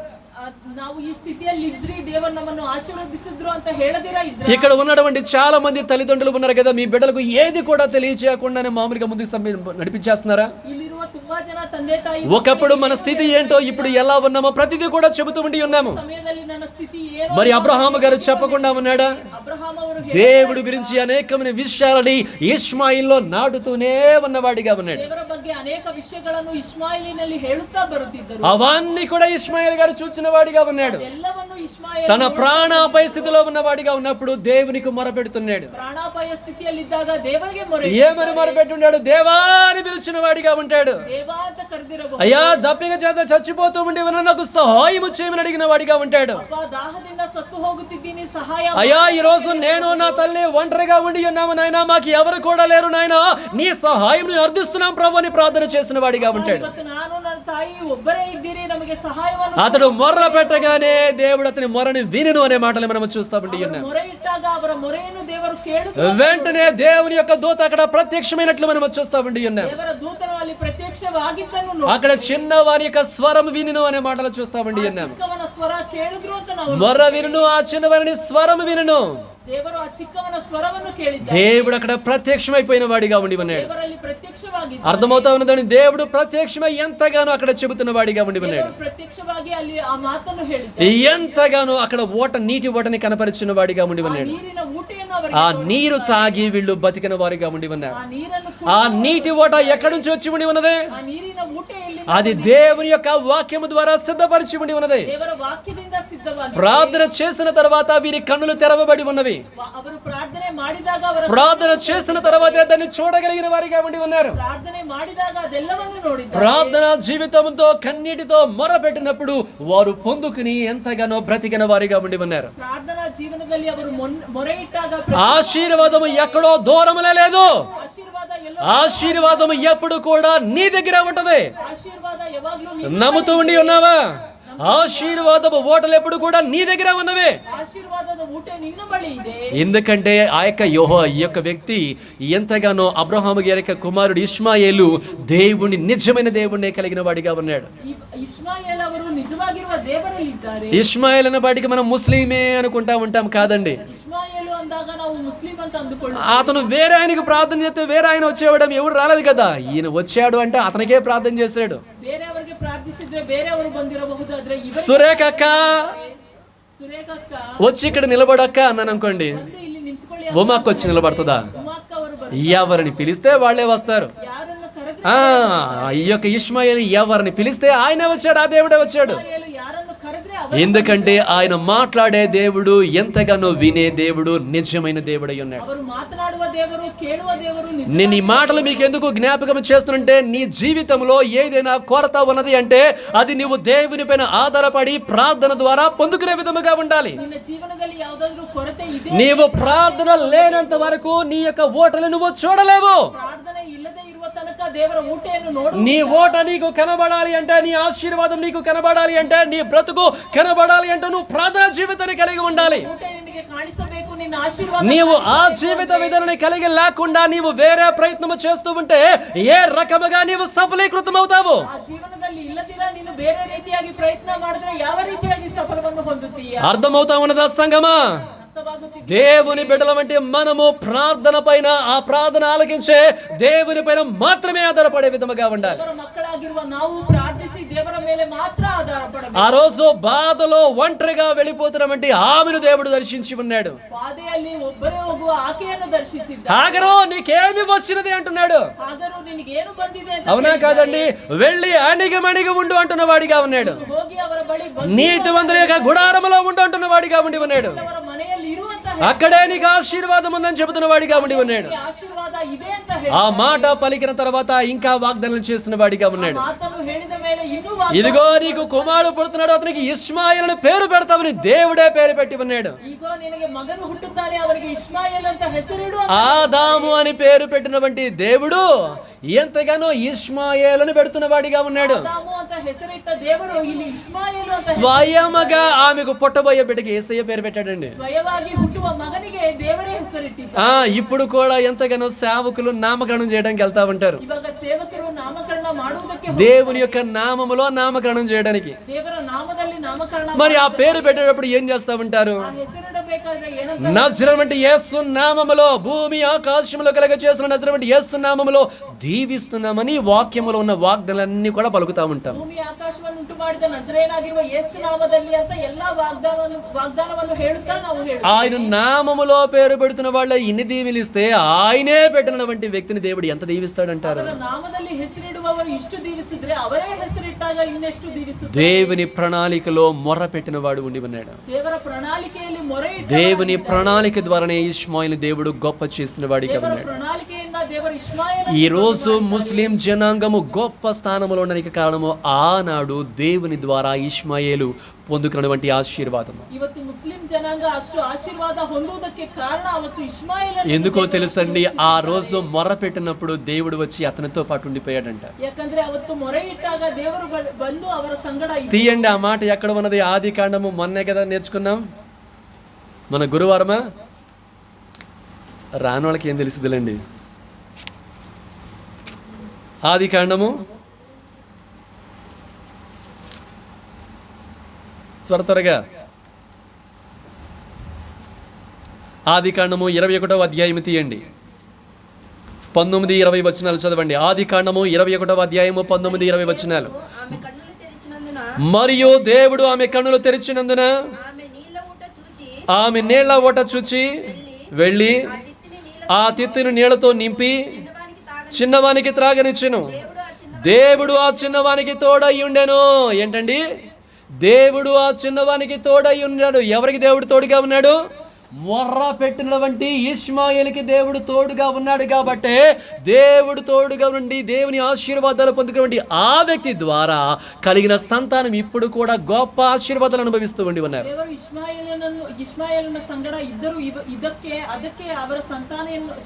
ನಾವು ಈ ಸ್ಥಿತಿಯಲ್ಲಿ ಇದ್ರಿ ದೇವರು ನಮ್ಮನ್ನು ಆಶೀರ್ವದಿಸಿದ್ರು ಅಂತ ಹೇಳದಿರಾ ಇದ್ರ ఇక్కడ ఉన్నటువంటి చాలా మంది తల్లిదండ్రులు ఉన్నారు కదా, మీ బిడ్డలకు ఏది కూడా తెలియచేయకుండానే మామూలుగా ముందుకు నడిపించేస్తున్నారా? ಇಲ್ಲಿರುವ ತುಂಬಾ ಜನ ತಂದೆ ತಾಯಿ ఒకప్పుడు మన స్థితి ఏంటో ఇప్పుడు ఎలా ఉన్నామో ప్రతిదీ కూడా చెబుతూ ఉండి ఉన్నాము. సమయದಲ್ಲಿ ನನ್ನ ಸ್ಥಿತಿ ಏನು మరి అబ్రహాము గారు చెప్పకుండా ఉన్నాడా? ಅಬ್ರಹಾಂ ಅವರು దేవుడి గురించి అనేకమైన విషయాలని ఇష్మాయిల్లో నాటుతూనే ఉన్నవాడిగా ఉన్నాడు. ದೇವರ ಬಗ್ಗೆ ಅನೇಕ ವಿಷಯಗಳನ್ನು ಇಷ್ಮಾಯೇಲಿನಲ್ಲಿ ಹೇಳುತ್ತಾ ಬರುತ್ತಿದ್ದರು. అవన్నీ కూడా ఇష్మాయిల్ గారు చూచిన వాడిగా ఉన్నాడు. ಎಲ್ಲವನ್ನು ಇಷ್ಮಾಯೇಲ್ తన ప్రాణాపాయ స్థితిలో ఉన్నవాడిగా ఉన్నప్పుడు దేవునికి మొరపెడుతున్నాడు. ಪ್ರಾಣಾಪಾಯ ಸ್ಥಿತಿಯಲ್ಲಿದ್ದಾಗ ದೇವರಿಗೆ ಮೊರೆ ఏమని మొరపెట్టున్నాడు? దేవాని పిలిచిన వాడిగా ఉంటాడు. ದೇವ ಅಂತ ಕರೆದಿರಬಹುದು. అయ్యా దప్పిక చేత చచ్చిపోతూ ఉండి నాకు సహాయం చేయమని అడిగిన వాడిగా ఉంటాడు. ಅಪ್ಪ ದಾಹದಿಂದ ಸತ್ತು ಹೋಗುತ್ತಿದ್ದೀನಿ ಸಹಾಯ అయ్యా ఈ రోజు నేను నా తల్లి ఒంటరిగా ఉండి ఉన్నాము నాయనా, మాకు ఎవరు కూడా లేరు నాయనా, నీ సహాయం అర్థిస్తున్నాం ప్రభు అని ప్రార్థన చేసిన వాడిగా ఉంటాడు. ಇವತ್ತು ನಾನು ನನ್ನ ತಾಯಿ ಒಬ್ಬರೇ ಇದ್ದೀರಿ, ನಮಗೆ ಸಹಾಯವನ್ನು అతడు మొర్ర పెట్టగానే దేవుడు అతని మొరని వినును అనే మాటలు మనం చూస్తామండి ఉన్నాం. ಮೊರೆ ಇಟ್ಟಾಗ ಅವರ ಮೊರೆಯನ್ನು ದೇವರು ಕೇಳುತ್ತಾರೆ. వెంటనే దేవుని యొక్క దూత అక్కడ ప్రత్యక్షమైనట్లు మనం చూస్తామండి ఉన్నాం. ದೇವರ ದೂತನು ಅಲ್ಲಿ ಪ್ರತ್ಯಕ್ಷವಾಗಿದ್ದನ್ನು ನೋಡಿ అక్కడ చిన్నవాని యొక్క స్వరం వినును అనే మాటలు చూస్తామండి ఉన్నాం. ಚಿಕ್ಕವನ ಸ್ವರ ಕೇಳಿದ್ರು ಅಂತ ನಾವು మొర్ర వినును, ఆ చిన్నవాని స్వరం వినును. ದೇವರು ಆ ಚಿಕ್ಕವನ ಸ್ವರವನ್ನು ಕೇಳಿದ್ದ. దేవుడు అక్కడ ప్రత్యక్షమైపోయిన వాడిగా ఉండి ఉన్నాడు. ದೇವರಲ್ಲಿ ಪ್ರತ್ಯಕ್ಷವಾಗಿದ್ದ. అర్థమవుతా ఉన్నదని దేవుడు ప్రత్యక్షమై ఎంతగానో అక్కడ చెబుతున్న వాడిగా ఉండి ఉన్నాడు. ದೇವರು ಪ್ರತ್ಯಕ್ಷವಾಗಿ ಅಲ್ಲಿ ಆ ಮಾತನ್ನು ಹೇಳಿದ್ದ. ఎంతగానో అక్కడ నీటి ఓటని కనపరిచిన వాడిగా ఉండి ఉన్నాడు. ನೀರಿನ ಊಟೆಯನ್ನು ఆ ಅವರಿಗೆ నీరు తాగి వీళ్ళు బతికిన వారిగా ఉండి ఉన్నారు. ಆ ನೀರನ್ನು ఆ నీటి ఓట ఎక్కడి నుంచి వచ్చి ఉండి ఉన్నది? ಆ ನೀರಿನ ಊಟೆಯಲ್ಲಿ అది దేవుని యొక్క వాక్యము ద్వారా సిద్ధపరిచి ఉండి ఉన్నది. ದೇವರ ವಾಕ್ಯದಿಂದ ಸಿದ್ಧವಾಗಿ ప్రార్థన చేసిన తర్వాత వీరి కన్నులు తెరవబడి ఉన్నవి. ಅವರು ಪ್ರಾರ್ಥನೆ ಮಾಡಿದಾಗ ಅವರ ప్రార్థన చేసిన తర్వాత దాన్ని చూడగలిగిన వారిగా ఉండి ఉన్నారు. ಪ್ರಾರ್ಥನೆ ಮಾಡಿದಾಗ ಅದೆಲ್ಲವನ್ನು ನೋಡಿದ್ದಾರೆ. ప్రార్థన జీవితంతో కన్నీటితో మొరపెట్టినప్పుడు వారు పొందుకుని ఎంతగానో బ్రతికిన వారిగా ఉండి ఉన్నారు. ಪ್ರಾರ್ಥನಾ ಜೀವನದಲ್ಲಿ ಅವರು ಮೊರೆ ಇಟ್ಟಾಗ ఆశీర్వాదం ఎక్కడో దూరములే లేదు. ಆಶೀರ್ವಾದ ಎಲ್ಲೋ ఆశీర్వాదం ఎప్పుడు కూడా నీ దగ్గర ఉంటది. ಆಶೀರ್ವಾದ ಯಾವಾಗ್ಲೂ నమ్ముతూ ఉండి ఉన్నావా? ఆశీర్వాదపు ఓటలు ఎప్పుడు కూడా నీ దగ్గర ఉన్నవే. ಆಶೀರ್ವಾದದ ಊಟ ನಿನ್ನ ಬಳಿ ಇದೆ. ఎందుకంటే ఆ యొక్క వ్యక్తి ఎంతగానో అబ్రహాము గారి యొక్క కుమారుడు ఇష్మాయేలు దేవుని నిజమైన దేవుణ్ణి కలిగిన వాడిగా ఉన్నాడు. ಇಷ್ಮಾಯೇಲ್ ಅವರು ನಿಜವಾಗಿರುವ ದೇವರಲ್ಲಿದ್ದಾರೆ. ఇష్మాయేల్ అన్న వాడికి మనం ముస్లిమే అనుకుంటా ఉంటాం, కాదండి. ಇಷ್ಮಾಯೇಲು ಅಂದಾಗ ನಾವು ಮುಸ್ಲಿಂ ಅಂತ ಅಂದುಕೊಳ್ಳುತ್ತೇವೆ. అతను వేరే ఆయనకు ప్రార్థన చేస్తే వేరే ఆయన వచ్చేవాడు, ఎవడు రాలేదు కదా. ఈయన వచ్చాడు అంటే అతనికే ప్రార్థన చేశాడు. ಬೇರೆಯವರಿಗೆ ಪ್ರಾರ್ಥಿಸಿದ್ರೆ ಬೇರೆಯವರು ಬಂದಿರಬಹುದಾದ್ರೆ సురేఖ అక్క ಸುರೇಖಕ್ಕ వచ్చి ఇక్కడ నిలబడక్క అన్నాను అనుకోండి, ಬಂದು ಇಲ್ಲಿ ನಿಂತ್ಕೊಳ್ಳಿ. ఉమాక్క వచ్చి నిలబడుతుందా? ಉಮಾಕ್ಕ ಅವರು ఎవరిని పిలిస్తే వాళ్ళే వస్తారు. ಯಾರನ್ನು ಕರೆದ್ರೆ ఈ యొక్క ఇష్మాయేలు ఎవరిని పిలిస్తే ఆయనే వచ్చాడు, ఆ దేవుడే వచ్చాడు. ಯಾರನ್ನು ಕರೆದ್ರೆ ఎందుకంటే ఆయన మాట్లాడే దేవుడు, ఎంతగానో వినే దేవుడు, నిజమైన దేవుడై ఉన్నాడు. ಅವರು ಮಾತನಾಡುವ ದೇವರು, ಕೇಳುವ ದೇವರು. నేను ఈ మాటలు మీకు ఎందుకు జ్ఞాపకం చేస్తుంటే, నీ జీవితంలో ఏదైనా కొరత ఉన్నది అంటే అది నీవు దేవుని పైన ఆధారపడి ప్రార్థన ద్వారా పొందుకునే విధముగా ఉండాలి. ನಿನ್ನ ಜೀವನದಲ್ಲಿ ಯಾವುದಾದರೂ ಕೊರತೆ ಇದೆ, నీవు ప్రార్థన లేనంత వరకు నీ యొక్క ఓటలు నువ్వు చూడలేవు. ಪ್ರಾರ್ಥನೆ ಇಲ್ಲದೆ ಇರುವ ತನಕ ದೇವರ ಊಟೆಯನ್ನು ನೋಡು. నీ ఓట నీకు కనబడాలి అంటే, నీ ఆశీర్వాదం నీకు కనబడాలి అంటే, నీ బ్రతుకు కనబడాలి అంటే నువ్వు ప్రార్థన జీవితాన్ని కలిగి ఉండాలి. ಊಟೆ ನಿನಗೆ ಕಾಣಿಸಬೇಕು, ನಿನ್ನ ಆಶೀರ್ವಾದ. నీవు ఆ జీవిత విధానాన్ని కలిగి లేకుండా నీవు వేరే ప్రయత్నం చేస్తూ ఉంటే ఏ రకముగా నీవు సఫలీకృతం అవుతావు? ಆ ಜೀವನದಲ್ಲಿ ಇಲ್ಲದಿರ ನೀನು ಬೇರೆ ರೀತಿಯಾಗಿ ಪ್ರಯತ್ನ ಮಾಡಿದ್ರೆ ಯಾವ ರೀತಿಯಾಗಿ ಸಫಲವನ್ನು ಹೊಂದುತ್ತೀಯ? అర్థమవుతా ఉన్నదా సంగమా? ಅರ್ಥವಾಗುತ್ತಿದೆ. దేవుని బిడ్డల వంటి మనము ప్రార్థన పైన, ఆ ప్రార్థన ఆలకించే దేవుని పైన మాత్రమే ఆధారపడే విధముగా ఉండాలి. ದೇವರ ಮಕ್ಕಳಾಗಿರುವ ನಾವು ಪ್ರಾರ್ಥಿಸಿ ದೇವರ ಮೇಲೆ ಮಾತ್ರ ಆಧಾರ ಪಡಬೇಕು. ఆ రోజు బాధలో ఒంటరిగా వెళ్ళిపోతున్నటువంటి ఆమెను దేవుడు దర్శించి ఉన్నాడు. ಬಾಧೆಯಲ್ಲಿ ಒಬ್ಬರೇ ಹೋಗುವ ಆಕೆಯನ್ನು ದರ್ಶಿಸಿದ್ದ. ఆగరు నీకేమి వచ్చినది అంటున్నాడు. ಆದರೂ ನಿನಗೇನು ಬಂದಿದೆ ಅಂತ అవునా కాదండి? వెళ్ళి అణిగి ఉండు అంటున్న వాడిగా ఉన్నాడు. ಹೋಗಿ ಅವರ ಬಳಿ ಬಂದು నీతిమంతుల యొక్క గుడారములో ఉండు అంటున్న వాడిగా ఉండి ఉన్నాడు. ಅವರ ಮನೆಯಲ್ಲಿ ಇರುವಂತ అక్కడే నీకు ఆశీర్వాదం ఉందని చెబుతున్న వాడిగా ఉండి ఉన్నాడు. ಆಶೀರ್ವಾದ ಇದೆ ಅಂತ ఆ మాట పలికిన తర్వాత ఇంకా వాగ్దానం చేస్తున్న వాడిగా ఉన్నాడు. ಮಾತನ್ನು ಹೇಳಿದ ಮೇಲೆ ಇನ್ನೂ ఇదిగో నీకు కుమారుడు పుడుతున్నాడు, అతనికి ఇష్మాయేలు పేరు పెడతామని దేవుడే పేరు పెట్టి ఉన్నాడు. ಈಗ ನಿನಗೆ ಮಗನು ಹುಟ್ಟುತ್ತಾನೆ, ಅವರಿಗೆ ಇಷ್ಮಾಯೇಲ್ ಅಂತ ಹೆಸರಿಡು. ఆదాము అని పేరు పెట్టినటువంటి దేవుడు ఎంతగానో ఇష్మాయేలును పెడుతున్న వాడిగా ఉన్నాడు. ಆದಾಮು ಅಂತ ಹೆಸರಿಟ್ಟ ದೇವರು ಇಲ್ಲಿ ಇಷ್ಮಾಯೇಲು ಅಂತ స్వయముగా ఆమెకు పుట్టబోయే బిడ్డకి యేసయ్య పేరు పెట్టాడండి. ಸ್ವಯವಾಗಿ ಹುಟ್ಟುವ ಮಗನಿಗೆ ದೇವರೇ ಹೆಸರಿಟ್ಟಿದ್ದ. ఇప్పుడు కూడా ఎంతగానో సేవకులు నామకరణం చేయడానికి వెళ్తా ఉంటారు. ಇವಾಗ ಸೇವಕರು ನಾಮಕರಣ ಮಾಡುವುದಕ್ಕೆ దేవుని యొక్క నామములో నామకరణం చేయడానికి. ದೇವರ ನಾಮದಲ್ಲಿ ನಾಮಕರಣ మరి ఆ పేరు పెట్టేటప్పుడు ఏం చేస్తా ఉంటారు? ಆ ಹೆಸರಿಡಬೇಕಾದ್ರೆ ಏನಂತ నజరేయుడైన యేసు నామములో భూమి ఆకాశములో కలగ చేసిన నజరేయుడైన యేసు నామములో దీవిస్తున్నామని వాక్యములో ఉన్న వాగ్దానాలన్నీ కూడా పలుకుతా ఉంటాం. ಭೂಮಿ ಆಕಾಶವನ್ನು ಉಂಟು ಮಾಡಿದ ನಜರೇಯನಾಗಿರುವ ಯೇಸು ನಾಮದಲ್ಲಿ ಅಂತ ಎಲ್ಲಾ ವಾಗ್ದಾನವನ್ನು ಹೇಳುತ್ತಾ ನಾವು ಹೇಳುತ್ತೇವೆ. ఆయన నామములో పేరు పెడుతున్న వాళ్ళ ఇన్ని దీవెలిస్తే ఆయనే పెట్టినటువంటి వ్యక్తిని దేవుడు ఎంత దీవిస్తాడంటారు? ಅವರ ನಾಮದಲ್ಲಿ ಹೆಸರಿಡುವವರು ಇಷ್ಟು ದೀವಿಸಿದ್ರೆ ಅವರೇ ಹೆಸರಿಟ್ಟಾಗ ಇನ್ನೆಷ್ಟು ದೀವಿಸುತ್ತಾರೆ. దేవుని ప్రణాళికలో మొర్ర పెట్టిన వాడు ఉండి ఉన్నాడు. ದೇವರ ಪ್ರಣಾಳಿಕೆಯಲ್ಲಿ ಮೊರೆ ಇಟ್ಟ దేవుని ప్రణాళిక ద్వారానే ఇష్మాయిల్ దేవుడు గొప్ప చేసిన వాడిగా ದೇವರ ఉన్నాడు. ಪ್ರಣಾಳಿಕೆಯಿಂದ ದೇವರು ಇಷ್ಮಾಯೇಲ ఈ రోజు ముస్లిం జనాంగము గొప్ప స్థానంలో ఉండడానికి కారణము ఆనాడు దేవుని ద్వారా ఇష్మాయేలు పొందుకున్నటువంటి ఆశీర్వాదము. ಇವತ್ತು ಮುಸ್ಲಿಂ ಜನಾಂಗ ಅಷ್ಟು ಆಶೀರ್ವಾದ ಹೊಂದುವುದಕ್ಕೆ ಕಾರಣ ಅವತ್ತು ಇಷ್ಮಾಯೇಲ. ఎందుకో తెలుసండి? ఆ రోజు మొర్ర పెట్టినప్పుడు దేవుడు వచ్చి అతనితో పాటు ఉండిపోయాడంట. ಯಾಕಂದ್ರೆ ಅವತ್ತು ಮೊರೆ ಇಟ್ಟಾಗ ದೇವರು ಬಂದು ಅವರ ಸಂಗಡ ಇದ್ದರು. తీయండి ఆ మాట ఎక్కడ ఉన్నది? ఆది కాండము మొన్నే కదా నేర్చుకున్నాం మన గురువారమా. రాని వాళ్ళకి ఏం తెలుసుదిలేండి. ఆది కాండము త్వరగా ఆది కాండము 21వ అధ్యాయం తీయండి. 19-20 వచనాలు చదవండి. ఆది కాండము 21వ అధ్యాయము 19-20 వచనాలు. మరియు దేవుడు ఆమె కన్నులు తెరిచినందున ఆమె నీళ్ల ఊట చూచి వెళ్ళి ఆ తిత్తిని నీళ్లతో నింపి చిన్నవానికి త్రాగనిచ్చెను. దేవుడు ఆ చిన్నవానికి తోడై ఉండెను. ఏంటండి? దేవుడు ఆ చిన్నవానికి తోడై ఉన్నాడు. ఎవరికి దేవుడు తోడుగా ఉన్నాడు? మొర్ర పెట్టినటువంటి ఇష్మాయేలుకి దేవుడు తోడుగా ఉన్నాడు. కాబట్టి దేవుడు తోడుగా ఉండి దేవుని ఆశీర్వాదాలు పొందుకున్నటువంటి ఆ వ్యక్తి ద్వారా కలిగిన సంతానం ఇప్పుడు కూడా గొప్ప ఆశీర్వాదాలు అనుభవిస్తూ ఉండి ఉన్నారు. ದೇವರು ಇಷ್ಮಾಯೇಲನ ಸಂಗಡ ಇದ್ದರು. ಅದಕ್ಕೆ ಅವರ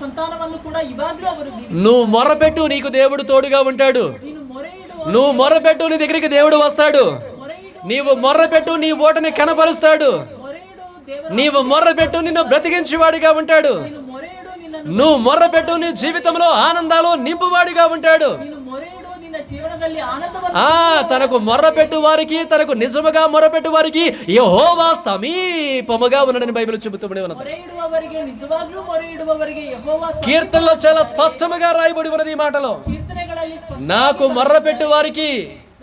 ಸಂತಾನವನ್ನು ಕೂಡ ಇವಾಗಲೂ ಅವರು నువ్వు మొర్రపెట్టు, నీకు దేవుడు తోడుగా ఉంటాడు. ನೀನು ಮೊರೆ ಇಡುವ నువ్వు మొర్రపెట్టు, నీ దగ్గరికి దేవుడు వస్తాడు. ಮೊರೆ ಇಡು నీవు మొర్రపెట్టు, నీ ఓటని కనపరుస్తాడు. ಮೊರೆ ಇಡು ದೇವರ నీవు మొర్రపెట్టు, నిన్ను బ్రతికించేవాడిగా ఉంటాడు. ನೀನು ಮೊರೆ ಇಡು ನಿನ್ನನ್ನು నువ్వు మొర్రపెట్టు, నీ జీవితంలో ఆనందాలు నింపువాడిగా ఉంటాడు. ನೀನು ಮೊರೆ ಇಡು ನಿನ್ನ ಜೀವನದಲ್ಲಿ ಆನಂದವನ್ನು తనకు మొర్రపెట్టు వారికి, తనకు నిజముగా మొర్రపెట్టు వారికి యెహోవా సమీపముగా ఉన్నాడని బైబిల్ చెబుతూనే ఉన్నది. ಮೊರೆ ಇಡುವವರಿಗೆ ನಿಜವಾಗ್ಲೂ ಮೊರೆ ಇಡುವವರಿಗೆ ಯೆಹೋವ కీర్తనలో చాలా స్పష్టంగా రాయబడి ఉన్నది ఈ మాటలో. ಕೀರ್ತನೆಗಳಲ್ಲಿ ಸ್ಪಷ್ಟ నాకు మొర్రపెట్టు వారికి,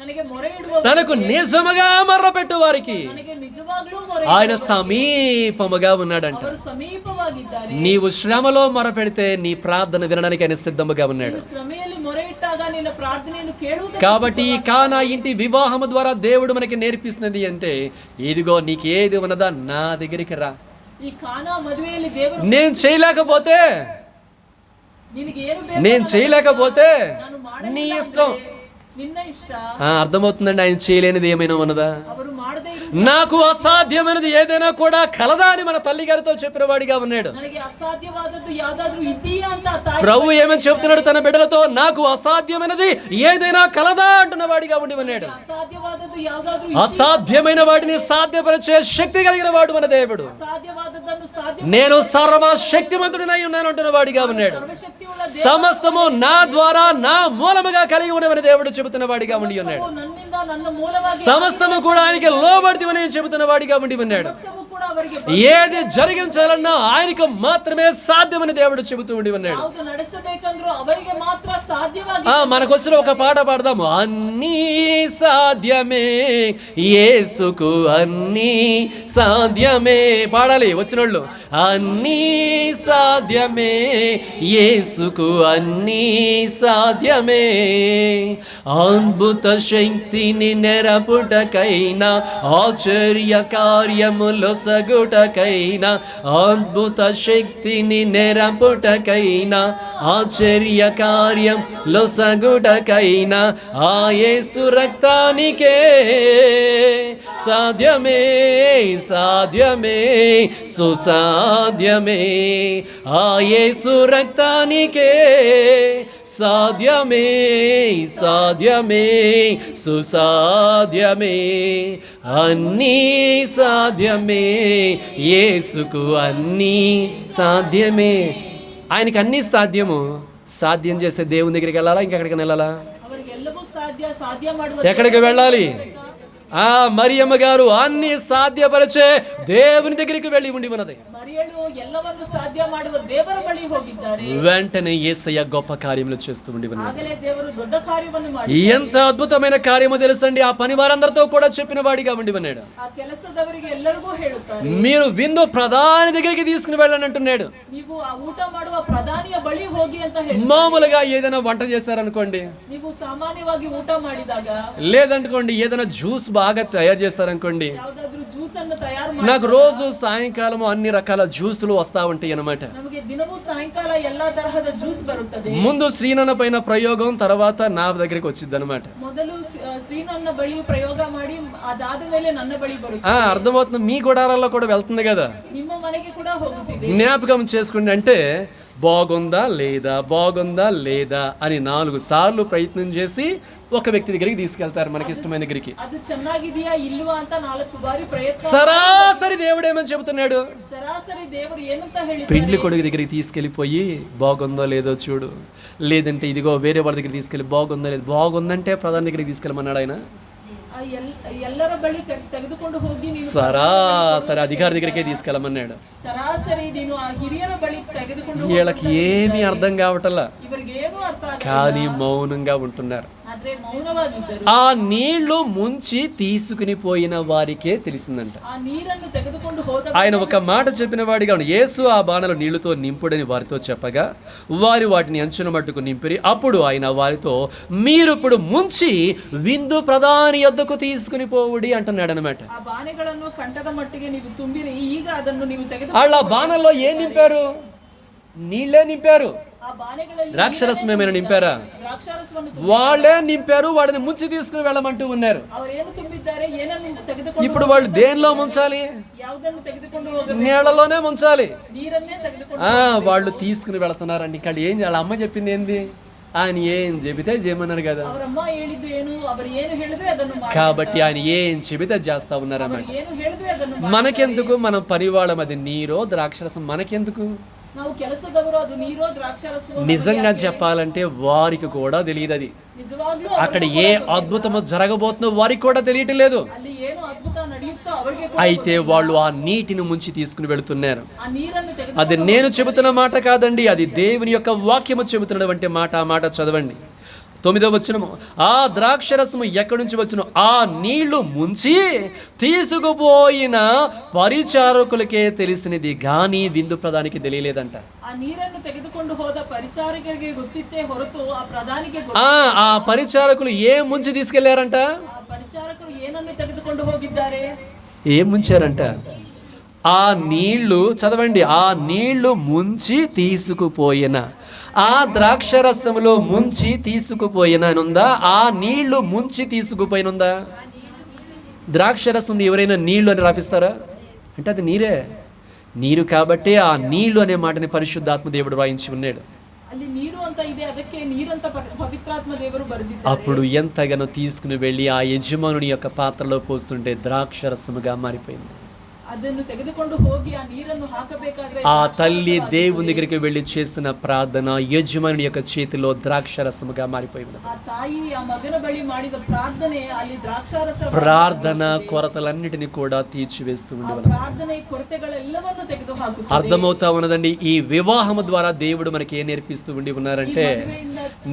ನನಗೆ ಮೊರೆ ಇಡುವ తనకు నిజముగా మొర్రపెట్టు వారికి ನನಗೆ ನಿಜವಾಗ್ಲೂ ಮೊರೆ ఆయన సమీపముగా ఉన్నాడంట. ಅವರು ಸಮೀಪವಾಗಿದ್ದಾರೆ. నీవు శ్రమలో మొరపెడితే నీ ప్రార్థన వినడానికి ఆయన సిద్ధముగా ఉన్నాడు. ಶ್ರಮೆಯಲ್ಲಿ ಮೊರೆ ಇಟ್ಟಾಗ ಮಾಡಿದಾಗ ನಿನ್ನ ಪ್ರಾರ್ಥನೆಯನ್ನು ಕೇಳುವುದಕ್ಕೆ కాబట్టి ఈ కానా ఇంటి వివాహము ద్వారా దేవుడు మనకి నేర్పిస్తున్నది అంటే ఇదిగో నీకు ఏది ఉన్నదా నా దగ్గరికి రా. ಈ ಕಾನಾ ಮದುವೆಯಲ್ಲಿ ದೇವರು నేను చేయలేకపోతే ನಿನಗೆ ಏನು నేను చేయలేకపోతే ನಾನು నీ ಮಾಡಲಿಲ್ಲ ఇష్టం. ಅಂದ್ರೆ ನಿನ್ನ ಇಷ್ಟ. అర్థమవుతుందండి, ఆయన చేయలేనిది ఏమైనా ఉన్నదా? ಅವರು ಮಾಡದೇ ಇರು నాకు అసాధ్యమైనది ఏదైనా కూడా కలదా అని మన తల్లి గారితో చెప్పిన వాడిగా ఉన్నాడు. ನನಗೆ ಅಸಾಧ್ಯವಾದದ್ದು ಯಾವ್ದಾದ್ರೂ ಇದೆಯಾ ಅಂತ ತಾಯಿ ప్రభు ఏమని చెప్తున్నాడు తన బిడ్డలతో? నాకు అసాధ్యమైనది ఏదైనా కలదా అంటున్న వాడిగా ఉండి ఉన్నాడు. ಅಸಾಧ್ಯವಾದದ್ದು ಯಾವ್ದಾದ್ರೂ అసాధ్యమైన వాటిని సాధ్యపరిచే శక్తి కలిగిన వాడు మన దేవుడు. ಅಸಾಧ್ಯವಾದದ್ದನ್ನು ಸಾಧ್ಯ నేను సర్వశక్తిమంతుడినై ఉన్నాను అంటున్న వాడిగా ఉన్నాడు. ಸರ್ವಶಕ್ತಿಯುಳ್ಳ సమస్తము నా ద్వారా నా మూలముగా కలిగి ఉన్నవని దేవుడు చెబుతున్న వాడిగా ఉండి ఉన్నాడు. ದೇವರು ನನ್ನಿಂದ ನನ್ನ ಮೂಲವಾಗಿ సమస్తము కూడా ఆయనకి లోబడితివని చెబుతున్న వాడిగా ఉండి ఉన్నాడు. ಸಮಸ್ತವೂ ಕೂಡ ಅವರಿಗೆ ఏది జరిగించాలన్నా ఆయనకు మాత్రమే సాధ్యమని దేవుడు చెబుతూ ఉండి ఉన్నాడు. ಯಾವುದು ನಡೆಸಬೇಕಂದ್ರೂ ಅವರಿಗೆ ಮಾತ್ರ ಸಾಧ್ಯವಾಗಿ. మనకు వచ్చిన ఒక పాట పాడదాము. అన్నీ సాధ్యమే యేసుకు అన్నీ సాధ్యమే. పాడాలి వచ్చినోళ్ళు. అన్నీ సాధ్యమే యేసుకు అన్నీ సాధ్యమే. అద్భుత శక్తిని నెరపుటకైనా ఆశ్చర్య కార్యములు సగుటకైనా అద్భుత శక్తిని నెరపుటకైనా ఆశ్చర్య కార్యం లొసగుటకైనా ఆ యేసు రక్తానికే సాధ్యమే సాధ్యమే సుసాధ్యమే. ఆ యేసు రక్తానికే సాధ్యమే సాధ్యమే సుసాధ్యమే. అన్నీ సాధ్యమే యేసుకు అన్నీ సాధ్యమే. ఆయనకి అన్నీ సాధ్యము. సాధ్యం చేసే దేవుని దగ్గరికి వెళ్ళాలా? ఇంకెక్కడికి వెళ్ళాలా? ಅವರಿಗೆ ಎಲ್ಲವೂ ಸಾಧ್ಯ ಮಾಡುವ ఎక్కడికి వెళ్ళాలి? మరియమ్మ గారు అన్ని సాధ్యపరిచే దేవుని దగ్గరికి వెళ్ళి ఉండి ఉన్నది. మరియಳು ಎಲ್ಲವನ್ನು ಸಾಧ್ಯ ಮಾಡುವ ದೇವರ ಬಳಿ ಹೋಗಿದ್ದಾರೆ. వెంటనే యేసయ్య గొప్ప కార్యములు చేస్తూ ఉండి ఉన్నది. ಆಗಲೇ ದೇವರು ದೊಡ್ಡ ಕಾರ್ಯವನ್ನು ಮಾಡಿ ఎంత అద్భుతమైన కార్యమో తెలుసండి. ఆ పని వారందరితో కూడా చెప్పిన వాడిగా ఉండి ఉన్నాడు. ಆ ಕೆಲಸದವರಿಗೆ ಎಲ್ಲರಿಗೂ ಹೇಳುತ್ತಾರೆ, మీరు విందు ప్రధాని దగ్గరికి తీసుకుని వెళ్ళని అంటున్నాడు. ನೀವು ಆ ಊಟ ಮಾಡುವ ಪ್ರಧಾನಿಯ ಬಳಿ ಹೋಗಿ ಅಂತ ಹೇಳಿ. మామూలుగా ఏదైనా వంట చేశారనుకోండి, ನೀವು ಸಾಮಾನ್ಯವಾಗಿ ಊಟ ಮಾಡಿದಾಗ లేదనుకోండి ఏదైనా జ్యూస్ బాగా తయారు చేస్తారనుకోండి, ಯಾವ್ದಾದ್ರು ಜ್ಯೂಸ್ ಅನ್ನು ತಯಾರು ಮಾಡಿ నాకు రోజు సాయంకాలం అన్ని రకాల జ్యూసులు వస్తా ఉంటాయి అన్నమాట. ನಮಗೆ ದಿನವೂ ಸಾಯಂಕಾಲ ಎಲ್ಲಾ ತರಹದ ಜ್ಯೂಸ್ ಬರುತ್ತದೆ. ముందు శ్రీనన్న పైన ప్రయోగం, తర్వాత నా దగ్గరికి వచ్చింది అనమాట. ಮೊದಲು ಶ್ರೀನನ್ನ ಬಳಿ ಪ್ರಯೋಗ ಮಾಡಿ ಅದಾದ ಮೇಲೆ ನನ್ನ ಬಳಿ ಬರುತ್ತದೆ. అర్థమవుతుంది. మీ గుడారాల్లో కూడా వెళ్తుంది కదా. ನಿಮ್ಮ ಮನೆಗೆ ಕೂಡ ಹೋಗುತ್ತಿದೆ. జ్ఞాపకం చేసుకోండి. అంటే బాగుందా లేదా బాగుందా లేదా అని 4 సార్లు ప్రయత్నం చేసి ఒక వ్యక్తి దగ్గరికి తీసుకెళ్తారు, మనకి ఇష్టమైన దగ్గరికి. ಅದು ಚೆನ್ನಾಗಿದೆಯಾ ಇಲ್ವಾ ಅಂತ 4 ಬಾರಿ ಪ್ರಯತ್ನ. సరాసరి దేవుడు ఏమని చెబుతున్నాడు? ಸರಾಸರಿ ದೇವರು ಏನಂತ ಹೇಳಿದ್ದಾರೆ? పెండ్లి కొడుకు దగ్గరికి తీసుకెళ్ళిపోయి బాగుందో లేదో చూడు, లేదంటే ఇదిగో వేరే వాళ్ళ దగ్గరికి తీసుకెళ్ళి బాగుందో లేదు, బాగుందంటే ప్రధాని దగ్గరికి తీసుకెళ్ళమన్నాడు ఆయన. ಎಲ್ಲರ ಬಳಿ ತೆಗೆದುಕೊಂಡು ಹೋಗಿ ನೀನು సరాసరి అధికారి దగ్గరికే తీసుకెళ్ళమన్నాడు. ಸರಾಸರಿ ನೀನು ಆ ಹಿರಿಯರ ಬಳಿ ತೆಗೆದುಕೊಂಡು వీళ్ళకి ఏమీ అర్థం కావటల్లా, ಇವರಿಗೆ ಏನು ಅರ್ಥ ಆಗಲ್ಲ. కానీ మౌనంగా ఉంటున్నారు. ಆದ್ರೆ ಮೌನವಾಗಿದ್ದರು. ఆ నీళ్లు ముంచి తీసుకుని పోయిన వారికే తెలిసిందంట. ಆ ನೀರನ್ನು ತೆಗೆದುಕೊಂಡು ಹೋದ ఆయన ఒక మాట చెప్పిన వాడిగా ఉన్నాడు. యేసు ఆ బాణలు నీళ్లతో నింపుడని వారితో చెప్పగా వారు వాటిని అంచున మట్టుకు నింపిరి. అప్పుడు ఆయన వారితో, మీరు ఇప్పుడు ముంచి విందు ప్రధాని యొద్దకు తీసుకుని పోవుడి అంటున్నాడు అనమాట. ಆ ಬಾಣೆಗಳನ್ನು ಕಂಠದ ಮಟ್ಟಿಗೆ ನೀವು ತುಂಬಿರಿ, ಈಗ ಅದನ್ನು ನೀವು ತೆಗೆದು వాళ్ళ బాణల్లో ఏం నింపారు? నీళ్ళే నింపారు. ಆ ಬಾಣೆಗಳಲ್ಲಿ ద్రాక్షరసం ఏమైనా నింపారా? ದ್ರಾಕ್ಷಾರಸವನ್ನು వాళ్ళే నింపారు. వాళ్ళని ముంచి తీసుకుని వెళ్ళమంటూ ఉన్నారు. ಅವರೇನು ತುಂಬಿದ್ದಾರೆ, ಏನನ್ನು ತೆಗೆದುಕೊಂಡು ఇప్పుడు వాళ్ళు దేనిలో ముంచాలి? ಯಾವುದನ್ನು ತೆಗೆದುಕೊಂಡು ಹೋಗಬೇಕು? నీళ్లలోనే ముంచాలి. ನೀರನ್ನೇ ತೆಗೆದುಕೊಂಡು వాళ్ళు తీసుకుని వెళుతున్నారండి. ఇక్కడ ఏం వాళ్ళ అమ్మ చెప్పింది ఏంది? ఆయన ఏం చెబితే చేయమన్నారు కదా. ಅವರಮ್ಮ ಹೇಳಿದ್ದು ಏನು, ಅವರು ಏನು ಹೇಳಿದ್ರೆ ಅದನ್ನು ಮಾಡಿ. కాబట్టి ఆయన ఏం చెబితే చేస్తా ఉన్నారన్నమాట. ಏನು ಹೇಳಿದ್ರೆ ಅದನ್ನು ಮಾಡಿ. మనకెందుకు? మనం పరివాళం, అది నీరో ద్రాక్షరసం మనకెందుకు? ನಾವು ಕೆಲಸದವರು, ಅದು ನೀರೋ ದ್ರಾಕ್ಷಾರಸವೋ నిజంగా చెప్పాలంటే వారికి కూడా తెలియదు. అది ನಿಜವಾಗ್ಲೂ అక్కడ ఏ అద్భుతమో జరగబోతుందో వారికి కూడా తెలియటం లేదు. ಅಲ್ಲಿ ಏನು ಅದ್ಭುತ ನಡೆಯುತ್ತೋ ಅವರಿಗೆ అయితే వాళ్ళు ఆ నీటిని ముంచి తీసుకుని వెళుతున్నారు. ಆ ನೀರನ್ನು ತೆಗೆದು అది నేను చెబుతున్న మాట కాదండి, అది దేవుని యొక్క వాక్యము చెబుతున్నటువంటి మాట. ఆ మాట చదవండి. 9వ వచనము, ఆ ద్రాక్షరసము ఎక్కడి నుంచి వచ్చును? ఆ నీళ్లు ముంచి తీసుకుపోయిన పరిచారకులకే తెలిసినది గాని విందు ప్రధానికి తెలియలేదంట. ಆ ನೀರನ್ನು ತೆಗೆದುಕೊಂಡು ಹೋದ ಪರಿಚಾರಕರಿಗೆ ಗೊತ್ತಿತ್ತೇ ಹೊರತು ಆ ಪ್ರಧಾನಿಗೆ ఆ పరిచారకులు ఏం ముంచి తీసుకెళ్లారంట? ಆ ಪರಿಚಾರಕರು ಏನನ್ನು ತೆಗೆದುಕೊಂಡು ಹೋಗಿದ್ದಾರೆ? ఏం ముంచారంట? ఆ నీళ్లు, చదవండి, ఆ నీళ్లు ముంచి తీసుకుపోయిన, ఆ ద్రాక్షరసములో ముంచి తీసుకుపోయిన ఉందా? ఆ నీళ్లు ముంచి తీసుకుపోయినుందా? ద్రాక్షరసం ఎవరైనా నీళ్లు అని రాపిస్తారా? అంటే అది నీరే, నీరు కాబట్టి ఆ నీళ్లు అనే మాటని పరిశుద్ధాత్మ దేవుడు రాయించి ఉన్నాడు. ಅಲ್ಲಿ ನೀರು ಅಂತ ಇದೆ, ಅದಕ್ಕೆ ನೀರಂತ పవిత్రాత్మ దేవుడు ಬರೆದಿದ್ದಾರೆ. అప్పుడు ఎంతగానో తీసుకుని వెళ్ళి ఆ యజమానుని యొక్క పాత్రలో పోస్తుంటే ద్రాక్షరసముగా మారిపోయింది. ಅದನ್ನು ತೆಗೆದುಕೊಂಡು ಹೋಗಿ ಆ ನೀರನ್ನು ಹಾಕಬೇಕಾದ್ರೆ ఆ తల్లి దేవుని దగ్గరికి వెళ్ళి చేసిన ప్రార్థన యజమానుని యొక్క చేతిలో ద్రాక్షరసముగా మారిపోయింది. ఆ తాయి ఆ మగన బಳಿ ಮಾಡಿದ ಪ್ರಾರ್ಥನೆ ಅಲ್ಲಿ ದ್ರಾಕ್ಷಾರಸ, ప్రార్థన కొరతలన్నిటిని కూడా తీర్చివేస్తూ ఉండేవారు. ప్రార్థನೆ కొరತೆಗಳೆಲ್ಲವನ್ನು ತೆಗೆದುಹಾಕುತ್ತದೆ. అర్థమవుతా ఉన్నదండి. ఈ వివాహము ద్వారా దేవుడు మనకి ఏం నేర్పిస్తూ ఉండి ఉన్నారంటే,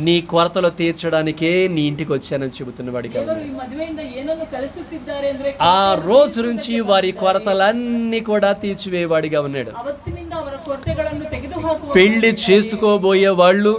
నీ కొరతలు తీర్చడానికే నీ ఇంటికి వచ్చానని చెబుతున్నవాడిగా. ದೇವರು ಈ ಮದುವೆಯಿಂದ ಏನನ್ನು ಕಲಿಸುತ್ತಿದ್ದಾರೆ ಅಂದ್ರೆ, ఆ రోజు నుంచి వారి కొరతలన్నీ కూడా తీర్చివేవాడిగా ఉన్నాడు. ಅವತ್ತಿನಿಂದ ಅವರ ಕೊರತೆಗಳನ್ನು ತೆಗೆದುಹಾಕುವ, పెళ్లి చేసుకోబోయే వాళ్ళు,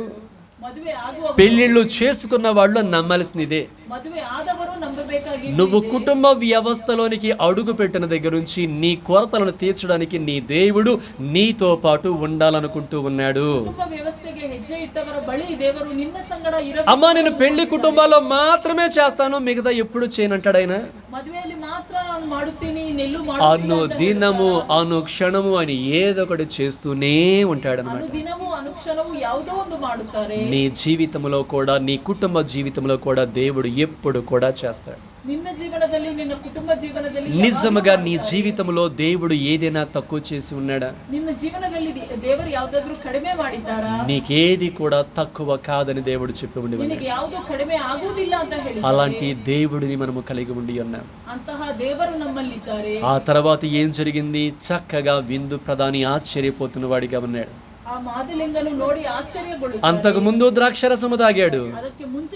ಮದುವೆ ಆಗುವ, పెళ్లిళ్ళు చేసుకున్న వాళ్ళు నమ్మాల్సిందే. ಮದುವೆ ಆದವರು ನಂಬಬೇಕಾಗಿ, నువ్వు కుటుంబ వ్యవస్థలోనికి అడుగు పెట్టిన దగ్గర నుంచి నీ కొరతలను తీర్చడానికి నీ దేవుడు నీతో పాటు ఉండాలనుకుంటూ ఉన్నాడు. ಕುಟುಂಬ ವ್ಯವಸ್ಥೆಗೆ ಹೆಜ್ಜೆ ಇಟ್ಟವರ ಬಳಿ ದೇವರು ನಿನ್ನ ಸಂಗಡ ಇರಬೇಕು. అమ్మా, నేను పెళ్లి కుటుంబాల్లో మాత్రమే చేస్తాను, మిగతా ఎప్పుడు చేయనంటాడు ఆయన. ಮದುವೆಯಲ್ಲಿ ಮಾತ್ರ ನಾನು ಮಾಡುತ್ತೀನಿ, ಇನ್ನೆಲ್ಲೂ అను ಮಾಡುತ್ತಿಲ್ಲ. దినము అను క్షణము అని ఏదో ఒకటి చేస్తూనే ఉంటాడు అనమాట. ಅನುದಿನವೂ ಅನುಕ್ಷಣವೂ ಯಾವುದೋ ಒಂದು ಮಾಡುತ್ತಾರೆ. నీ జీవితంలో కూడా, నీ కుటుంబ జీవితంలో కూడా దేవుడు ఎప్పుడు కూడా చేస్తాడు. ನಿನ್ನ ಜೀವನದಲ್ಲಿ, ನಿನ್ನ ಕುಟುಂಬ ಜೀವನದಲ್ಲಿ నిజముగా నీ జీవితంలో దేవుడు ఏదైనా తక్కువ చేసి ఉన్నాడా? ನಿನ್ನ ಜೀವನದಲ್ಲಿ ದೇವರು ಯಾವುದಾದ್ರೂ ಕಡಿಮೆ ಮಾಡಿದ್ದಾರಾ? నీకేది కూడా తక్కువ కాదని దేవుడు చెప్పి ఉండి ఉన్నాడు. ನಿನಗೆ ಯಾವುದು ಕಡಿಮೆ ಆಗುವುದಿಲ್ಲ ಅಂತ ಹೇಳಿ, అలాంటి దేవుడిని మనము కలిగి ఉండి ఉన్నాం. ಅಂತಹ ದೇವರು ನಮ್ಮಲ್ಲಿದ್ದಾರೆ. ఆ తర్వాత ఏం జరిగింది? చక్కగా విందు ప్రధాని ఆశ్చర్యపోతున్న వాడిగా ఉన్నాడు. ಆ ಮಾದಲಿಂಗನು ನೋಡಿ ಆಶ್ಚರ್ಯಗೊಳ್ಳುತ್ತಾನೆ. అంతకు ముందు ద్రాక్షరసము తాగాడు, ಅದಕ್ಕೆ ಮುಂಚೆ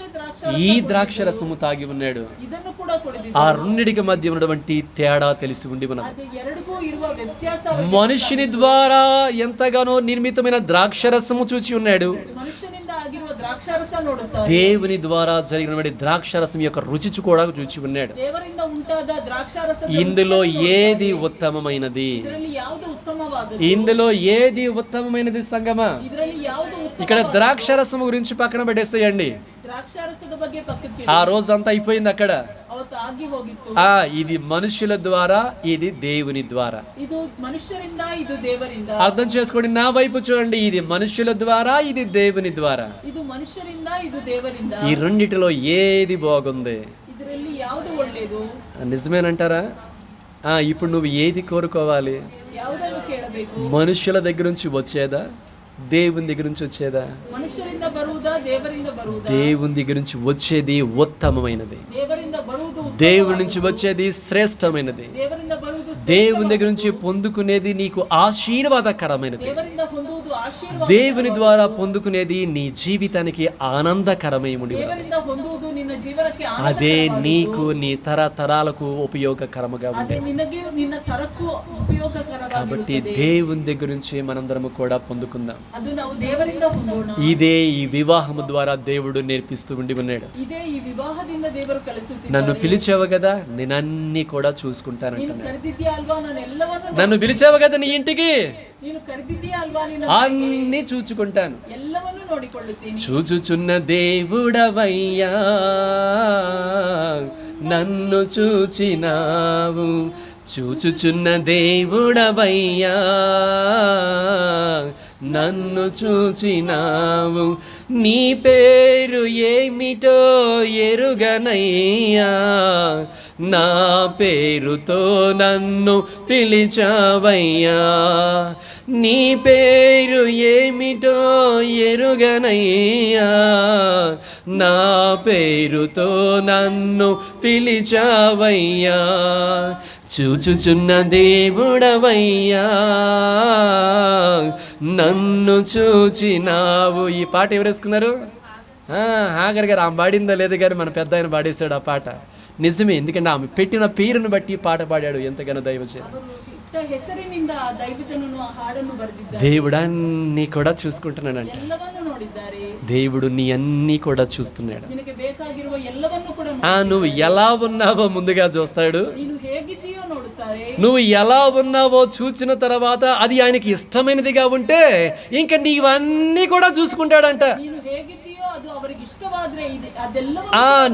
ఈ ద్రాక్షరసము తాగి ఉన్నాడు. ಇದನ್ನು ಕೂಡ ಕುಡಿದಿದ್ದ. ఆ రెండిటికి మధ్య ఉన్నటువంటి తేడా తెలిసి ఉండి మనం, ಅದು ಎರಡಿಗೂ ಇರುವ ವ್ಯತ್ಯಾಸ, మనుషుని ద్వారా ఎంతగానో నిర్మితమైన ద్రాక్షరసము చూచి ఉన్నాడు, ಮನುಷ್ಯನಿಂದ ಆಗಿರುವ ದ್ರಾಕ್ಷಾರಸ ನೋಡುತ್ತಾರೆ. దేవుని ద్వారా జరిగినటువంటి ద్రాక్షరసం యొక్క రుచి కూడా చూచి ఉన్నాడు. ದೇವರಿಂದ ಉಂಟಾದ ದ್ರಾಕ್ಷಾರಸ, ఇందులో ఏది ఉత్తమమైనది? ಇದರಲ್ಲಿ ಯಾವುದು ಉತ್ತಮವಾದದ್ದು? ఇందులో ఏది ఉత్తమమైనది సంగమా? ಇದರಲ್ಲಿ ಯಾವುದು ಉತ್ತಮ? ఇక్కడ ద్రాక్షరసం గురించి పక్కన పెట్టేసేయండి. ದ್ರಾಕ್ಷಾರಸದ ಬಗ್ಗೆ ಪಕ್ಕಕ್ಕೆ ఆ రోజంతా అయిపోయింది అక్కడ. ಅವತ್ತು ಆಗಿ ಹೋಗಿತ್ತು. ఇది మనుషుల ద్వారా, ఇది దేవుని ద్వారా. ಇದು ಮನುಷ್ಯರಿಂದ, ಇದು ದೇವರಿಂದ. అర్థం చేసుకోండి, నా వైపు చూడండి. ఇది మనుషుల ద్వారా, ఇది దేవుని ద్వారా. ಇದು ಮನುಷ್ಯರಿಂದ, ಇದು ದೇವರಿಂದ. ఈ రెండిటిలో ఏది బాగుంది? ಇದರಲ್ಲಿ ಯಾವುದು ಒಳ್ಳೆಯದು? నిజమేనంటారా? ఇప్పుడు నువ్వు ఏది కోరుకోవాలి? ಯಾವುದನ್ನು ಕೇಳಬೇಕು? మనుషుల దగ్గర నుంచి వచ్చేదా, దేవుని దగ్గర నుంచి వచ్చేదా? ಮನುಷ್ಯರಿಂದ ಬರುವುದಾ, ದೇವರಿಂದ ಬರುವುದಾ? దేవుని దగ్గర నుంచి వచ్చేది ఉత్తమమైనది. ದೇವರಿಂದ ಬರುವುದು, దేవుని నుంచి వచ్చేది శ్రేష్టమైనది. ದೇವರಿಂದ ಬರುವುದು, దేవుని దగ్గర నుంచి పొందుకునేది నీకు ఆశీర్వాదకరమైనది. ದೇವರಿಂದ ಹೊಂದುವುದು ಆಶೀರ್ವಾದ. దేవుని ద్వారా పొందుకునేది నీ జీవితానికి ఆనందకరమై ఉండి ఉన్నది. ದೇವರಿಂದ ಹೊಂದುವುದು ನಿನ್ನ ಜೀವನಕ್ಕೆ అదే ಆನಂದಕರವಾದುದು. నీకు నీ తరతరాలకు ఉపయోగకరముగా ಅದೇ ఉంది. ನಿನಗೆ ನಿನ್ನ ತರಕ್ಕೂ కాబట్టి ಉಪಯೋಗಕರವಾಗಿರುತ್ತದೆ. దేవుని దగ్గర నుంచి మనందరము కూడా పొందుకుందాం. ಅದು ನಾವು ದೇವರಿಂದ ಹೊಂದೋಣ. ఇదే ఈ వివాహము ద్వారా దేవుడు నేర్పిస్తూ ఉండి ఉన్నాడు. ಇದೇ ಈ ವಿವಾಹದಿಂದ ದೇವರು ಕಲಿಸುತ್ತಿದ್ದಾರೆ. నన్ను పిలిచావు కదా, నేను అన్ని కూడా ನೀನು చూసుకుంటానంటున్నాడు. ಕರೆದಿದ್ದೀಯಾ ಅಲ್ವಾ, ನಾನು ಎಲ್ಲವನ್ನು నన్ను పిలిచావు కదా నీ ఇంటికి, ನೀನು ಕರೆದಿದ್ದೀಯಾ ಅಲ್ವಾ, ನಿನ್ನ అన్ని చూసుకుంటాను. ಎಲ್ಲವನ್ನು ನೋಡಿಕೊಳ್ಳುತ್ತೀನಿ. చూచుచున్న దేవుడవయ్యా, నన్ను చూచినావు. చూచుచున్న దేవుడవయ్యా, నన్ను చూచినావు. నీ పేరు ఏమిటో ఎరుగనయ్యా, నా పేరుతో నన్ను పిలిచావయ్యా. నీ పేరు ఏమిటో ఎరుగనయ్యా, నా పేరుతో నన్ను పిలిచావయ్యా. చూచుచున్న దేవుడవయ్యా, నన్ను చూచినావు. ఈ పాట ఎవరేసుకున్నారు? ఆఖరి గారు ఆమె పాడిందో లేదు కానీ మన పెద్ద ఆయన పాడేశాడు ఆ పాట. నిజమే, ఎందుకంటే ఆమె పెట్టిన పేరును బట్టి పాట పాడాడు ఎంతగానో దైవజనుడు. ಅವರು ಇಟ್ಟ ಹೆಸರಿನಿಂದ ಆ ದೈವಜನನು ಆ ಹಾಡನ್ನು ಬರೆದಿದ್ದಾರೆ. దేవుడు అన్నీ కూడా చూసుకుంటున్నాడంట. ಎಲ್ಲವನ್ನೂ ನೋಡಿದ್ದಾರೆ. దేవుడు నీ అన్నీ కూడా చూస్తున్నాడు. ನಿನಗೆ ಬೇಕಾಗಿರುವ ಎಲ್ಲವನ್ನೂ ಕೂಡ నువ్వు ఎలా ఉన్నావో ముందుగా చూస్తాడు. ನೀನು ಹೇಗಿದ್ದೀಯೋ ನೋಡುತ್ತಾರೆ. నువ్వు ఎలా ఉన్నావో చూసిన తర్వాత అది ఆయనకి ఇష్టమైనదిగా ఉంటే ఇంకా నీవన్నీ కూడా చూసుకుంటాడంట. ನೀನು ಹೇಗಿದ್ದೀಯೋ ಅದು ಅವರಿಗೆ ಇಷ್ಟವಾದ್ರೆ ಅದೆಲ್ಲವೂ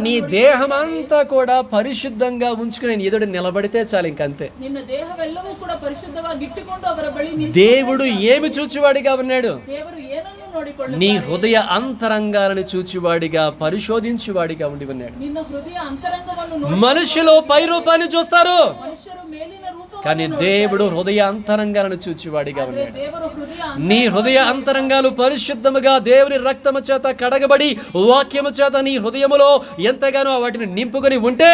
నీ దేహం అంతా కూడా పరిశుద్ధంగా ఉంచుకుని ఎదుడు నిలబడితే చాలు, ఇంకంతే. ನಿನ್ನ ದೇಹವೆಲ್ಲವೂ ಕೂಡ ಪರಿಶುದ್ಧವಾಗಿ ಇಟ್ಟುಕೊಂಡು ಅವರ ಬಳಿ దేవుడు ఏమి చూచువాడిగా ఉన్నాడు? ದೇವರು ಏನನ್ನು ನೋಡಿಕೊಳ್ಳುತ್ತಾರೆ? నీ హృదయ అంతరంగాలను చూచువాడిగా, పరిశోధించువాడిగా ఉండి ఉన్నాడు. ನಿನ್ನ ಹೃದಯ ಅಂತರಂಗವನ್ನು మనుషులు పై రూపాన్ని చూస్తారు, ಮನುಷ್ಯರು ಮೇಲಿನ ರೂಪವನ್ನು కానీ దేవుడు హృదయ అంతరంగాలను చూచువాడిగా ఉన్నాడు. ದೇವರು ಹೃದಯ నీ హృదయ అంతరంగాలు పరిశుద్ధముగా దేవుని రక్తము చేత కడగబడి వాక్యము చేత నీ హృదయములో ఎంతగానో వాటిని నింపుకొని ఉంటే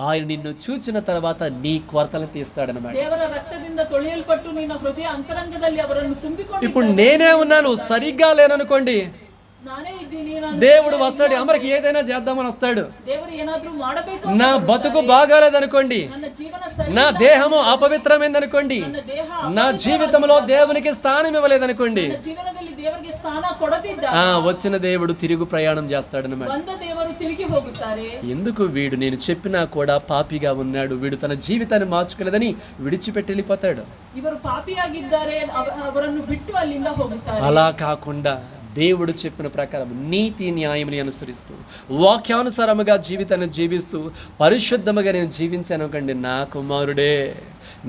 ఆయన నిన్ను చూచిన తర్వాత నీ కొరతలను తీస్తాడనమాట. ದೇವರ ರಕ್ತದಿಂದ ತೊಳೆಯಲ್ಪಟ್ಟು ನಿನ್ನ ಹೃದಯ ಅಂತರಂಗದಲ್ಲಿ ಅವರನ್ನು ತುಂಬಿಕೊಂಡು ఇప్పుడు నేనే ఉన్నాను, సరిగ్గా లేననుకోండి, ನಾನೇ ಇದ್ದೀನಿ, ನಾನು దేవుడు వస్తాడు, అమరికి ఏదైనా చేద్దామని వస్తాడు. ದೇವರು ಏನಾದ್ರೂ ಮಾಡಬೇಕು, నా బతుకు బాగాలేదనుకోండి, ನನ್ನ ಜೀವನ ಸರಿ, నా దేహము అపవిత్రమైందనుకోండి, ನನ್ನ ದೇಹ నా జీవితంలో దేవునికి స్థానం ఇవ్వలేదనుకోండి, ನನ್ನ ಜೀವನದಲ್ಲಿ ದೇವರಿಗೆ ಸ್ಥಾನ ಕೊಡದಿದ್ದ వచ్చిన దేవుడు తిరుగు ప్రయాణం చేస్తాడనమాట. ಬಂದ ದೇವರು ತಿರುಗಿ ಹೋಗುತ್ತಾರೆ. ఎందుకు వీడు నేను చెప్పినా కూడా పాపిగా ఉన్నాడు, వీడు తన జీవితాన్ని మార్చుకోలేదని విడిచిపెట్టి వెళ్ళిపోతాడు. ಇವರು ಪಾಪಿಯಾಗಿದ್ದಾರೆ, ಅವರನ್ನು ಬಿಟ್ಟು ಅಲ್ಲಿಂದ ಹೋಗುತ್ತಾರೆ. అలా కాకుండా దేవుడు చెప్పిన ప్రకారం నీతి న్యాయముని అనుసరిస్తూ వాక్యానుసారముగా జీవితాన్ని జీవిస్తూ పరిశుద్ధముగా నేను జీవించాను కండి, నా కుమారుడే,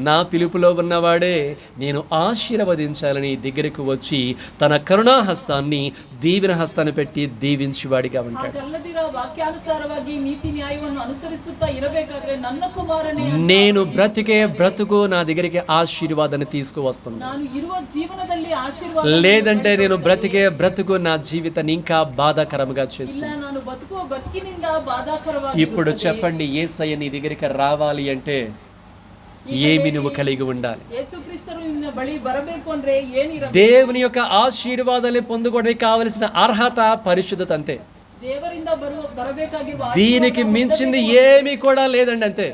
నా పిలుపులో ఉన్నవాడే నేను ఆశీర్వదించాలని దగ్గరకు వచ్చి తన కరుణా హస్తాన్ని, దీవెన హస్తాన్ని పెట్టి దీవించువాడిగా ఉంటాడు. ಹಾಗಲ್ಲದಿರ ವಾಕ್ಯಾನುಸಾರವಾಗಿ ನೀತಿ ನ್ಯಾಯವನ್ನು ಅನುಸರಿಸುತ್ತಾ ಇರಬೇಕಾದ್ರೆ ನನ್ನ ಕುಮಾರನೇ నేను బ్రతికే బ్రతుకు నా దగ్గరికి ఆశీర్వాదాన్ని తీసుకువస్తుంది. ನಾನು ಇರುವ ಜೀವನದಲ್ಲಿ ಆಶೀರ್ವಾದ, లేదంటే నేను బ్రతికే బ్రతుకు నా జీవితాన్ని ఇంకా బాధాకరముగా చేస్తుంది. ಇಲ್ಲ ನಾನು ಬದುಕುವ ಬದುಕಿನಿಂದ ಬಾಧಾಕರವಾಗಿ. ఇప్పుడు చెప్పండి, యేసయ్య నీ దగ్గరికి రావాలి అంటే ఏమి నువ్వు కలిగి ఉండాలి? ಯೇಸುಕ್ರಿಸ್ತರು ನಿನ್ನ ಬಳಿ ಬರಬೇಕು ಅಂದ್ರೆ ಏನಿರಬೇಕು? దేవుని యొక్క ఆశీర్వాదాన్ని పొందుకోవడానికి కావలసిన అర్హత, పరిశుద్ధత అంతే. ದೇವರಿಂದ ಬರಬೇಕಾಗಿರುವ దీనికి మించింది ఏమీ కూడా లేదండి, అంతే.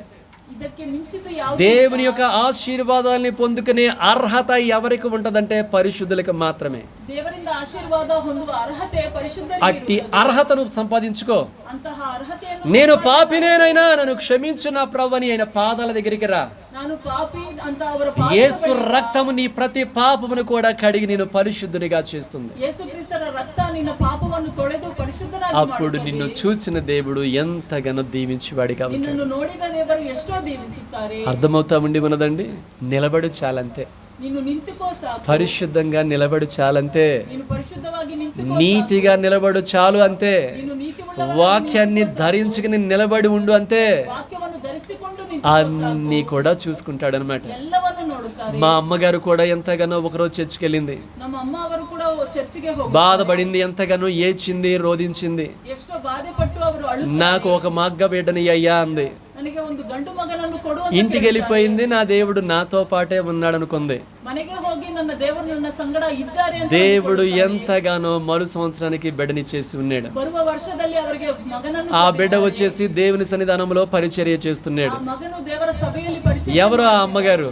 ಇದಕ್ಕೆ ಮಿಂಚಿದ್ದು ಯಾವುದು? దేవుని యొక్క ఆశీర్వాదాన్ని పొందుకునే అర్హత ఎవరికి ఉంటదంటే పరిశుద్ధులకు మాత్రమే. ದೇವರಿಂದ ಆಶೀರ್ವಾದ ಹೊಂದುವ ಅರ್ಹತೆ ಪರಿಶುದ್ಧರಿಗೆ అట్టి అర్హతను సంపాదించుకో. ಅಂತಹ ಅರ್ಹತೆಯನ್ನು నేను పాపినేనైనా నన్ను క్షమించు నా ప్రభువని ఆయన పాదాల దగ్గరికి రా. ನಾನು ಪಾಪಿ ಅಂತ ಅವರ యేసు రక్తము నీ ప్రతి పాపమును కూడా కడిగి నేను పరిశుద్ధునిగా చేస్తుంది. ಯೇಸುಕ್ರಿಸ್ತರ ರಕ್ತ ನಿನ್ನ ಪಾಪವನ್ನು ತೊಳೆದು ಪರಿಶುದ್ಧನಾಗಿ అప్పుడు నిన్ను చూచిన దేవుడు ఎంతగానో దీవించేవాడిగా ఉంటాడు. ನಿನ್ನನ್ನು ನೋಡಿದ ದೇವರು ಎಷ್ಟೋ ದೀವಿಸುತ್ತಾರೆ. అర్థమవుతా ఉండి ఉన్నదండి. నిలబడు చాలంతే, ನೀನು ನಿಂತುಕೋ ಸಾಕು. పరిశుద్ధంగా నిలబడు చాలంతే, ನೀನು ಪರಿಶುದ್ಧವಾಗಿ ನಿಂತುಕೋ, నీతిగా నిలబడు చాలు అంతే, ನೀನು ನೀತಿ వాక్యాన్ని ధరించుకుని నిలబడి ఉండు అంతే. ವಾಕ್ಯವನ್ನು ಧರಿಸಿಕೊಂಡು ನಿಂತು అన్నీ కూడా చూసుకుంటాడు అనమాట. ಎಲ್ಲವನ್ನು ನೋಡುತ್ತಾರೆ. మా అమ్మగారు కూడా ఎంతగానో ఒకరోజు చర్చికి వెళ్ళింది, ನಮ್ಮ ಅಮ್ಮ ಅವರು ಕೂಡ ಚರ್ಚಿಗೆ ಹೋಗಿ బాధపడింది, ఎంతగానో ఏడ్చింది, రోధించింది. ಎಷ್ಟೋ ಬಾಧೆ ಪಟ್ಟು ಅವರು ಅಳು, నాకు ఒక మగ్గ బిడ్డని అయ్యా అంది. ನನಗೆ ಒಂದು ಗಂಡು ಮಗನನ್ನು ಕೊಡು ಅಂತ ఇంటికి వెళ్ళిపోయింది, నా దేవుడు నాతో పాటే ఉన్నాడు అనుకుంది. ಮನೆಗೆ ಹೋಗಿ ನನ್ನ ದೇವರು ನನ್ನ ಸಂಗಡ ಇದ್ದಾರೆ ಅಂತ దేవుడు ఎంతగానో మరు సంవత్సరానికి బిడ్డని చేసి ఉన్నాడు. ಬರುವ ವರ್ಷದಲ್ಲಿ ಅವರಿಗೆ ಮಗನನ್ನು ఆ బిడ్డ వచ్చేసి దేవుని సన్నిధానంలో పరిచర్య చేస్తున్నాడు. ಆ మగను దేವರ సభೆಯಲ್ಲಿ ಪರಿಚಯ. ఎవరు? ఆ అమ్మగారు,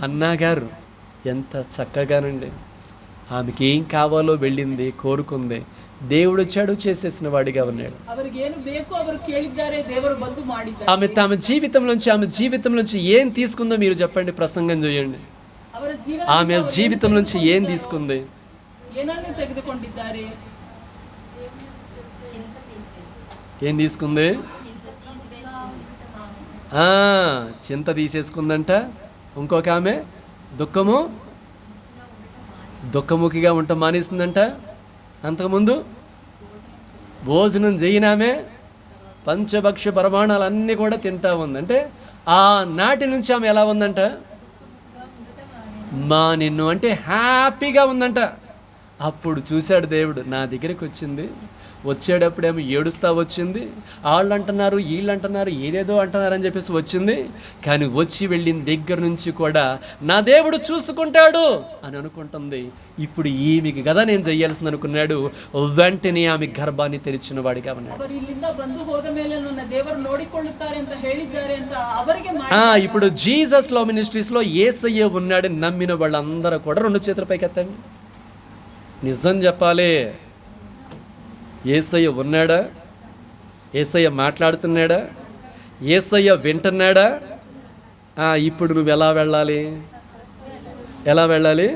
అన్నగారు. ఎంత చక్కగానండి, ఆమెకి ఏం కావాలో వెళ్ళింది, కోరుకుంది, దేవుడు చెడు చేసేసిన వాడిగా ఉన్నాడు. ಅವರಿಗೆ ಏನು ಬೇಕು ಅವರು ಕೇಳಿದ್ದಾರೆ, ದೇವರು ಬಂದು ಮಾಡಿದ್ದಾರೆ. ఆమె ఆమె జీవితం నుంచి ఏం తీసుకుందో మీరు చెప్పండి, ప్రసంగం చేయండి. ಅವರ ಜೀವನ ఆమె జీవితం నుంచి ఏం తీసుకుంది? ಏನನ್ನು ತೆಗೆದುಕೊಂಡಿದ್ದಾರೆ? ఏం తీసుకుంది? చింత తీసేసుకుందంట. ఇంకొక ఆమె దుఃఖముఖిగా ఉండటం మానేసిందంట. అంతకుముందు భోజనం చేయనామే పంచభక్ష ప్రమాణాలు అన్నీ కూడా తింటా ఉంది. అంటే ఆ నాటి నుంచి ఆమె ఎలా ఉందంట? నిన్ను అంటే హ్యాపీగా ఉందంట. అప్పుడు చూశాడు దేవుడు, నా దగ్గరికి వచ్చింది, వచ్చేటప్పుడేమో ఏడుస్తా వచ్చింది, వాళ్ళు అంటున్నారు వీళ్ళు అంటున్నారు ఏదేదో అంటున్నారు అని చెప్పేసి వచ్చింది. కానీ వచ్చి వెళ్ళిన దగ్గర నుంచి కూడా నా దేవుడు చూసుకుంటాడు అని అనుకుంటుంది. ఇప్పుడు ఈమెకి కదా నేను చెయ్యాల్సింది అనుకున్నాడు. వెంటనే ఆమె గర్భాన్ని తెరిచిన వాడిగా ఉన్నాడు. ಅವರು ಇಲ್ಲಿಂದ ಬಂದು ಹೋದ ಮೇಲೆ ನನ್ನ ದೇವರು ನೋಡಿಕೊಳ್ಳುತ್ತಾರೆ ಅಂತ ಹೇಳಿದ್ದಾರೆ ಅಂತ ಅವರಿಗೆ ఇప్పుడు జీసస్ లో మినిస్ట్రీస్ లో యేసయ్య ఉన్నాడు నమ్మిన వాళ్ళందరూ కూడా 2 చేతుల పైకి ఎత్తండి. నిజం చెప్పాలి, యేసయ్య ఉన్నాడా? యేసయ్య మాట్లాడుతున్నాడా? యేసయ్య వింటున్నాడా? ఇప్పుడు నువ్వు ఎలా వెళ్ళాలి? ఎలా వెళ్ళాలి?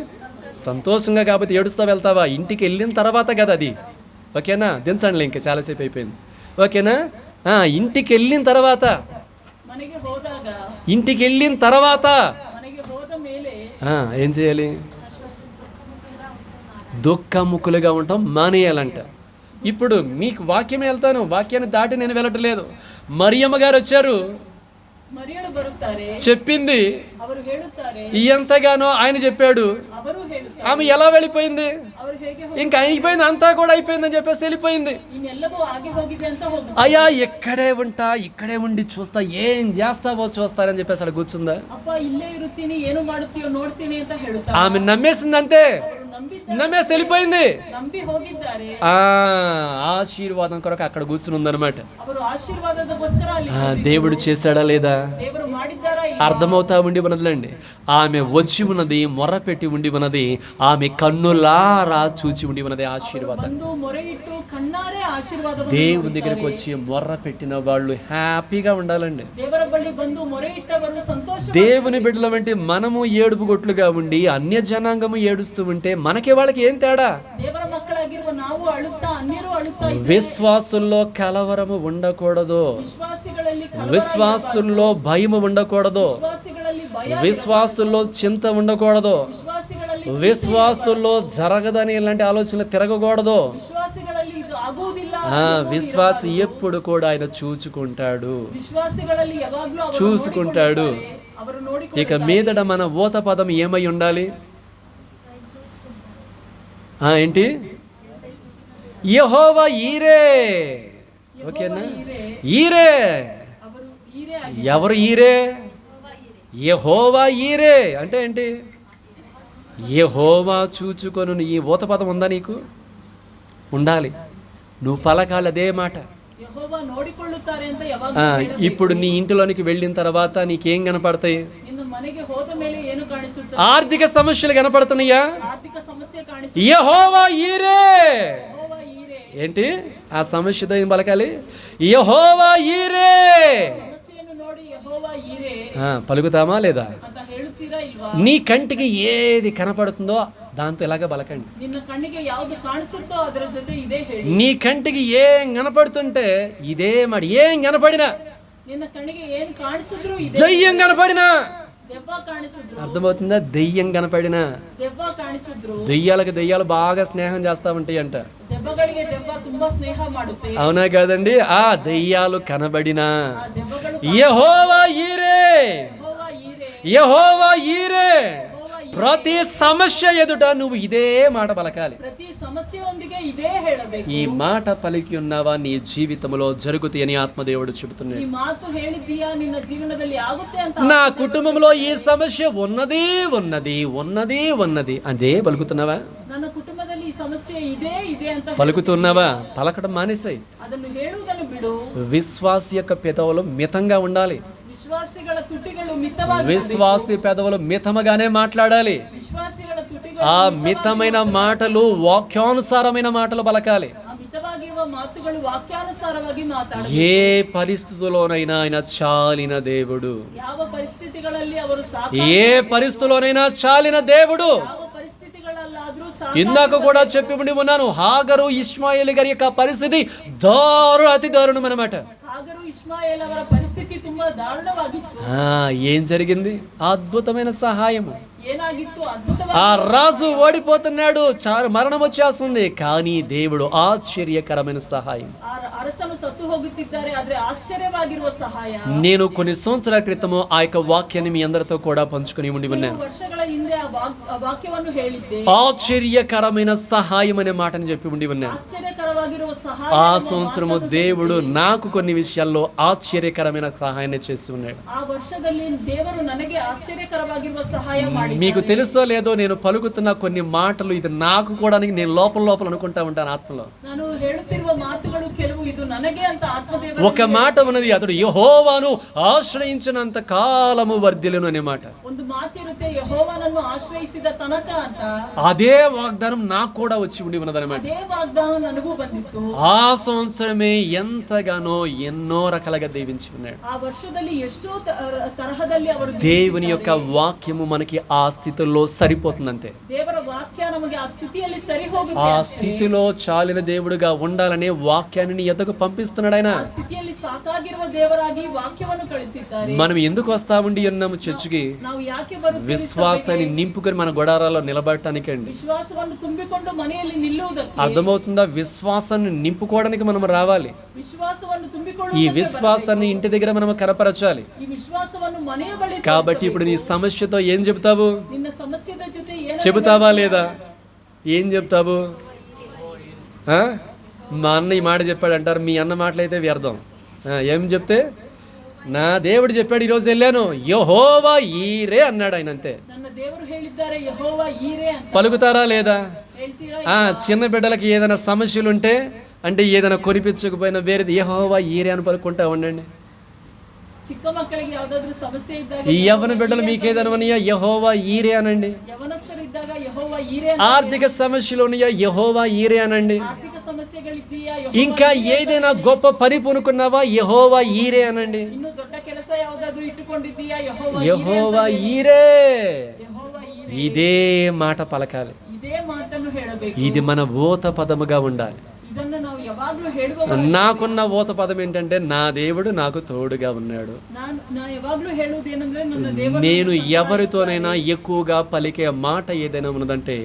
సంతోషంగా కాబట్టి ఏడుస్తా వెళ్తావా? ఇంటికి వెళ్ళిన తర్వాత కదా అది. ఓకేనా? దించండి, ఇంకా చాలాసేపు అయిపోయింది. ఓకేనా? ఇంటికి వెళ్ళిన తర్వాత, ఇంటికి వెళ్ళిన తర్వాత ఏం చేయాలి? దుఃఖముఖులుగా ఉంటాం మానేయాలంట. ఇప్పుడు మీకు వాక్యం వెళ్తాను, వాక్యాన్ని దాటి నేను వెళ్ళట్లేదు. మరియమ్మ గారు వచ్చారు, చెప్పింది, ఎంతగానో ఆయన చెప్పాడు. ఆమె ఎలా వెళ్ళిపోయింది? ఇంకా అయిపోయింది, అంతా కూడా అయిపోయిందని చెప్పేసి వెళ్ళిపోయింది. అయ్యా ఇక్కడే ఉంటా, ఇక్కడే ఉండి చూస్తా, ఏం చేస్తావో చూస్తారని చెప్పేసి అక్కడ కూర్చుందా? ఆమె నమ్మేసింది అంతే, నమ్మేసి వెళ్ళిపోయింది. ఆశీర్వాదం కొరకు అక్కడ కూర్చుని ఉందన్నమాట. దేవుడు చేశాడా లేదా అర్థమవుతా ఉండి ఉన్నదిలేండి. ఆమె వచ్చి ఉన్నది, మొర్ర పెట్టి ఉండి ఉన్నది, ఆమె కన్నులారా చూచి ఉండి ఉన్నది ఆశీర్వాదం. దేవుని దగ్గరికి వచ్చి మొర్ర పెట్టిన వాళ్ళు హ్యాపీగా ఉండాలండి. దేవుని బిడ్డల వంటి మనము ఏడుపు గొట్లుగా ఉండి అన్య జనాంగము ఏడుస్తూ ఉంటే మనకి వాళ్ళకి ఏం తేడా? విశ్వాసుల్లో కలవరము ఉండకూడదు, విశ్వాసుల్లో భయము ఉండకూడదు, విశ్వాసుల్లో చింత ఉండకూడదు, విశ్వాసుల్లో జరగదని ఇలాంటి ఆలోచనలు తిరగకూడదు. విశ్వాసి ఎప్పుడు కూడా ఆయన చూసుకుంటాడు. ఇక మీదట మన ఊత పదం ఏమై ఉండాలి? ఏంటి? యెహోవా ఈరే. ఓకేనా? ఈరే. ఎవరు ఈరే? యెహోవా ఈరే అంటే ఏంటి? యెహోవా చూచుకొను. ఈ ఊత పదం ఉందా నీకు? ఉండాలి. నువ్వు పలకాలి అదే మాట. ఇప్పుడు నీ ఇంటిలోనికి వెళ్ళిన తర్వాత నీకేం కనపడతాయి? ఆర్థిక సమస్యలు కనపడుతున్నాయా? యెహోవా ఈరే. ఏంటి ఆ సమస్యతో ఏం పలకాలి? యెహోవా ఈరే. పలుకుతామా లేదా? నీ కంటికి ఏది కనపడుతుందో దాంతో ఎలాగ బలకండి. నీ కంటికి ఏం కనపడుతుంటే ఇదే మాట. ఏం కనపడినా, దయ్యం కనపడినా, అర్థమవుతుందా? దెయ్యం కనపడినా, దెయ్యాలకు దెయ్యాలు బాగా స్నేహం చేస్తా ఉంటాయి అంట. అవునా కాదండి? ఆ దెయ్యాలు కనబడినా యెహోవా ఈరే, యెహోవా ఈరే. ప్రతి సమస్య ఎదుట నువ్వు ఇదే మాట పలకాలి. ఈ మాట పలికి ఉన్నావా నీ జీవితంలో జరుగుతాయి అని ఆత్మదేవుడు చెబుతున్నాడు. నా కుటుంబంలో ఈ సమస్య ఉన్నది ఉన్నది ఉన్నది ఉన్నది అదే పలుకుతున్నావా? పలుకుతున్నావా? పలకడం మానేసాయి. విశ్వాసి యొక్క పెదవులు మితంగా ఉండాలి. విశ్వాసి పెదవులు మితముగానే మాట్లాడాలి. ఆ మితమైన మాటలు వాక్యానుసారమైన మాటలు పలకాలి. ఏ పరిస్థితుల్లోనైనా ఆయన చాలిన దేవుడు. ఏ పరిస్థితుల్లోనైనా చాలిన దేవుడు. ఇందాక కూడా చెప్పి ఉండి ఉన్నాను, హాగరు ఇష్మాయేలు గారి యొక్క పరిస్థితి అతి దారుణం అన్నమాట. ఏం జరిగింది? అద్భుతమైన సహాయము. ఆ రాజు ఓడిపోతున్నాడు, మరణం వచ్చేస్తుంది, కానీ దేవుడు ఆశ్చర్యకరమైన సహాయం. ಸಾತಾನು ಸತ್ತು ಹೋಗುತ್ತಿದ್ದಾರೆ, ಆದ್ರೆ ಆಶ್ಚರ್ಯವಾಗಿರುವ ಸಹಾಯ. నేను కొన్ని సంవత్సరాల క్రితము ఆ యొక్క వాక్యాన్ని మీ అందరితో కూడా పంచుకొని ఉండి ఉన్నాను. ವರ್ಷಗಳ ಹಿಂದೆ ಆ ವಾಕ್ಯವನ್ನು ಹೇಳಿದ್ದೆ. ఆశ్చర్యకరమైన సహాయం అనే మాటని చెప్పి ఉండి ఉన్నాను. ఆశ్చర్యకరವಾಗಿರುವ సహాయ. ఆ సంవత్సరము దేవుడు నాకు కొన్ని విషయాల్లో ఆశ్చర్యకరమైన సహాయాన్ని చేస్తూ ఉన్నాడు. ఆ ವರ್ಷದಲ್ಲಿ ದೇವರು ನನಗೆ ఆశ్చర్యకరವಾಗಿರುವ సహాయ ಮಾಡಿದ್ದಾರೆ. మీకు తెలుసో లేదో నేను పలుకుతున్న కొన్ని మాటలు ఇది నాకు కూడా నేను లోపల అనుకుంటా ఉంటాను ఆత్మలో. ನಾನು ಹೇಳುತ್ತಿರುವ ಮಾತುಗಳು ಕೆಲವು ಇದು ನನಗೆ ಅಂತ ಆತ್ಮದೇವರು. ఒక మాట ఉన్నది, అతడు యెహోవాను ఆశ్రయించినంత కాలము వర్ధిల్లును అనే మాట. ಒಂದು ಮಾತಿರುತ್ತೆ, ಯೆಹೋವನನ್ನು ಆಶ್ರಯಿಸಿದ ತನಕ ಅಂತ. అదే వాగ్దానం నాకు కూడా వచ్చి ఉండి ఉన్నదన్నమాట. అదే వాగ్దానం ನನಗೂ ಬಂದಿತ್ತು. ఆ సంవత్సరమే ఎంతగానో ఎన్నో రకాలుగా దీవించి ఉన్నాడు. ఆ ವರ್ಷದಲ್ಲಿ ಎಷ್ಟೋ ತರಹದಲ್ಲಿ ಅವರು దేవుని యొక్క వాక్యము మనకి ఆ స్థితిలో సరిపోతుందంతే. ದೇವರ ವಾಕ್ಯ ನಮಗೆ ಆ ಸ್ಥಿತಿಯಲ್ಲಿ ಸರಿ ಹೋಗುತ್ತೆ. ఆ స్థితిలో చాలిన దేవుడుగా ఉండాలనే వాక్యాన్ని నీ ఎద్దకు పంపిస్తున్నాడు ఆయన. ಆ ಸ್ಥಿತಿಯಲ್ಲಿ ಸಾಕಾಗಿರುವ ದೇವರಾಗಿ ವಾಕ್ಯವನ್ನು ಕಳಿಸಿದ್ದಾರೆ. మనం ఎందుకు వస్తా ఉండి ఉన్నాము చర్చికి? ನಾವು ಯಾಕೆ ಬರುತ್ತೇವೆ? విశ్వాసాన్ని నింపుకొని మన గుడారాల్లో నిలబడటానికి అండి. విశ్వాసವನ್ನು ತುಂಬಿಕೊಂಡು మನೆಯಲ್ಲಿ నిಲ್ಲುವುದಕ್ಕೆ. అర్థమవుతుందా? విశ్వాసాన్ని నింపుకోవడానికి మనం రావాలి. విశ్వాసವನ್ನು ತುಂಬಿಕೊಳ್ಳುವುದಕ್ಕೆ. ఈ విశ్వాసాన్ని ఇంటి దగ్గర మనం కనపరచాలి. ಈ విశ్వాసವನ್ನು మನೆಯ బಳಿ. కాబట్టి ఇప్పుడు నీ సమస్యతో ఏం చెప్తావు? నిన్న సమస్యದ ಜೊತೆ ಏನು చెబుతావా లేదా? ఏం చెప్తావు? మా అన్న ఈ మాట చెప్పాడు అంటారు, మీ అన్న మాటలైతే వ్యర్థం. ఏం చెప్తే, నా దేవుడు చెప్పాడు ఈరోజు వెళ్ళాను, యెహోవా ఈరే అన్నాడు ఆయన, అంతే. ನನ್ನ ದೇವರು ಹೇಳಿದ್ದಾರೆ ಯೆಹೋವಾ ಈರೆ ಅಂತ. పలుకుతారా లేదా? ಹೇಳ್ತೀರಾ? చిన్న బిడ్డలకి ఏదైనా సమస్యలు ఉంటే అంటే ఏదైనా కొనిపించకపోయినా వేరేది యెహోవా ఈరే అని పలుకుంటా ఉండండి. చిక్క మక్కಳಿಗೆ ಯಾವುದಾದರೂ ಸಮಸ್ಯೆ ಇದ್ದಾಗ, ఈ యవ్వన బిడ్డలు మీకు ఏదైనా ఉన్నాయా, యెహోవా ఈరే అనండి. యవనಸ್ಥರಿದ್ದಾಗ యెహోవా ఈరే. ఆర్థిక సమస్యలు ఉన్నాయా, యెహోవా ఈరే అనండి. ఆర్థిక సమస్యಗಳಿದ್ದೀయా, ఇంకా ఏదైనా గొప్ప పని పూనుకున్నావా, యెహోవా ఈరే అనండి. ಇನ್ನು ದೊಡ್ಡ ಕೆಲಸ ಯಾವುದಾದರೂ ಇಟ್ಟುಕೊಂಡಿದ್ದೀಯಾ, ಯೆಹೋವಾ యెహోవా ఈరే. ಯೆಹೋವಾ ಈರೆ. ఇదే మాట పలకాలి. ಇದೇ ಮಾತನ್ನು ಹೇಳಬೇಕು. ఇది మన ఊత పదముగా ఉండాలి. ಇದನ್ನು ನಾವು ಯಾವಾಗಲೂ ಹೇಳುವ. నాకున్న ఊత పదం ఏంటంటే, నా దేవుడు నాకు తోడుగా ఉన్నాడు. ನಾನು ಯಾವಾಗಲೂ ಹೇಳುವುದೇನೆಂದ್ರೆ, ನನ್ನ ದೇವರು. నేను ఎవరితోనైనా ఎక్కువగా పలికే మాట ఏదైనా ఉన్నదంటే,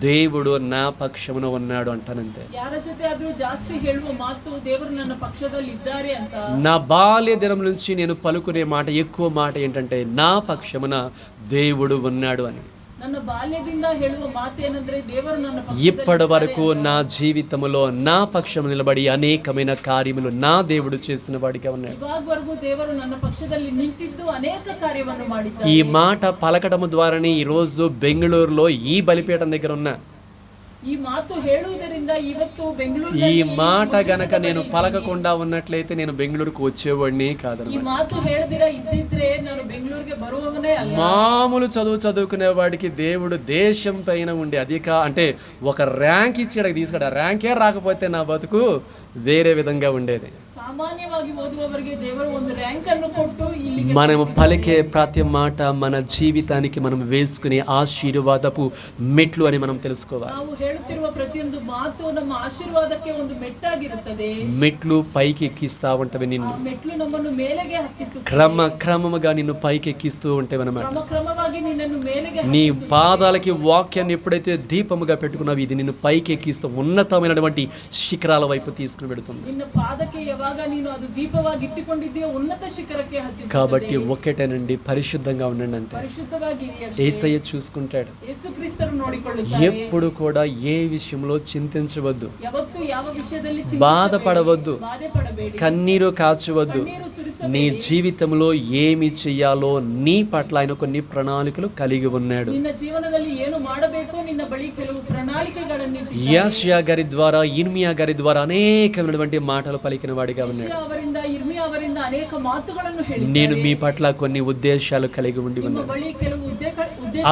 దేవుడు నా పక్షమున ఉన్నాడు అంటానంతే. ಯಾರ ಜೊತೆ ಆದ್ರೂ ಜಾಸ್ತಿ ಹೇಳುವ ಮಾತು, ದೇವರು ನನ್ನ ಪಕ್ಷದಲ್ಲಿ ಇದ್ದಾರೆ ಅಂತ. నా బాల్య దినం నుంచి నేను పలుకునే మాట, ఎక్కువ మాట ఏంటంటే, నా పక్షమున దేవుడు ఉన్నాడు అని. ನನ್ನ ಬಾಲ್ಯದಿಂದ ಹೇಳುವ ಮಾತೇನೆಂದ್ರೆ, ದೇವರು ನನ್ನ ఇప్పటి వరకు నా జీవితంలో నా పక్షం నిలబడి అనేకమైన కార్యములు నా దేవుడు చేసిన వాడిగా ఉన్నాడు. ಇವಾಗವರೆಗೂ ದೇವರು ನನ್ನ ಪಕ್ಷದಲ್ಲಿ ನಿಂತಿದ್ದು ಅನೇಕ ಕಾರ್ಯವನ್ನು ಮಾಡಿದ್ದಾರೆ. ఈ మాట పలకడం ద్వారానే ఈరోజు బెంగళూరులో ఈ బలిపీఠం దగ్గర ఉన్నా. ఈ ಮಾತು ಹೇಳುವುದರಿಂದ ಇವತ್ತು ఈ ಬೆಂಗಳೂರಿನಲ್ಲಿ మాట గనక నేను పలకకుండా ఉన్నట్లయితే నేను బెంగళూరుకు వచ్చేవాడిని కాదు. ಈ ಮಾತು ಹೇಳದಿರ ಇದ್ದಿದ್ರೆ ನಾನು ಬೆಂಗಳೂರಿಗೆ ಬರುವವನೇ ಅಲ್ಲ. మామూలు చదువుకునే వాడికి దేవుడు దేశం పైన ఉండే అంటే ఒక ర్యాంక్ ఇచ్చాడు, తీసుకురా. ర్యాంకే రాకపోతే నా బతుకు వేరే విధంగా ఉండేది. ಸಾಮಾನ್ಯವಾಗಿ ಓದುವವರಿಗೆ ದೇವರು ಒಂದು ರ್ಯಾಂಕ್ ಅನ್ನು ಕೊಟ್ಟು ಇಲ್ಲಿಗೆ. మనము పలికే ప్రతి మాట మన జీవితానికి మనం వేసుకునే ఆశీర్వాదపు మెట్లు అని మనం తెలుసుకోవాలి. ನಾವು ಹೇಳುತ್ತಿರುವ ಪ್ರತಿಯೊಂದು ಮಾತು ನಮ್ಮ ಆಶೀರ್ವಾದಕ್ಕೆ ಒಂದು ಮೆಟ್ಟಾಗಿರುತ್ತದೆ. మెట్లు పైకి ఎక్కిస్తా ఉంటవి నిన్ను. ಮೆಟ್ಲು ನಮ್ಮನ್ನು ಮೇಲೆಗೆ ಹತ್ತಿಸುತ್ತದೆ. క్రమముగా నిన్ను పైకి ఎక్కిస్తూ ఉంటవి అన్నమాట. ಕ್ರಮಕ್ರಮವಾಗಿ ನಿನ್ನನ್ನು ಮೇಲೆಗೆ నీ పాదాలకి వాక్యాన్ని ఎప్పుడైతే దీపముగా పెట్టుకున్నావు, ఇది నిన్ను పైకి ఎక్కిస్తూ ఉన్నతమైనటువంటి శిఖరాల వైపు తీసుకుని పెడుతుంది. ನಿನ್ನ ಪಾದಕ್ಕೆ ಯಾವಾಗ ನೀನು ಅದು ದೀಪವಾಗಿ ಇಟ್ಟುಕೊಂಡಿದ್ದೀಯೋ ಉನ್ನತ ಶಿಖರಕ್ಕೆ ಹತ್ತಿಸುತ್ತದೆ. కాబట్టి ఒక్కటేనండి, పరిశుద్ధంగా ఉండండి అంతే. ಪರಿಶುದ್ಧವಾಗಿ యేసయ్య చూసుకుంటాడు. ಯೇಸು ಕ್ರಿಸ್ತರು ನೋಡಿಕೊಳ್ಳುತ್ತಾರೆ. ఎప్పుడు కూడా ఏ విషయంలో చింతించవద్దు, ಯಾವತ್ತೂ ಯಾವ ವಿಷಯದಲ್ಲಿ బాధపడవద్దు, ಬಾಧೆ ಪಡಬೇಡಿ, కన్నీరు కాచవద్దు. ಕಣ್ಣೀರು ಸುರಿಸಬೇಡಿ. నీ జీవితంలో ఏమి చెయ్యాలో నీ పట్ల ఆయన కొన్ని ప్రణాళికలు కలిగి ఉన్నాడు. ನಿನ್ನ ಜೀವನದಲ್ಲಿ ಏನು ಮಾಡಬೇಕು, ನಿನ್ನ ಬಳಿ ಕೆಲವು ಪ್ರಣಾಳಿಕೆಗಳನ್ನು ಇಟ್ಟಿದ್ದಾನೆ. యెషయా గారి ద్వారా, ఇర్మియా గారి ద్వారా అనేకమైనటువంటి మాటలు పలికిన వాడిగా ఉన్నాడు. ಯೆಶಯಾ ಅವರಿಂದ, ಇರ್ಮಿಯಾ ಅವರಿಂದ ಅನೇಕ ಮಾತುಗಳನ್ನು ಹೇಳಿದ್ದಾರೆ. నేను మీ పట్ల కొన్ని ఉద్దేశాలు కలిగి ఉండి ನಿಮ್ಮ ఉన్నాను, ಬಳಿ ಕೆಲವು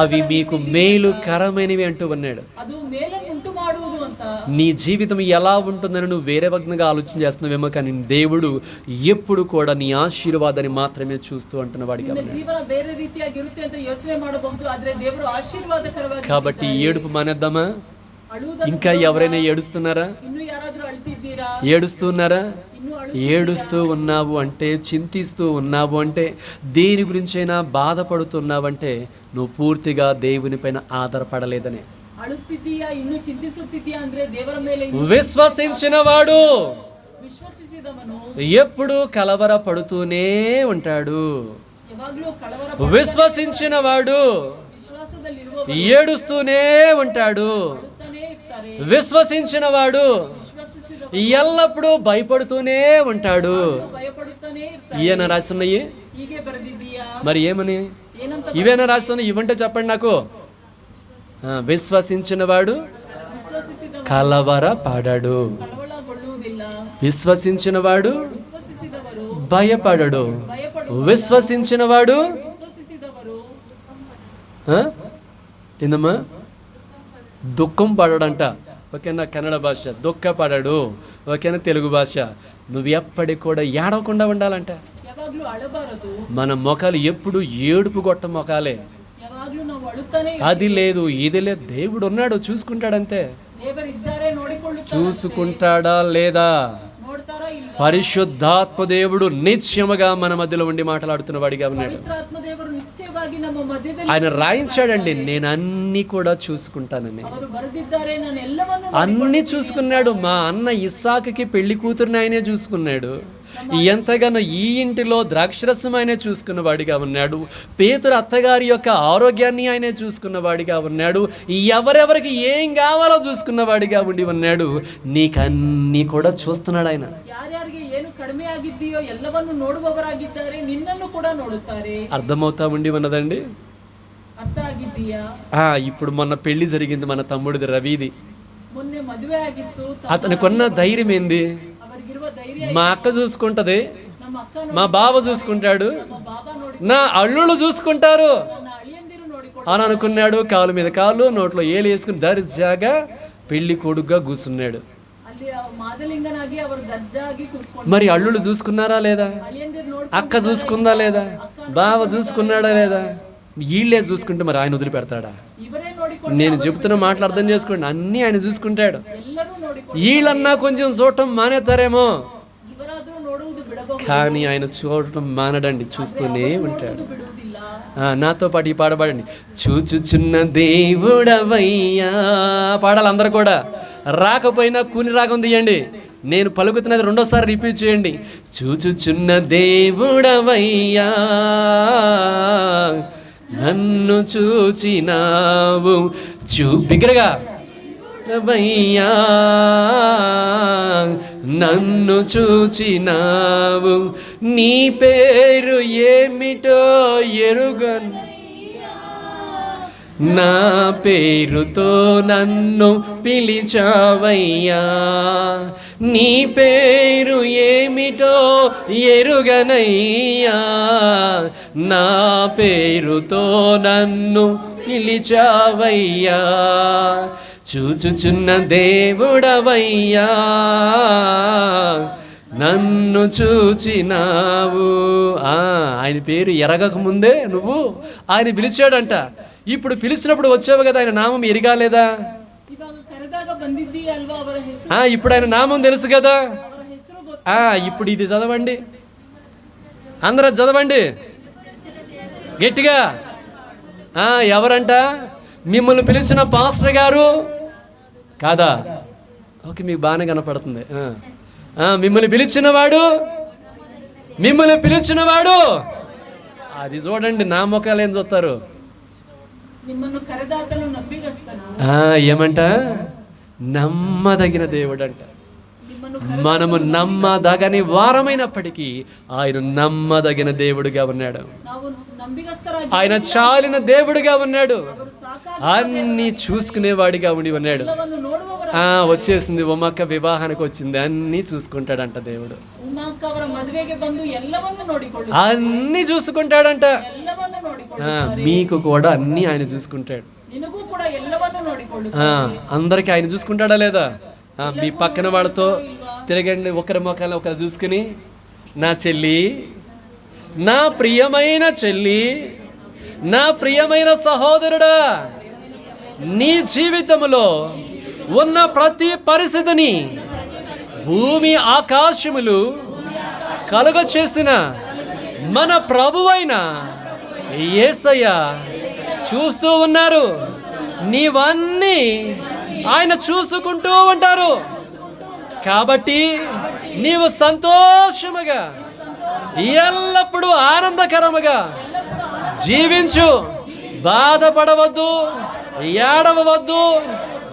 అవి మీకు మేలుకరమైనవి అంటూ ఉన్నాడు. ಅದು ಮೇಲನ್ನು ಉಂಟು ಮಾಡುವುದು ಅಂತ. నీ జీవితం ఎలా ఉంటుందని నువ్వు వేరే విధంగా ఆలోచన చేస్తున్నావేమో, కానీ దేవుడు ఎప్పుడు కూడా నీ ఆశీర్వాదాన్ని మాత్రమే చూస్తూ అంటున్న వాడిగా ನಿನ್ನ ఉన్నాడు. ಜೀವನ ಬೇರೆ ರೀತಿಯಾಗಿರುತ್ತೆ ಅಂತ ಯೋಚನೆ ಮಾಡಬಹುದು, ಆದ್ರೆ ದೇವರು ಆಶೀರ್ವಾದಕರವಾಗಿ. కాబట్టి ఏడుపు మానేద్దామా? ಅಳುವುದನ್ನು ఇంకా ఎవరైనా ఏడుస్తున్నారా? ಇನ್ನು ಯಾರಾದ್ರೂ ಅಳ್ತಿದ್ದೀರಾ? ఏడుస్తున్నారా? ಇನ್ನು ఏడుస్తూ ఉన్నావు అంటే, చింతిస్తూ ఉన్నావు అంటే, దేని గురించైనా బాధపడుతున్నావంటే నువ్వు పూర్తిగా దేవుని పైన ఆధారపడలేదనే. ಅಳುತ್ತಿದ್ದೀಯಾ, ಇನ್ನು ಚಿಂತಿಸುತ್ತಿದ್ದೀಯಾ ಅಂದ್ರೆ ದೇವರ ಮೇಲೆ విశ్వసించిన వాడు ವಿಶ್ವಸಿಸಿದ ವಿಶ್ವಸಿಸಿದವನು ఎప్పుడు కలవర పడుతూనే ఉంటాడు. ಯಾವಾಗ್ಲೂ ಕಳವರ విశ్వసించిన వాడు ವಿಶ್ವಾಸದಲ್ಲಿರುವ ఏడుస్తూనే ఉంటాడు. ಅಳುತ್ತಾನೇ ಇರ್ತಾರೆ. విశ్వసించిన వాడు ವಿಶ್ವಸಿಸಿದವರು ఎల్లప్పుడూ భయపడుతూనే ఉంటాడు. ಭಯಪಡುತ್ತಾನೇ ಇರ್ತಾರೆ. ఈయన రాస్తున్నాయి ಹೀಗೆ ಬರೆದಿದ್ದೀಯಾ? మరి ఏమని ಏನಂತ ఇవేనా రాస్తున్నాయి? ఇవంటే చెప్పండి నాకు. విశ్వసించిన వాడు ವಿಶ್ವಸಿಸಿದವನು కలవర పడడు. ಕಳವಳಗೊಳ್ಳುವುದಿಲ್ಲ. విశ్వసించిన వాడు ವಿಶ್ವಸಿಸಿದವರು భయపడడు. ಭಯಪಡು విశ్వసించిన వాడు ವಿಶ್ವಸಿಸಿದವರು ఏందమ్మా దుఃఖం పడడంట. ఓకేనా కన్నడ భాష, దుఃఖపడడు. ఓకేనా తెలుగు భాష. నువ్వు ఎప్పటికి కూడా ఏడవకుండా ఉండాలంట. ಯಾವಾಗ್ಲೂ ಅಳಬಾರದು. మన మొఖాలు ఎప్పుడు ఏడుపు కొట్ట మొఖాలే. ಯಾವಾಗ್ಲೂ ನಾವು ಅಳುತ್ತಾನೆ అది లేదు ఇది లేదు. దేవుడు ఉన్నాడు, చూసుకుంటాడంతే. ದೇವರಿದ್ದಾರೆ, ನೋಡಿಕೊಳ್ಳುತ್ತಾರೆ. చూసుకుంటాడా లేదా? ನೋಡ್ತಾರಾ ಇಲ್ಲ? పరిశుద్ధాత్మ దేవుడు నిత్యముగా మన మధ్యలో ఉండి మాట్లాడుతున్న వాడిగా ఉన్నాడు. ಪವಿತ್ರಾತ್ಮ ದೇವರು ನಿಶ್ಚಯವಾಗಿ ನಮ್ಮ ಮಧ್ಯದಲ್ಲಿ ఆయన రాయించాడండి, నేను అన్ని కూడా చూసుకుంటానని. ಅವರು ಬರೆದಿದ್ದಾರೆ, ನಾನು ಎಲ್ಲವನ್ನು అన్ని చూసుకున్నాడు. మా అన్న ఇస్సాకుకి పెళ్లి కూతురుని ఆయనే చూసుకున్నాడు. ఎంతగానో ఈ ఇంటిలో ద్రాక్షరసం ఆయనే చూసుకున్న వాడిగా ఉన్నాడు. పేతురు అత్తగారి యొక్క ఆరోగ్యాన్ని ఆయనే చూసుకున్న వాడిగా ఉన్నాడు. ఎవరెవరికి ఏం కావాలో చూసుకున్న వాడిగా ఉండి ఉన్నాడు. నీకన్నీ కూడా చూస్తున్నాడు ఆయన. ಯಾರ್ಯಾರಿಗೆ ಏನು ಕಡಿಮೆ ಆಗಿದೆಯೋ ಎಲ್ಲವನ್ನು ನೋಡುವವರಾಗಿದ್ದಾರೆ, ನಿನ್ನನ್ನು ಕೂಡ ನೋಡುತ್ತಾರೆ. అర్థమవుతా ఉండి ఉన్నదండి. ಅರ್ಥ ಆಗಿದ್ದೀಯಾ? ఇప్పుడు మొన్న పెళ్లి జరిగింది మన తమ్ముడిది రవిది. ಮೊನ್ನೆ ಮದುವೆ ಆಗಿತ್ತು. అతనికున్న ధైర్యం ఏంది? ಅವರಿಗಿರುವ ಧೈರ್ಯ మా అక్క చూసుకుంటది, ನಮ್ಮ ಅಕ್ಕ మా బావ చూసుకుంటాడు, ನಮ್ಮ ಬಾಬಾ ನೋಡಿ, నా అల్లుళ్ళు చూసుకుంటారు ನನ್ನ ಅಳಿಯಂದಿರು ನೋಡಿಕೊಂಡು అని అనుకున్నాడు. కాలు మీద కాళ్ళు, నోట్లో ఏలు వేసుకుని దర్జాగా పెళ్లి కొడుకుగా కూర్చున్నాడు. ಅಲ್ಲಿ ಮಾದಲಿಂಗನಾಗಿ ಅವರು ದಜ್ಜಾಗಿ ಕೂತ್ಕೊಂಡು మరి అల్లుళ్ళు చూసుకున్నారా లేదా? ಅಳಿಯಂದಿರು ನೋಡಿ అక్క చూసుకుందా లేదా? బావ చూసుకున్నాడా లేదా? వీళ్ళే చూసుకుంటే మరి ఆయన వదిలిపెడతాడా? ಇವರೇ ನೋಡಿಕೊಂಡು నేను చెబుతున్న మాటలు అర్థం చేసుకోండి. అన్నీ ఆయన చూసుకుంటాడు. ಎಲ್ಲರೂ ನೋಡಿಕೊಂಡು వీళ్ళన్నా కొంచెం చూడటం మానేతారేమో, ಇವರಾದ್ರೂ ನೋಡುವುದು ಬಿಡಬಹುದು, కానీ ఆయన చూడటం మానడండి, చూస్తూనే ఉంటాడు. ಬಿಡುವುದಿಲ್ಲ. నాతో పాటు ఈ పాట పాడండి. చూచుచున్న దేవుడవయ్యా పాడాలి అందరూ కూడా. రాకపోయినా కూని రాగం తీయండి. నేను పలుకుతున్నది రెండోసారి రిపీట్ చేయండి. చూచుచున్న దేవుడవయ్యా నన్ను చూచినావు బిగ్గరగా వయ్యా నన్ను చూచినావు, నీ పేరు ఏమిటో ఎరుగను, నా పేరుతో నన్ను పిలిచావయ్యా, నీ పేరు ఏమిటో ఎరుగనయ్యా, నా పేరుతో నన్ను పిలిచావయ్యా, చూచుచున్న దేవుడవయ్యా నన్ను చూచినావు. ఆయన పేరు ఎరగక ముందే నువ్వు ఆయన పిలిచాడంట. ఇప్పుడు పిలిచినప్పుడు వచ్చావు కదా, ఆయన నామం ఎరిగాలేదా? ಇವಾಗ ಕರೆದಾಗ ಬಂದಿದ್ದೀ ಅಲ್ವಾ, ಅವರ ಹೆಸರು ఇప్పుడు ఆయన నామం తెలుసు కదా. ಅವರ ಹೆಸರು ಗೊತ್ತು. ఇప్పుడు ఇది చదవండి, అందరూ చదవండి గట్టిగా. ఎవరంట? మిమ్మల్ని పిలిచిన పాస్టర్ గారు కాదా? ఓకే, మీకు బాగానే కనపడుతుంది. మిమ్మల్ని పిలిచినవాడు, మిమ్మల్ని పిలిచినవాడు. అది చూడండి, నా ముఖాలు ఏం చూస్తారు? ನಿಮ್ಮನ್ನು ಕರೆದಾತನು ನಂಬಿಗಸ್ತನು. ఏమంట? నమ్మదగిన దేవుడు అంట. ನಿಮ್ಮನ್ನು మనము నమ్మదగని వారమైనప్పటికీ ఆయన నమ్మదగిన దేవుడుగా ఉన్నాడు. ನಾವು ನಂಬಿಗಸ್ತರಾಗಿ ఆయన చాలిన దేవుడుగా ఉన్నాడు. ಅವರು ಸಾಕಾಗಿ అన్ని చూసుకునేవాడిగా ఉండి ఉన్నాడు. ಎಲ್ಲವನ್ನು ನೋಡುವವರ వచ్చేసింది ఉమ్మక్క, వివాహానికి వచ్చింది, అన్నీ చూసుకుంటాడంట దేవుడు. ಉಮಾಕ್ಕ ಅವರ ಮದುವೆಗೆ ಬಂದು ಎಲ್ಲವನ್ನು ನೋಡಿಕೊಳ್ಳು, అన్నీ చూసుకుంటాడంట. ಎಲ್ಲವನ್ನು ನೋಡಿಕೊಳ್ಳು. మీకు కూడా అన్నీ ఆయన చూసుకుంటాడు. ನಿನಗೂ ಕೂಡ ಎಲ್ಲವನ್ನು ನೋಡಿಕೊಳ್ಳು. అందరికీ ఆయన చూసుకుంటాడా లేదా? మీ పక్కన వాళ్ళతో తిరగండి, ఒకరి ముఖాలు ఒకరు చూసుకుని, నా చెల్లి, నా ప్రియమైన చెల్లి, నా ప్రియమైన సహోదరుడా, నీ జీవితంలో ఉన్న ప్రతి పరిస్థితిని భూమి ఆకాశములు కలుగ చేసిన మన ప్రభువైన యేసయ్య చూస్తూ ఉన్నారు. నీవన్నీ ఆయన చూసుకుంటూ ఉంటారు. కాబట్టి నీవు సంతోషముగా ఎల్లప్పుడూ ఆనందకరముగా జీవించు. బాధపడవద్దు, ఏడవవద్దు,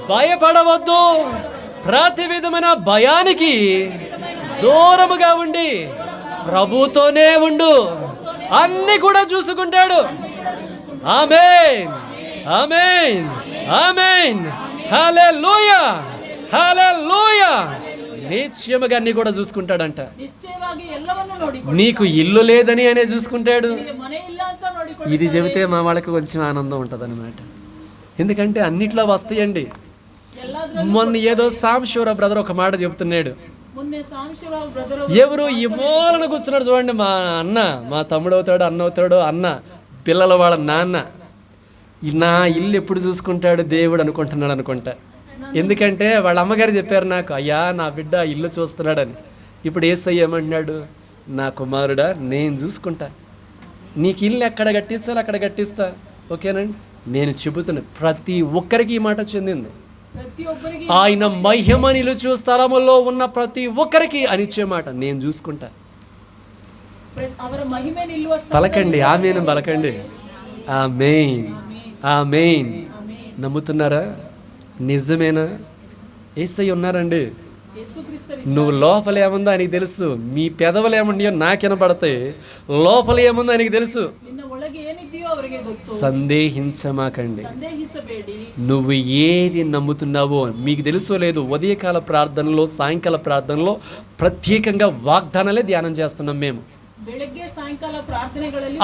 భయపడవద్దు. ప్రతి విధమైన భయానికి దూరముగా ఉండి ప్రభుతోనే ఉండు. అన్ని కూడా చూసుకుంటాడు. ఆమేన్, ఆమేన్, ఆమేన్. హల్లెలూయా, హల్లెలూయా. నిశ్చయముగా అన్ని కూడా చూసుకుంటాడంట. నీకు ఇల్లు లేదని అనే చూసుకుంటాడు. ఇది చెబితే మా వాళ్ళకి కొంచెం ఆనందం ఉంటుంది అనమాట. ఎందుకంటే అన్నిట్లో వస్తాయండి. మొన్న ఏదో సాంశివరావు బ్రదర్ ఒక మాట చెబుతున్నాడు. ఎవరు ఈ మూలన కూర్చున్నాడు చూడండి, మా అన్న, మా తమ్ముడు అవుతాడు, అన్న అవుతాడు, అన్న పిల్లల వాళ్ళ నాన్న. నా ఇల్లు ఎప్పుడు చూసుకుంటాడు దేవుడు అనుకుంటున్నాడు అనుకుంటా. ఎందుకంటే వాళ్ళ అమ్మగారు చెప్పారు నాకు, అయ్యా నా బిడ్డ ఇల్లు చూస్తున్నాడని. ఇప్పుడు యేసయ్య ఏమంటున్నాడు, నా కుమారుడా నేను చూసుకుంటా, నీకు ఇల్లు ఎక్కడ కట్టించాలో అక్కడ కట్టిస్తా, ఓకేనండి. నేను చెబుతున్నా ప్రతి ఒక్కరికి ఈ మాట చెందింది. ఆయన మహిమ నిలుచు స్థలములో ఉన్న ప్రతి ఒక్కరికి అనిచ్చే మాట, నేను చూసుకుంటా. పలకండి ఆమేన్, పలకండి ఆమేన్, ఆమేన్. నమ్ముతున్నారా? నిజమేనా? యేసయ్య ఉన్నారండి. నువ్వు లోపల ఏముందో ఆయనకి తెలుసు. మీ పెదవులు ఏముండయో నాకు వినపడతాయి, లోపల ఏముందో ఆయనకి తెలుసు. సందేహించమాకండి. నువ్వు ఏది నమ్ముతున్నావో మీకు తెలుసో లేదు. ఉదయకాల ప్రార్థనలో, సాయంకాల ప్రార్థనలో ప్రత్యేకంగా వాగ్దానాలే ధ్యానం చేస్తున్నాం మేము.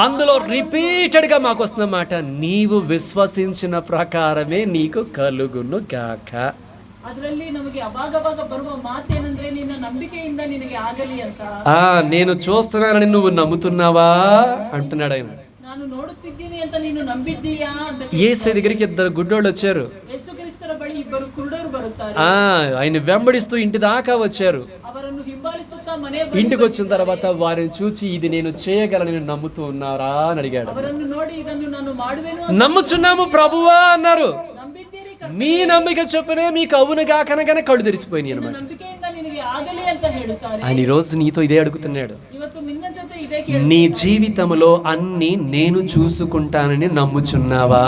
అందులో రిపీటెడ్గా మాకు వస్తున్న మాట, నీవు విశ్వసించిన ప్రకారమే నీకు కలుగును గాక. ಅದರಲ್ಲಿ ನಮಗೆ ಅವಾಗ ಬರುವ ಮಾತೇನಂದ್ರೆ ನಿನ್ನ ನಂಬಿಕೆಯಿಂದ ನಿನಗೆ ಆಗಲಿ ಅಂತ. నేను చూస్తున్నానని నువ్వు నమ్ముతున్నావా అంటున్నాడు ఆయన. ನಾನು ನೋಡುತ್ತಿದ್ದೀನಿ ಅಂತ ನೀನು ನಂಬಿದ್ದೀಯಾ ಅಂತ. యేసు దగ్గరికి ఇద్దరు గుడ్డోళ్ళు వచ్చారు. యేసుక్రీస్తుರ ಬಳಿ ಇಬ್ಬರು ಕುರುಡರು ಬರುತ್ತಾರೆ. ఆయన వెంబడిస్తూ ఇంటి దాకా వచ్చారు. ಅವರನ್ನು ಹಿಂಬಾಲಿಸುತ್ತಾ ಮನೆ ఇంటికి వచ్చిన తర్వాత వారిని చూచి ఇది నేను చేయగలను నమ్ముతూ ఉన్నారా అని అడిగాడు. ಅವರನ್ನು ನೋಡಿ ಇದನ್ನು ನಾನು ಮಾಡುವೆನು నమ్ముచున్నాము ప్రభువా అన్నారు. ನಂಬಿದ್ದೀರಿ, మీ నమ్మిక చొప్పునే మీకు అవునుగా కనగానే కళ్ళు తెరిసిపోయినాయి అన్నమాట. ನಂಬಿಕೆಯಿಂದ ನಿನಗೆ ಆಗಲಿ ಅಂತ ಹೇಳುತ್ತಾರೆ. ఆయన ఈ రోజు నీతో ఇదే అడుగుతున్నాడు. ಇವತ್ತು నిన్న ಜೊತೆ ఇదే నీ జీవితంలో అన్ని నేను చూసుకుంటానని నమ్ముచున్నావా?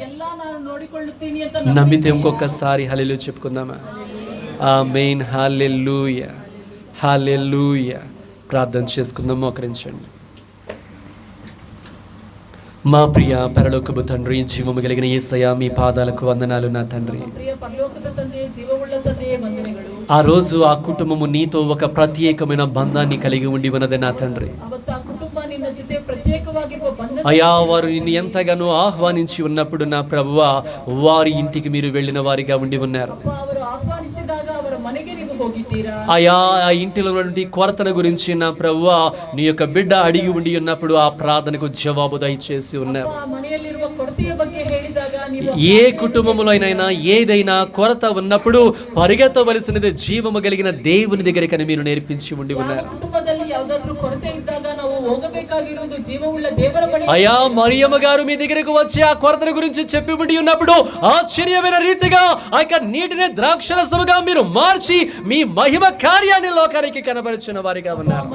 ಎಲ್ಲ ನಾನು ನೋಡಿಕೊಳ್ಳುತ್ತೀನಿ ಅಂತ నమ్మితే ఇంకొకసారి హల్లెలూయా చెప్పుకుందామా? ఆమేన్, హల్లెలూయా, హల్లెలూయా. ప్రార్థన చేసుకుందాం, మోకరించండి. మా ప్రియ పరలోకపు తండ్రి, జీవము కలిగిన యేసయ్య, మీ పాదాలకు వందనాలు నా తండ్రి. ఆ రోజు ఆ కుటుంబము నీతో ఒక ప్రత్యేకమైన బంధాన్ని కలిగి ఉండి ఉన్నది నా తండ్రి. అయా, వారు నిన్ను ఎంతగానో ఆహ్వానించి ఉన్నప్పుడు నా ప్రభువా, వారి ఇంటికి మీరు వెళ్ళిన వారిగా ఉండి ఉన్నారు. అయా, ఆ ఇంటిలో నుండి కొరతను గురించి నా ప్రభువా నీ యొక్క బిడ్డ అడిగి ఉండి ఉన్నప్పుడు ఆ ప్రార్థనకు జవాబు దయచేసి ఉన్నారు. ఏ కుటుంబంలో అయినా ఏదైనా కొరత ఉన్నప్పుడు పరిగెత్తవలసినది జీవము కలిగిన దేవుని దగ్గరికని మీరు నేర్పించి ఉండి ఉన్నారు. అయా, మరియమ్మ గారు మీ దగ్గరకు వచ్చి ఆ కొరతను గురించి చెప్పి ఉండి ఉన్నప్పుడు ఆశ్చర్యమైన రీతిగా ఆ యొక్క నీటిని ద్రాక్షరసముగా మీరు మార్చి మీ మహిమ కార్యాన్ని లోకానికి కనబరిచిన వారిగా ఉన్నారు.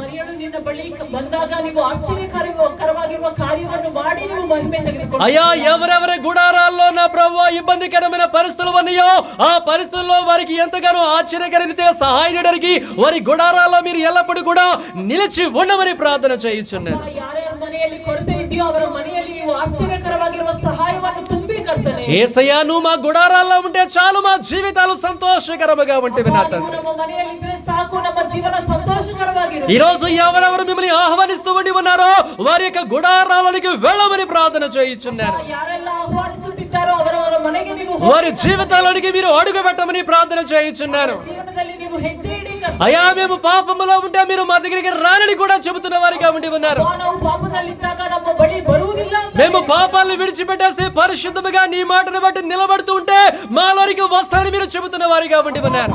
అయా, ఎవరెవరి గుడారాల్లో నా ప్రభువా ఇబ్బందికరమైన పరిస్థితులు ఉన్నాయో ఆ పరిస్థితుల్లో వారికి ఎంతగానో ఆశ్చర్యకరంగా సహాయం చేయడానికి వారి గుడారాల్లో మీరు ఎల్లప్పుడూ కూడా నిలిచి ఉండమని ప్రార్థన చేయుచున్నారు. యేసయ్యా, నువ్వు మా గుడారాల్లో ఉంటే చాలు, మా జీవితాలు సంతోషకరముగా ఉంటేవి నా తండ్రి. ఈ రోజు ఎవరెవరు మిమ్మల్ని ఆహ్వానిస్తూ ఉండి ఉన్నారో వారి యొక్క గుడారాలకి వెళ్ళమని ప్రార్థన చేయుచున్నారు. వారి జీవితాలకి మీరు అడుగు పెట్టమని ప్రార్థన చేయుచున్నారు. అయా, మేము పాపములో ఉంటే మీరు మా దగ్గరికి రానని కూడా చెబుతున్న వారిగా ఉండి ఉన్నారు. మేము పాపాలను విడిచిపెట్టేసి పరిశుద్ధముగా నీ మాటను బట్టి నిలబడుతూ ఉంటే మాలోనికి వస్తారని మీరు చెబుతున్న వారిగా ఉండి ఉన్నారు.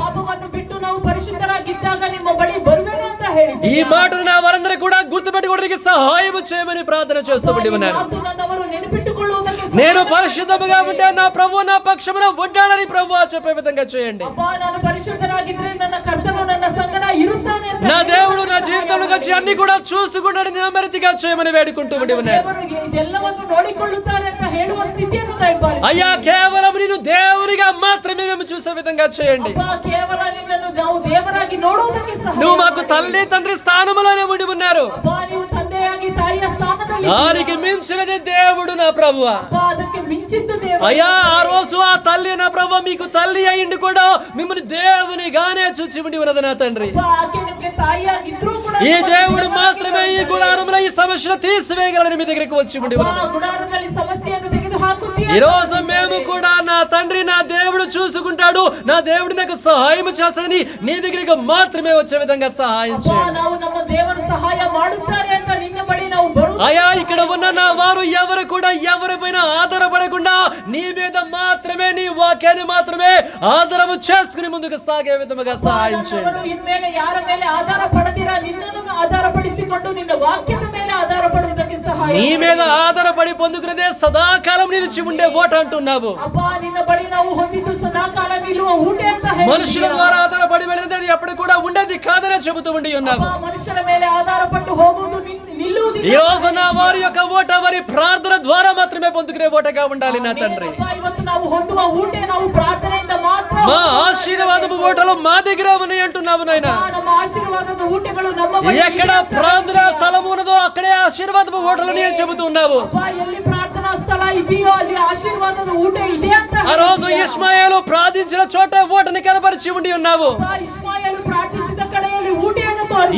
ఈ మాటను నా వారందరూ కూడా గుర్తుపెట్టుకోవడానికి సహాయం చేయమని ప్రార్థన చేస్తూ ఉండి ఉన్నారు. నేను పరిశుద్ధముగా ఉంటే నా ప్రభు నా పక్షమున ఉంటాడని ప్రభు చెప్పే విధంగా చేయండి. కాచి అన్ని కూడా చూసుకుంటాడు నెమ్మదిగా చేయమని వేడుకుంటూ ఉండి ఉన్నాను. ದೇವರು ಇದೆಲ್ಲವನ್ನು ನೋಡಿಕೊಳ್ಳುತ್ತಾರೆ ಅಂತ ಹೇಳುವ ಸ್ಥಿತಿಯನ್ನು ದಯಪಾಲಿಸಿ. అయ్యా కేవలం నిన్ను దేవునిగా మాత్రమే మేము చూసే విధంగా చేయండి. ಅಪ್ಪ ಕೇವಲ ನಿನ್ನನ್ನು ನಾವು ದೇವರಾಗಿ ನೋಡುವುದಕ್ಕೆ ಸಹಾಯ నువ్వు మాకు తల్లి తండ్రి స్థానములోనే ఉండి ఉన్నారు. ಅಪ್ಪ ನೀವು ತಂದೆಯಾಗಿ ತಾಯಿಯ ಸ್ಥಾನದಲ್ಲಿ దానికి మించినది దేవుడు నా ప్రభువా. ಅಪ್ಪ ಅದಕ್ಕೆ ಮಿಂಚಿದ್ದು ದೇವರು. అయ్యా ఆ రోజు ఆ తల్లి నా ప్రభు మీకు తల్లి అయ్యిండి కూడా మిమ్మల్ని దేవునిగానే చూచి ఉండి ఉన్నది నా తండ్రి. ಅಪ್ಪ ಆಕೆ ನಿಮಗೆ ತಾಯಿಯಾಗಿದ್ರೂ ಕೂಡ ఈ దేవుడు మాత్రమే ఈ గుడారంలో ఈ సమస్యను తీసివేయగలని మీ దగ్గరికి వచ్చి ఉండి ಆ ఉన్నది. ಗುಡಾರದಲ್ಲಿ సమస్యను ತೆಗೆದು ಹಾಕುತ್ತೀಯ. ఈ రోజు మేము కూడా నా తండ్రి నా దేవుడు చూసుకుంటాడు, నా దేవుడు నాకు సహాయం చేస్తాడని నీ దగ్గరికి మాత్రమే వచ్చే విధంగా సహాయం ಅಪ್ಪ చేయండి. ನಾವು ನಮ್ಮ ದೇವರು ಸಹಾಯ ಮಾಡುತ್ತಾರೆ ಅಂತ ನಿನ್ನ ಬಳಿ ನಾವು ಬರುತ್ತೇವೆ. అయ్యా ఇక్కడ ఉన్న నా వారు ఎవరు కూడా ఎవరిపైన ఆధారపడకుండా నీ మీద మాత్రమే నీ వాక్యాన్ని మాత్రమే ఆధారము చేసుకుని ముందుకు సాగే విధముగా సహాయం చేయండి. ಅವರು ಇನ್ಮೇಲೆ ಯಾರ ಮೇಲೆ ಆಧಾರ ಪಡೆದಿರಾ ನಿನ್ನನ್ನು ಆಧಾರಪಡಿಸಿಕೊಂಡು ನಿನ್ನ ವಾಕ್ಯದ ಮೇಲೆ ಆಧಾರ ಪಡುವುದಕ್ಕೆ ಸಹಾಯ. నీ మీద ఆధారపడి పొందుకున్నదే సదాకాలం నిలిచి ఉండే ఓట అంటున్నావు. ಅಪ್ಪ ನಿನ್ನ ಬಳಿ ನಾವು ಹೊಂದಿದ್ದು ಸದಾಕಾಲ ನಿಲ್ಲುವ ಊಟ ಅಂತ ಹೇಳಿ మనుషుల ద్వారా ఆధారపడి వెళ్ళినది అది ఎప్పుడు కూడా ఉండేది కాదని చెబుతూ ఉండి ఉన్నావు. ಮನುಷ್ಯರ ಮೇಲೆ ಆಧಾರಪಟ್ಟು ಹೋಗುವುದು ನಿಲ್ಲುವುದಿಲ್ಲ. ఈ రోజు నా వారి యొక్క ఓట వారి ప్రార్థన ద్వారా మాత్రమే పొందుకునే ఓటగా ఉండాలి నా తండ్రి. ಅಪ್ಪ, ಇವತ್ತು ನಾವು ಹೊಂದುವ ಊಟ ನಾವು ಪ್ರಾರ್ಥನೆಯಿಂದ ಮಾತ್ರ. మా ఆశీర్వాదపు ఓటలు మా దగ్గర ఉన్నాయి అంటున్నావు నాయన. ನಮ್ಮ ಆಶೀರ್ವಾದದ ಊಟಗಳು ನಮ್ಮ ಬಳಿ ఎక్కడ ప్రార్థనా స్థలం ఉన్నదో అక్కడే ఆశీర్వాదపు ఓటలు నేను చెబుతూ ఉన్నావు. ಅಪ್ಪ, ಎಲ್ಲಿ ಪ್ರಾರ್ಥನಾ ಸ್ಥಳ ಇದೆಯೋ ಅಲ್ಲಿ ಆಶೀರ್ವಾದದ ಊಟ ಇದೆ ಅಂತ ఆ రోజు ఇష్మాయేలు ప్రార్థించిన చోట ఓటని కనపరిచి ఉండి ఉన్నావు. ಇಷ್ಮಾಯೇಲು ಪ್ರಾರ್ಥಿಸಿದ ಕಡೆಯಲ್ಲಿ ಊಟವನ್ನು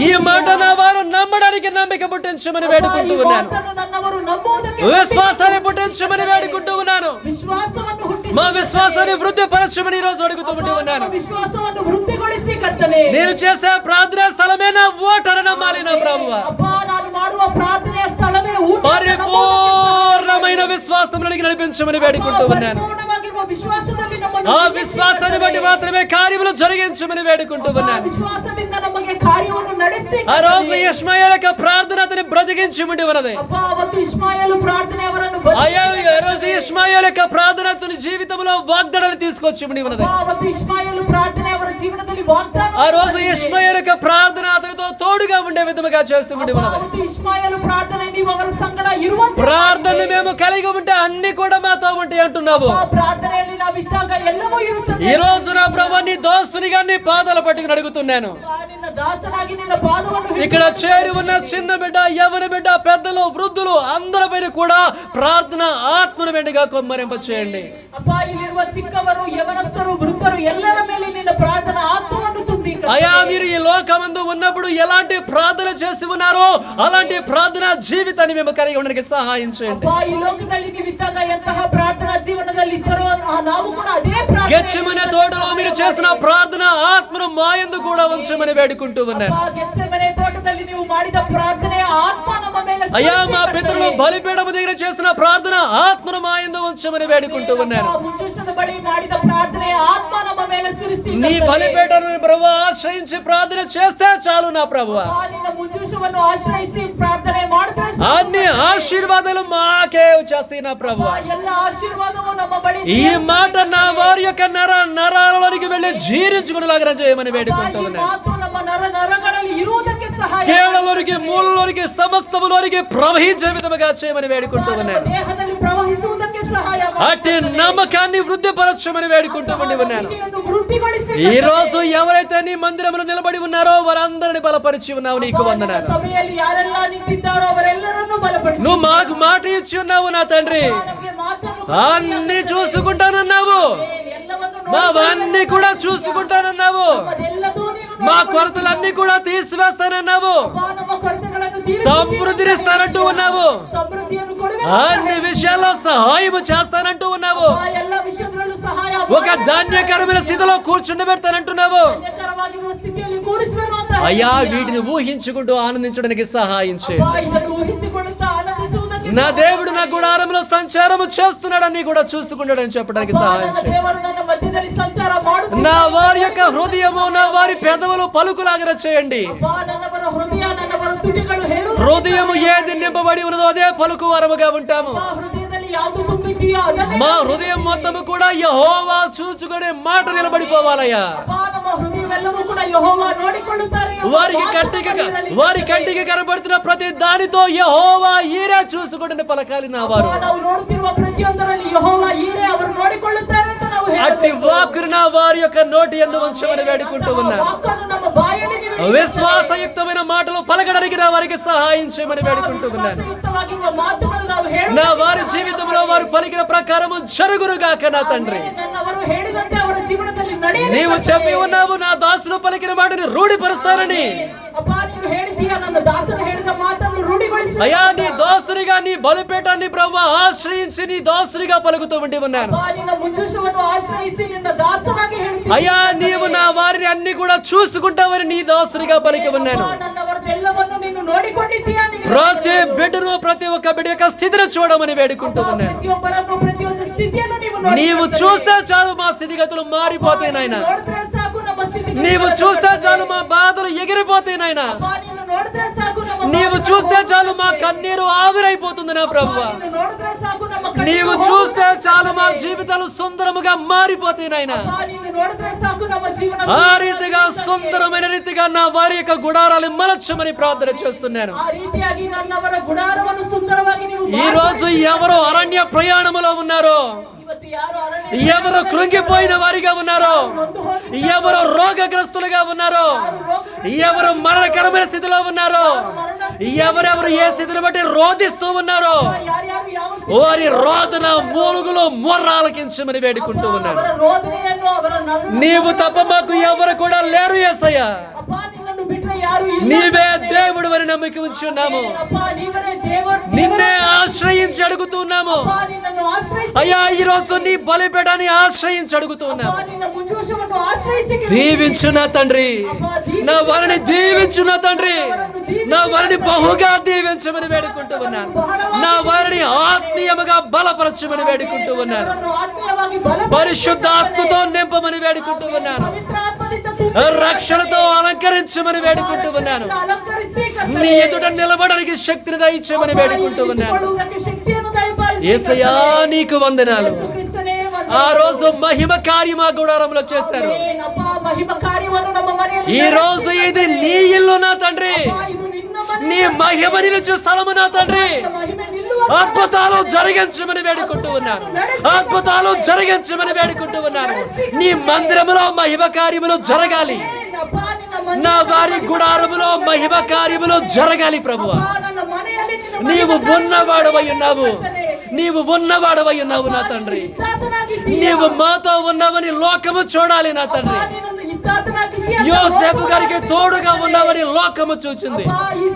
ఈ మాట నా వారు నమ్మడానికి నమ్మిక పుట్టించమని వేడుకుంటూ ఉన్నాను. ನನ್ನವರು ನಂಬುವುದಕ್ಕೆ విశ్వాసాన్ని పుట్టించమని వేడుకుంటూ ఉన్నాను. ವಿಶ್ವಾಸವನ್ನು ಹುಟ್ಟಿಸಿ మా విశ్వాసాన్ని వృద్ధిపరచమని ఈ రోజు అడుగుతూ ఉండి ఉన్నాను. ವಿಶ್ವಾಸವನ್ನು ವೃದ್ಧಿಗೊಳಿಸಿ ಕರ್ತನೆ. నేను చేసే ప్రార్థనా స్థలమే నా ఓటని నమ్మాలి నా ప్రభువా. ಅಪ್ಪ, ನಾನು ಮಾಡುವ ಪ್ರಾರ್ಥನೆಯ ಸ್ಥಳವೇ ಊಟ. పరిపూర్ణమైన విశ్వాసం నడిపించమని వేడుకుంటూ ఉన్నాను. ಪರಿಪೂರ್ಣವಾಗಿರುವ ವಿಶ್ವಾಸದಲ್ಲಿ ನಮ್ಮನ್ನು ఆ విశ్వాసాన్ని బట్టి మాత్రమే కార్యములు జరిగించమని వేడుకుంటూ ఉన్నాను. ವಿಶ್ವಾಸದಿಂದ ನಮಗೆ ಕಾರ್ಯವನ್ನು ನಡೆಸಿ. ఆ రోజు ఇష్మాయేలు యొక్క ప్రార్థన అతని బ్రతికించి ఉండి ఉన్నది. ಅಪ್ಪ, ಅವತ್ತು ಇಷ್ಮಾಯೇಲು ಪ್ರಾರ್ಥನೆ ಅವರನ್ನು అయ్యా ఆ రోజు ఇష్మాయేలు యొక్క ప్రార్థన అతని జీవితంలో వాగ్దానాన్ని తీసుకొచ్చి ఉండి ఉన్నది. ಅವತ್ತು ಇಷ್ಮಾಯೇಲು ಪ್ರಾರ್ಥನೆ ಅವರ ಜೀವನದಲ್ಲಿ ವಾಗ್ದಾನ. ఆ రోజు ఇష్మాయేలు యొక్క ప్రార్థన అతనితో తోడుగా ఉండే విధముగా చేసి ఉండి ఉన్నది. ಅವತ್ತು ಇಷ್ಮಾಯೇಲು ಪ್ರಾರ್ಥನೆ ನೀವು ಅವರ ಸಂಗಡ ಇರುವಂತೆ. ప్రార్థనలు మేము కలిగి ఉంటే అన్ని కూడా మాతో ఉంటాయి అంటున్నావు. ಆ ಪ್ರಾರ್ಥನೆಯಲ್ಲಿ ನಾವಿದ್ದಾಗ ಎಲ್ಲವೂ ಇರುತ್ತದೆ. ఈ రోజు నా ప్రభు నీ దోస్తునిగా నీ పాదాల పట్టుకుని అడుగుతున్నాను. ನಿನ್ನ ದಾಸನಾಗಿ ನಿನ್ನ ಪಾದವನ್ನು ఇక్కడ చేరి ఉన్న చిన్న బిడ్డ యవన బిడ్డ పెద్దలు వృద్ధులు అందరిపైన కూడా ప్రార్థన ఆత్మను మెండుగా కొమ్మరింప చేయండి. ಅಪ್ಪ, ಇಲ್ಲಿರುವ ಚಿಕ್ಕವರು ಯವನಸ್ಥರು ವೃದ್ಧರು ಎಲ್ಲರ ಮೇಲೆ ನಿನ್ನ ಪ್ರಾರ್ಥನಾ ಆತ್ಮವನ್ನು ತುಂಬಿ. అయ్యా మీరు ఈ లోకమందు ఉన్నప్పుడు ఎలాంటి ప్రార్థన చేసి ఉన్నారో అలాంటి ప్రార్థనా జీవితాన్ని మేము కలిగి ఉండడానికి సహాయం చేయండి. ಅಪ್ಪ, ಈ ಲೋಕದಲ್ಲಿ ನೀವಿದ್ದಾಗ ಎಂತಹ ಪ್ರಾರ್ಥನಾ ಜೀವನದಲ್ಲಿ ಇದ್ದರೋ ನಾವು ಕೂಡ ಅದೇ ಪ್ರಾರ್ಥನೆ. గెత్సెమనే తోటలో మీరు చేసిన ప్రార్థన ఆత్మను మా యందు కూడా ఉంచమని వేడుకుంటూ ఉన్నాను. ಅಪ್ಪ, ಗೆತ್ಸೆಮನೆ ತೋಟದಲ್ಲಿ ನೀವು ಮಾಡಿದ ಪ್ರಾರ್ಥನೆಯ ಆತ್ಮ ನಮ್ಮ ಮೇಲೆ అయ్యా మా ಸುರಿಸಿ పితరులు ಕರ್ತನೆ. బలిపీఠము దగ్గర చేసిన ప్రార్థన ఆత్మను మా యందు ఉంచమని వేడుకుంటూ ఉన్నాను. ಅಪ್ಪ, ಮುಂಜೂಷದ ಬಳಿ ಮಾಡಿದ ಪ್ರಾರ್ಥನೆಯ ಆತ್ಮ ನಮ್ಮ ಮೇಲೆ ಸುರಿಸಿ నీ ಕರ್ತನೆ. బలిపీఠను ప్రభువా ఆశ్రయించి ప్రార్థన చేస్తే చాలు నా ప్రభువా. ಅಪ್ಪ, ನಿನ್ನ ಮುಂಜೂಷವನ್ನು ಆಶ್ರಯಿಸಿ ಪ್ರಾರ್ಥನೆ ಮಾಡಿದ್ರೆ ಸಾಕು. అన్ని ఆశీర్వాదాలు మాకే వచ్చేస్తాయి నా ప్రభువా. ಎಲ್ಲ ಆಶೀರ್ವಾದವು ನಮ್ಮ ಬಳಿ. ఈ మాట నా వారి యొక్క నరాలలోనికి వెళ్ళి జీర్ణించుకునేలాగా చేయమని వేడుకుంటూ ಈ ఉన్నాను. ಮಾತು ನಮ್ಮ ನರಗಳಲ್ಲಿ ಇರುವುದಕ್ಕೆ ಸಹಾಯ. కేవలంలోనికి మూలలోనికి సమస్తములోనికి ప్రవహించే విధముగా చేయమని వేడుకుంటూ ನಮ್ಮ ఉన్నాను. ದೇಹದಲ್ಲಿ ಪ್ರವಹಿಸುವುದಕ್ಕೆ ಸಹಾಯ ಮಾಡಿ. అట్టి నమ్మకాన్ని వృద్ధిపరచమని వేడుకుంటూ ఉండి ఉన్నాను. ನಂಬಿಕೆಯನ್ನು ವೃದ್ಧಿಗೊಳಿಸಿ ఈ రోజు ఎవరైతే నీ మందిరంలో నిలబడి ఉన్నారో వారందరిని బలపరిచి ఉన్నావు, నీకు వందనాలు. ಸಭೆಯಲ್ಲಿ ಯಾರೆಲ್ಲ ನಿಂತಿದ್ದಾರೋ ಅವರೆಲ್ಲರನ್ನು ಬಲಪಡಿಸಿ. నువ్వు మాకు మాట ఇచ్చి ఉన్నావు నా తండ్రి. ನಮಗೆ ಮಾತನ್ನು అన్ని చూసుకుంటానన్నావు, ಎಲ್ಲವನ್ನು మావన్నీ కూడా చూసుకుంటానన్నావు, ಅದೆಲ್ಲದೂ ನೀನು మా కొరతలన్నీ కూడా తీసివేస్తానన్నావు, ನಮ್ಮ ಕೊರತೆಗಳನ್ನು ತೀರಿಸಿ సమృద్ధినిస్తానంటూ ఉన్నావు, ಸಮೃದ್ಧಿಯನ್ನು ಕೊಡುವೆ. అన్ని విషయాల్లో సహాయం చేస్తానంటూ ఉన్నావు, ಆ ಎಲ್ಲ ವಿಷಯಗಳಲ್ಲೂ ಸಹಾಯ ఒక ధాన్యకరమైన స్థితిలో కూర్చుండబెడతానంటున్నావు. ಧನ್ಯಕರವಾಗಿರುವ ಸ್ಥಿತಿಯಲ್ಲಿ ಕೂರಿಸುವೆನು ಅಂತ. అయ్యా వీటిని ఊహించుకుంటూ ఆనందించడానికి సహాయం చేయండి. ಅಪ್ಪ, ಇದನ್ನು ಊಹಿಸಿಕೊಳ್ಳುತ್ತಾ ಆನಂದಿಸುವುದಕ್ಕೆ నా దేవుడు నా గుడారంలో సంచారము చేస్తున్నాడని కూడా చూసుకుంటాడని చెప్పడానికి సహాయం ನನ್ನ చేయండి. ದೇವರು ನನ್ನ ಮಧ್ಯದಲ್ಲಿ ಸಂಚಾರ ಮಾಡುತ್ತಿದ್ದಾನೆ. నా వారి యొక్క హృదయము నా వారి పెదవులు పలుకులాగా చేయండి. ಅಪ್ಪ, ನನ್ನವರ ಹೃದಯ ನನ್ನವರ ತುಟಿಗಳು ಹೇಳುವ హృదయము ఏది నింపబడి ఉన్నదో అదే పలుకు వారముగా ఉంటాము. ಹೃದಯದಲ್ಲಿ ಯಾವುದು ತುಂಬಿದೆಯೋ ಅದನ್ನೇ. మా హృదయం మొత్తము కూడా యెహోవా చూచుకునే మాట నిలబడిపోవాలయ్యా. ಅಪ್ಪ, ನಮ್ಮ ಹೃದಯ ಕಾರ್ಯವೆಲ್ಲವೂ ಕೂಡ ಯೆಹೋವ ನೋಡಿಕೊಳ್ಳುತ್ತಾರೆ. వారి కంటికి కనబడుతున్న ప్రతి దానితో యెహోవా ఈరే చూసుకుంటున్న పలకాలి నా వారు. ನಾವು ನೋಡುತ್ತಿರುವ ಪ್ರತಿಯೊಂದರಲ್ಲಿ ಯೆಹೋವ ಈರೆ ಅವರು ನೋಡಿಕೊಳ್ಳುತ್ತಾರೆ ಅಂತ ನಾವು అట్టి వాక్కును నా వారి యొక్క నోటి యందు ఉంచమని వేడుకుంటూ ఉన్నాను. ವಾಕ್ಕನ್ನು ನಮ್ಮ ಬಾಯಲ್ಲಿ విశ్వాసయుక్తమైన మాటలు పలకడానికి నా వారికి సహాయం చేయమని వేడుకుంటూ ఉన్నాను. ವಿಶ್ವಾಸಯುಕ್ತವಾಗಿರುವ ಮಾತುಗಳನ್ನು ನಾವು నా వారి జీవితంలో వారు పలికిన ప్రకారము జరుగునుగాక నా తండ్రి. ನನ್ನವರು ಹೇಳಿದಂತೆ ಅವರ ಜೀವನದಲ್ಲಿ ನಡೆಯಲಿ. నీవు చెప్పి ఉన్నావు నా దాసులు పలికిన మాటని రూఢిపరుస్తానని. ಅಪ್ಪಾ ನೀನು ಹೇಳಿದ್ದೀಯ ನನ್ನ ದಾಸನು ಹೇಳಿದ ಮಾತನ್ನು ರೂಢಿಗೊಳಿಸು. అయ్యా నీ దాసునిగా నీ బలిపీఠాన్ని ప్రభువా ఆశ్రయించి నీ దాసునిగా పలుకుతూ ఉండి ఉన్నాను. ಅಪ್ಪಾ ನಿನ್ನ ಮುಂಜೂಷವನ್ನು ಆಶ್ರಯಿಸಿ ನಿನ್ನ ದಾಸನಾಗಿ ಹೇಳ್ತೀನಿ. అయ్యా నీవు నా వారిని అన్ని కూడా చూసుకుంటావని నీ దాసునిగా పలికి ఉన్నాను. నన్నవరదెల్లವನ್ನು ನೀನು ನೋಡಿಕೊಂಡಿದ್ದೀಯ. ప్రతి బిడ్డను ప్రతి ఒక్క బిడ్డ యొక్క స్థితిని చూడమని వేడుకుంటూ ఉన్నాను. ಪ್ರತಿಯೊಬ್ಬರನ್ನು ಪ್ರತಿಯೊಂದು ಸ್ಥಿತಿಯನ್ನು నీవు చూస్తే చాలు మా స్థితిగతులు మారిపోతాయి నాయన. ನೋಡಿದ್ರೆ ಸಾಕು ನಮ್ಮ ಸ್ಥಿತಿ. నీవు చూస్తే చాలు మా బాధలు ఎగిరిపోతాయి నాయన. ನೀನು ನೋಡಿದ್ರೆ ಸಾಕು ನಮ್ಮ నీవు చూస్తే చాలు మా కన్నీరు ఆవిరైపోతుంది నా ప్రభువా. ನೋಡಿದ್ರೆ ಸಾಕು ನಮ್ಮ నీవు చూస్తే చాలు మా జీవితాలు సుందరముగా మారిపోతాయి నాయన. ನೀನು ನೋಡಿದ್ರೆ ಸಾಕು ನಮ್ಮ ಜೀವನ ఆ రీతిగా సుందరమైన రీతిగా నా వారి యొక్క గుడారాలు మలచమని ప్రార్థన చేస్తున్నాను. ಆ ರೀತಿಯಾಗಿ ನನ್ನವರ ಗುಡಾರವನ್ನು ಸುಂದರವಾಗಿ ನೀವು ఈ రోజు ఎవరు అరణ్య ప్రయాణములో ఉన్నారో, ಇವತ್ತು ಯಾರು ಅರಣ್ಯ ఎవరు కృంగిపోయిన వారిగా ఉన్నారో, ఎవరు రోగగ్రస్తులుగా ఉన్నారో, ఎవరు మరణకరమైన స్థితిలో ఉన్నారో, ఎవరెవరు ఏ స్థితిని బట్టి రోధిస్తూ ఉన్నారో ಯಾರ್ಯಾರು ಯಾವ వారి రోదన మూలుగులో మొర్రాలకించమని వేడుకుంటూ ఉన్నాను. ಅವರ ರೋದನೆಯನ್ನು ಅವರ నీవు తప్ప మాకు ఎవరు కూడా లేరు యేసయ్యా. ಅಪ್ಪ ನಿನ್ನನ್ನು ಬಿಟ್ಟರೆ ಯಾರು ಇಲ್ಲ. నీవే దేవుడు అని నమ్మిక ఉంచి ఉన్నాము. ಅಪ್ಪ ನೀವೇ ದೇವರು. నిన్నే ఆశ్రయించి అడుగుతున్నాము. ಅಪ್ಪ ನಿನ್ನನ್ನು ಆಶ್ರಯಿಸಿ. అయ్యా ఈ రోజు నీ బలిపీఠాన్ని ఆశ్రయించి అడుగుతున్నాము. ಅಪ್ಪ ನಿನ್ನ ಮುಂಜೂಷವನ್ನು ಆಶ್ರಯಿಸಿ. దీవించు నా తండ్రి, నా వారిని దీవించు నా తండ్రి, నా వారిని బహుగా దీవించమని వేడుకుంటూ ఉన్నాను. నా వారిని ఆత్మీయముగా బలపరచమని వేడుకుంటూ ఉన్నాను. ಅವರನ್ನು ಆತ್ಮೀಯವಾಗಿ ಬಲ పరిశుద్ధ ఆత్మతో నింపమని వేడుకుంటూ ఉన్నాను. ಪವಿತ್ರ ಆತ್ಮದಿಂದ ತುಂಬಿ రక్షణతో అలంకరించమని వేడుకుంటూ ఉన్నాను. ಅಲಂಕರಿಸಿ నీ ఎదుట నిలబడడానికి శక్తిని దయచేయమని వేడుకుంటూ ఉన్నాను. ಕೊಳ್ಳುವುದಕ್ಕೆ ಶಕ್ತಿಯನ್ನು ದಯಪಾಲಿಸಿ. యేసయ్యా నీకు వందనాలు. ಕ್ರಿಸ್ತನೇ ವಂದನೆ. ఆ రోజు మహిమ కార్యం ఆ గుడారంలో చేశారు. ಅಪ್ಪ ಮಹಿಮ ಕಾರ್ಯವನ್ನು ನಮ್ಮ ಮನೆಯಲ್ಲಿ ఈ రోజు ఇది నీ ఇల్లు నా తండ్రి, ಇದು ನಿನ್ನ ಮನೆ. నీ మహిమ నిలుచు స్థలము నా తండ్రి. ಮಹಿಮೆ ನಿಲ್ಲುವ అద్భుతాలు జరిగించమని వేడుకుంటూ ఉన్నాను. అద్భుతాలు జరిగించమని వేడుకుంటూ ఉన్నాను. నీ మందిరములో మహిమ కార్యములు జరగాలి. ಅಪ್ಪ ನಿನ್ನ ಮನೆ నా వారి గుడారములో మహిమ కార్యములు జరగాలి ప్రభువా. ನನ್ನ ಮನೆಯಲ್ಲಿ ನಿನ್ನ నీవు ఉన్నవాడవై ఉన్నావు, నీవు ఉన్నవాడవై ఉన్నావు నా తండ్రి. ಇದ್ದಾತನಾಗಿದ್ದೀಯ. నీవు మాతో ఉన్నావని లోకము చూడాలి నా తండ్రి. ನೀನನ್ನು ಇದ್ದಾತನಾಗಿದ್ದೀಯ. యోసేపు గారికి తోడుగా ఉన్నావని లోకము చూచింది. ಅಪ್ಪ, ಈ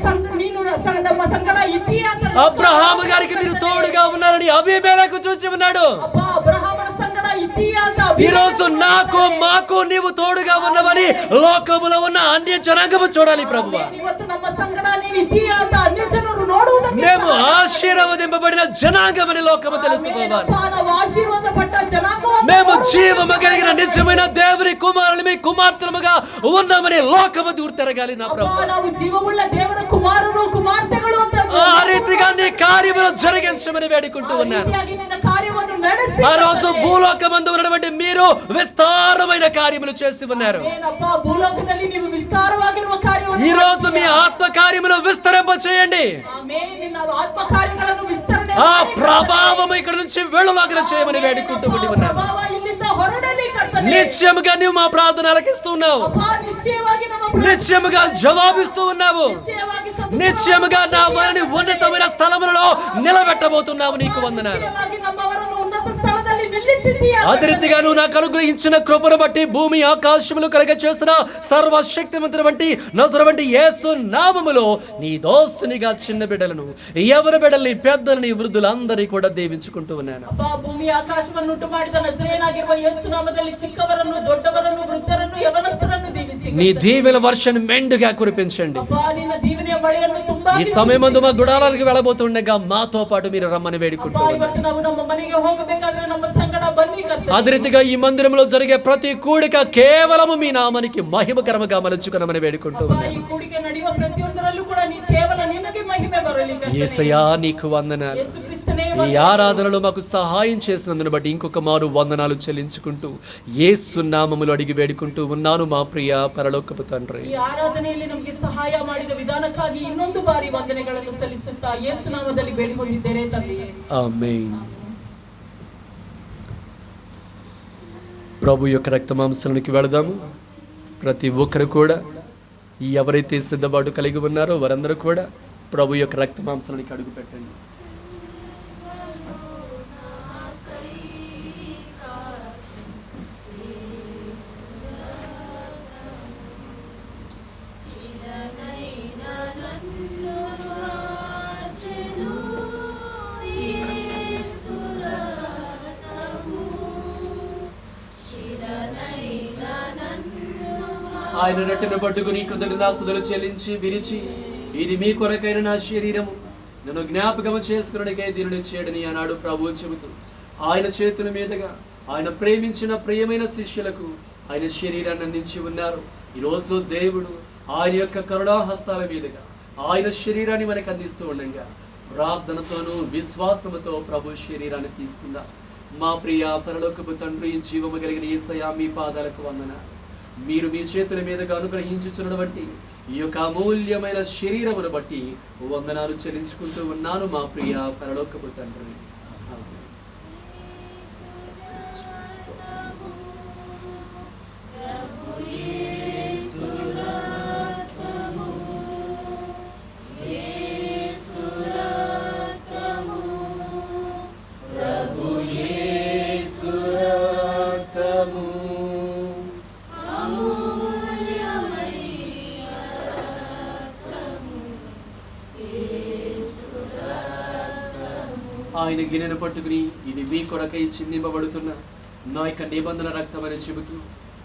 ನೀನು ನಮ್ಮ ಸಂಗಡ ಇದ್ದೀಯ ಅಂತ అబ్రహాము గారికి మీరు తోడుగా ఉన్నారని అబీమెలెకు చూచి ఉన్నాడు. ಅಪ್ಪ ಅಬ್ರಹಾಮನ ಸಂಗಡ ಇದ್ದೀಯ ಅಂತ ఈ రోజు నాకు మాకు నీవు తోడుగా ఉన్నవని లోకములో ఉన్న అన్య జనాంగము చూడాలి ప్రభువా. ಇವತ್ತು ನಮ್ಮ ಸಂಗಡ ನೀನು ಇದ್ದೀಯ ಅಂತ ಅನ್ಯ ಜನರು ನೋಡುವುದಕ್ಕೆ మేము ఆశీర్వదింపబడిన జనాంగమని లోకము తెలుసుకోవాలి. ಅಪ್ಪ, ನಾವು ಆಶೀರ್ವಾದ ಪಟ್ಟ ಜನಾಂಗವನ್ನು మేము జీవము కలిగిన నిజమైన దేవుని కుమారులమి కుమార్తెలుగా ఉన్నామని లోకము గుర్తెరగాలి నా ప్రభు. ಅಪ್ಪ, ನಾವು ಜೀವವುಳ್ಳ ದೇವರ ಕುಮಾರರು ಕುಮಾರ್ತೆಗಳು ಅಂತ ఆ రీతిగా నీ కార్యములు జరిగించమని వేడుకుంటూ ఉన్నాను. ರೀತಿಯಾಗಿ ನಿನ್ನ కార్ಯವನ್ನು ನಡೆಸಿ. ఆ రోజు భూలోకమందు ఉన్నటువంటి మీరు విస్తారమైన కార్యములు చేసి ఉన్నారు. ಏನಪ್ಪ, ಭೂಲೋಕದಲ್ಲಿ ನೀವು ವಿಸ್ತಾರವಾಗಿರುವ ಕಾರ್ಯವನ್ನು ఈ రోజు మీ ఆత్మ కార్యములు విస్తరింప చేయండి. ಆಮೇಲೆ ನಿನ್ನ ಆತ್ಮ ಕಾರ್ಯಗಳನ್ನು ವಿಸ್ತರಣೆ ఆ ಮಾಡಿ. ప్రభావం ఇక్కడ నుంచి వెళ్ళలాగా చేయమని వేడుకుంటూ ఉండి ఉన్నాను. ಪ್ರಭಾವ ಇಲ್ಲಿಂದ ಹೊರಡಲಿ ಕರ್ತನೇ. నిత్యముగా నువ్వు మా ప్రార్థన ఆలకిస్తున్నావు. ಅಪ್ಪ, ನಿಶ್ಚಯವಾಗಿ ನಮ್ಮ నిత్యముగా జవాబిస్తూ ఉన్నావు. ನಿಶ್ಚಯವಾಗಿ నిత్యముగా నా వారిని ఉన్నతమైన స్థలములలో నిలబెట్టబోతున్నావు. నీకు వందనాలు. ನಿಶ್ಚಯವಾಗಿ ನಮ್ಮವರನ್ನು ಉನ್ನತ ಸ್ಥಳದಲ್ಲಿ ನಿಲ್ಲಿಸಿದ್ದೀಯ. అదే రీతిగా నువ్వు నాకు అనుగ్రహించిన కృపను బట్టి భూమి ఆకాశములు కలగ చేసిన సర్వశక్తిమంతుని వంటి నజరు వంటి యేసు నామములో నీ దోస్తునిగా చిన్న బిడ్డలను ఎవరి బిడ్డల్ని పెద్దలని వృద్ధులందరినీ కూడా దీవించుకుంటూ ఉన్నాను. ಅಪ್ಪ, ಭೂಮಿ ಆಕಾಶವನ್ನು ಉಂಟು ಮಾಡಿದ ನಜರೇಯನಾಗಿರುವ ಯೇಸು ನಾಮದಲ್ಲಿ ಚಿಕ್ಕವರನ್ನು ದೊಡ್ಡವರನ್ನು ವೃದ್ಧರನ್ನು ಯವನಸ್ಥರನ್ನು ದೀವಿಸಿ. నీ దీవెన వర్షాన్ని మెండుగా కురిపించండి. ಅಪ್ಪ, ನಿನ್ನ ದೀವನೆಯ ಮಳೆಯನ್ನು ತುಂಬಾ ఈ సమయమందు మా గుడారాలకు వెళ్ళబోతుండగా మాతో పాటు మీరు రమ్మని ಅಪ್ಪ, వేడుకుంటూ ఉన్నాను. ಇವತ್ತು ನಾವು ನಮ್ಮ ಮನೆಗೆ ಹೋಗಬೇಕಾದ್ರೆ ನಮ್ಮ ಸಂಗಡ ಬನ್ನಿ ಕರ್ತನೇ. అదే రీతిగా ఈ మందిరంలో జరిగే ప్రతి కూడిక కేవలము మీ నామానికి మహిమకరముగా మలుచుకునమని వేడుకుంటూ ಅಪ್ಪ, ఉన్నాను. ಈ ಕೂಡಿಕೆ ನಡೆಯುವ ಪ್ರತಿಯೊಂದರಲ್ಲೂ ಕೂಡ ಕೇವಲ ನಿನಗೆ ಮಹಿಮೆ ಬರಲಿ ಕರ್ತನೇ. యేసయ్యా నీకు వందనాలు. ಯೇಸು ಕ್ರಿಸ್ತನೇ ఈ ఆరాధనలో మాకు సహాయం చేసినందును బట్టి ఇంకొక మారు వందనాలు చెల్లించుకుంటూ యేసు నామములో అడిగి వేడుకుంటూ ఉన్నాను మా ప్రియ పరలోకపు తండ్రి. ಈ ಆರಾಧನೆಯಲ್ಲಿ ನಮಗೆ ಸಹಾಯ ಮಾಡಿದ ವಿಧಾನಕ್ಕಾಗಿ ಇನ್ನೊಂದು ಬಾರಿ ವಂದನೆಗಳನ್ನು ಸಲ್ಲಿಸುತ್ತಾ ಯೇಸು ನಾಮದಲ್ಲಿ ಬೇಡಿಕೊಂಡಿದ್ದೇನೆ ತಂದೆಯೇ. ఆమేన్. ప్రభు యొక్క రక్త మాంసానికి వెళదాము. ప్రతి ఒక్కరు కూడా ఎవరైతే సిద్ధపాటు కలిగి ఉన్నారో వారందరూ కూడా ప్రభు యొక్క రక్త మాంసానికి అడుగు పెట్టండి. ఆయన రెట్టెను పట్టుకుని కృతజ్ఞతాస్తుతులు చెల్లించి విరిచి, ఇది మీ కొరకైన నా శరీరము, నన్ను జ్ఞాపకము చేసుకున్నకై దీనిని చేయడని అన్నాడు ప్రభువు చెబుతూ, ఆయన చేతుల మీదుగా ఆయన ప్రేమించిన ప్రియమైన శిష్యులకు ఆయన శరీరాన్ని అందించి ఉన్నారు. ఈరోజు దేవుడు ఆయన యొక్క కరుణాహస్తాల మీదుగా ఆయన శరీరాన్ని మనకు అందిస్తూ ఉండగా ప్రార్థనతోనూ విశ్వాసముతో ప్రభు శరీరాన్ని తీసుకుందాం. మా ప్రియ పరలోకపు తండ్రి, జీవము కలిగిన యేసయ్యా, మీ పాదాలకు వందనాలు. మీరు మీ చేతుల మీదుగా అనుగ్రహించుచున్న బట్టి ఈ యొక్క అమూల్యమైన శరీరమును బట్టి వందనాలు చెల్లించుకుంటూ ఉన్నాను మా ప్రియ పరలోకపు తండ్రి. ఆయన గిన్నెను పట్టుకుని, ఇది మీ కొరకై చిందింపబడుతున్న నా యొక్క నిబంధన రక్తమని చెబుతూ,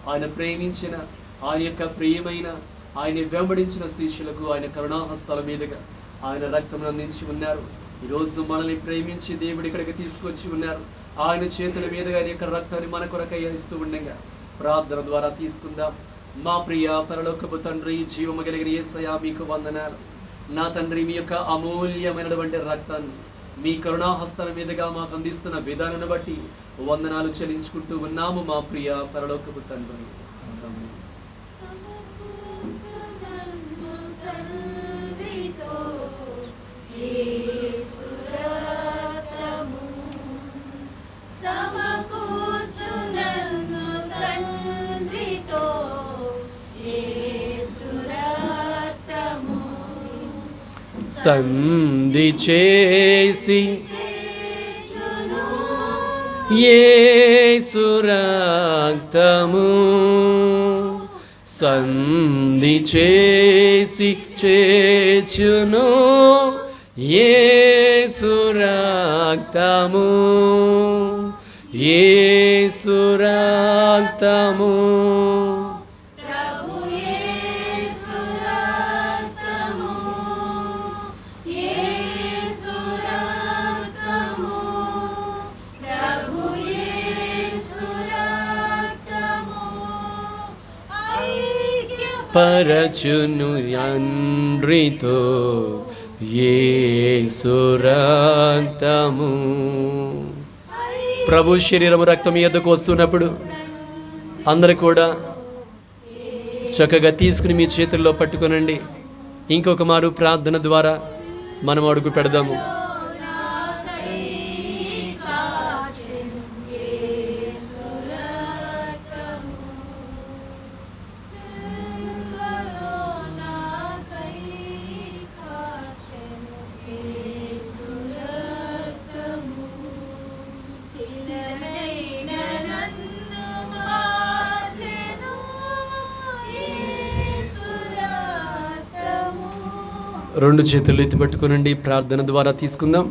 ఆయన ప్రేమించిన ఆయన యొక్క ప్రియమైన ఆయన వెంబడించిన శిష్యులకు ఆయన కరుణాహస్తాల మీదుగా ఆయన రక్తమును అందించి ఉన్నారు. ఈరోజు మనల్ని ప్రేమించి దేవుడి ఇక్కడికి తీసుకొచ్చి ఉన్నారు. ఆయన చేతుల మీదుగా ఆయన యొక్క రక్తాన్ని మన కొరకై ఇస్తూ ఉండగా ప్రార్థన ద్వారా తీసుకుందాం. మా ప్రియ పరలోకపు తండ్రి, జీవము కలిగిన యేసయ్యా, మీకు వందనాలు. నా తండ్రి, మీ యొక్క అమూల్యమైనటువంటి రక్తాన్ని మీ కరుణాహస్తాల మీదుగా మాకు అందిస్తున్న విధానాన్ని బట్టి వందనాలు చెల్లించుకుంటూ ఉన్నాము మా ప్రియ పరలోకపు తండ్రి. సంధి చేసి యేసు రక్తము, సంధి చేసి చేచును యేసు రక్తము, యేసు రక్తము. పరచును యండ్రితో యేసు రక్తము. ప్రభు శరీరము రక్తం ఎద్దకు వస్తున్నప్పుడు అందరూ కూడా చక్కగా తీసుకుని మీ చేతుల్లో పట్టుకొనండి. ఇంకొక మారు ప్రార్థన ద్వారా మనం అడుగు పెడదాము. రెండు చేతులు ఎత్తి పట్టుకోనండి, ప్రార్థన ద్వారా తీసుకుందాం.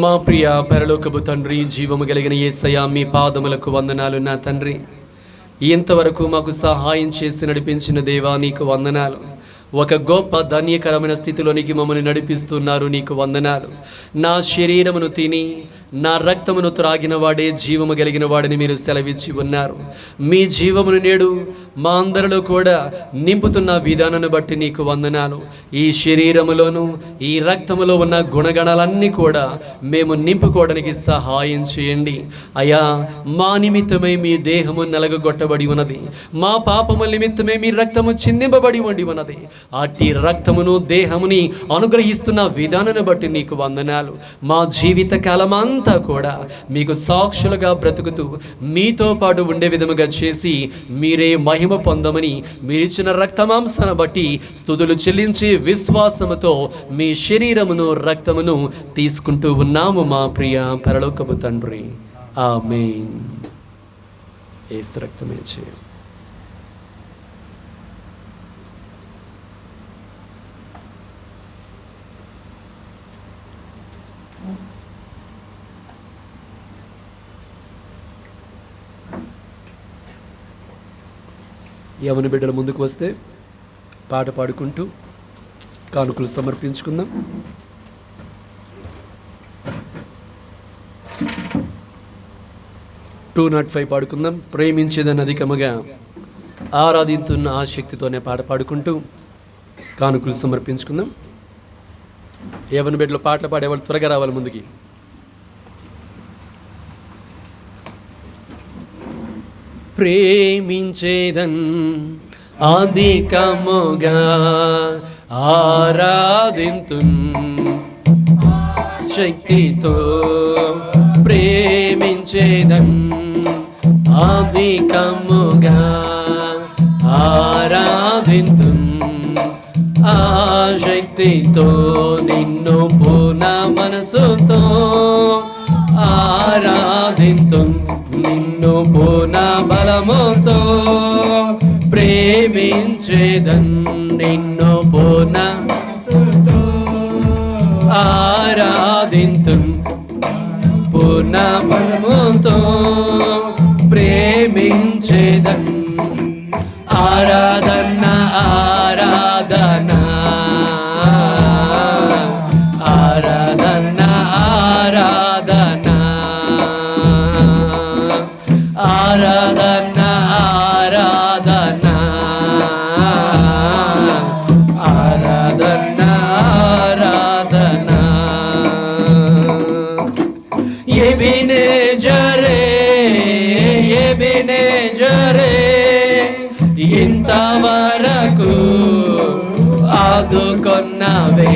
మా ప్రియ పరలోకపు తండ్రి, జీవము కలిగిన యేసయ్యా, మీ పాదములకు వందనాలు. నా తండ్రి, ఇంతవరకు మాకు సహాయం చేసి నడిపించిన దేవా నీకు వందనాలు. ఒక గొప్ప ధన్యకరమైన స్థితిలోనికి మమ్మల్ని నడిపిస్తున్నారు, నీకు వందనాలు. నా శరీరమును తిని నా రక్తమును త్రాగిన వాడే జీవము కలిగిన వాడని మీరు సెలవిచ్చి ఉన్నారు. మీ జీవమును నేడు మా అందరిలో కూడా నింపుతున్న విధానాన్ని బట్టి నీకు వందనాలు. ఈ శరీరములోను ఈ రక్తములో ఉన్న గుణగణాలన్నీ కూడా మేము నింపుకోవడానికి సహాయం చేయండి అయ్యా. మా నిమిత్తమై మీ దేహము నలగగొట్టబడి ఉన్నది, మా పాపముల నిమిత్తమే మీ రక్తము చిందింపబడి ఉండి ఉన్నది. అట్టి రక్తమును దేహముని అనుగ్రహిస్తున్న విధానాన్ని బట్టి నీకు వందనాలు. మా జీవిత కాలం అంతా కూడా మీకు సాక్షులుగా బ్రతుకుతూ మీతో పాటు ఉండే విధముగా చేసి మీరే మహిమ పొందమని మీరిచ్చిన రక్తమాంసాన్ని బట్టి స్తుతులు చెల్లించి విశ్వాసముతో మీ శరీరమును రక్తమును తీసుకుంటూ ఉన్నాము మా ప్రియ పరలోకపు తండ్రి. ఆమేన్. యేసు రక్తమే చేయ. యవన బిడ్డల ముందుకు వస్తే పాట పాడుకుంటూ కానుకలు సమర్పించుకుందాం. టూ 205 పాడుకుందాం. ప్రేమించేదని అధికముగా ఆరాధిస్తున్న ఆ శక్తితోనే పాట పాడుకుంటూ కానుకలు సమర్పించుకుందాం. యవన బిడ్డలు పాటలు పాడేవాళ్ళు త్వరగా రావాలి ముందుకి. ప్రేమించేదన్ అధికముగా ఆరాధింతున్ శక్తితో, ప్రేమించేదన్ అధికముగా ఆరాధింతున్ ఆ శక్తితో, నిన్ను పూర్ణ మనసుతో ఆరాధింతున్, నిన్ను పూర్ణ బలముతో ప్రేమించేదన్, నిన్ను పూర్ణ ఆరాధింతున్, పూర్ణ బలముతో ప్రేమించేదన్. ఆరాధన ఆరాధన ఆరాధన ఆరాధన ఆరాధన ఆరాధన ఆరాధన ఆరాధన. ఎబినేజరే ఎబినేజరే ఇంతవరకు ఆదుకొన్నవే,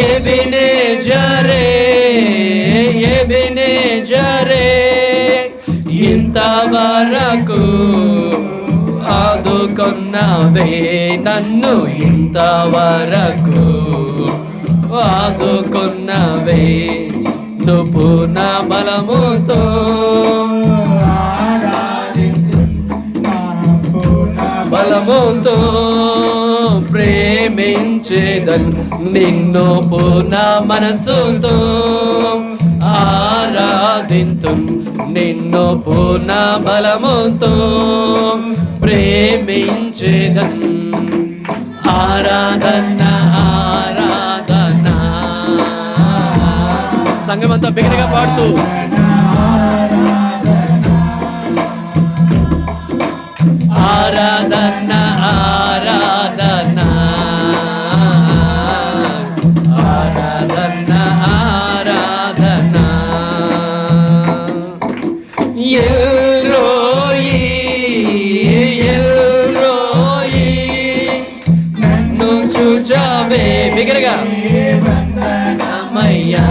ఎబినేజరే ఎబినేజరే ఇంతవరకు ఆదుకొన్నవే, నన్ను ఇంతవరకు ఆదుకొన్నవే, నువ్వు నా బలముతో బలముతో ప్రేమించేదన్, నిన్ను పూర్ణ మనసుతో ఆరాధింతున్, నిన్ను పూర్ణ బలముతో ప్రేమించేదన్. ఆరాధన ఆరాధన. సంఘమంతా బిగ్గరగా పాడుతూ ఆరాధన ఆరాధన ఆరాధన ఆరాధన. ఎల్రోయి ఎల్రోయి నన్ను చూచావే, బిగ్గరగా వందనమయ్యా.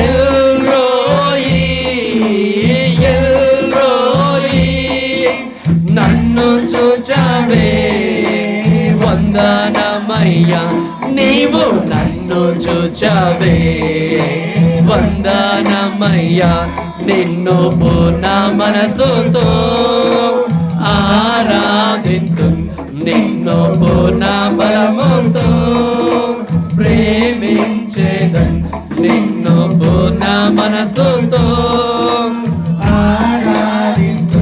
ఎల్రోయి ఎల్రోయి నన్ను చూచావే, వందనమయ్యా. నీవు నన్ను చూచావే, వందనమయ్యా. నిన్ను పూర్ణ మనసుతో ఆరాధింతు, నిన్ను పూర్ణ బలముతో ప్రేమించేదన్, నిన్ను పూర్ణ మనసుతో ఆరాధింతు.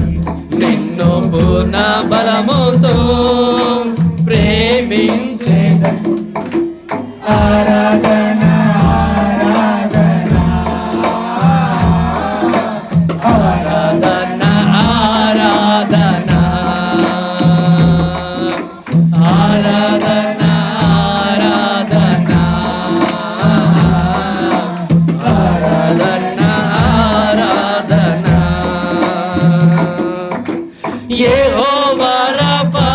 బలముతో ప్రేమించేదన్. ఆరాధన ఆరాధన ఆరాధన ఆరాధన ఆరాధన ఆరాధన ఆరాధన ఆరాధన. యెహోవా రఫా,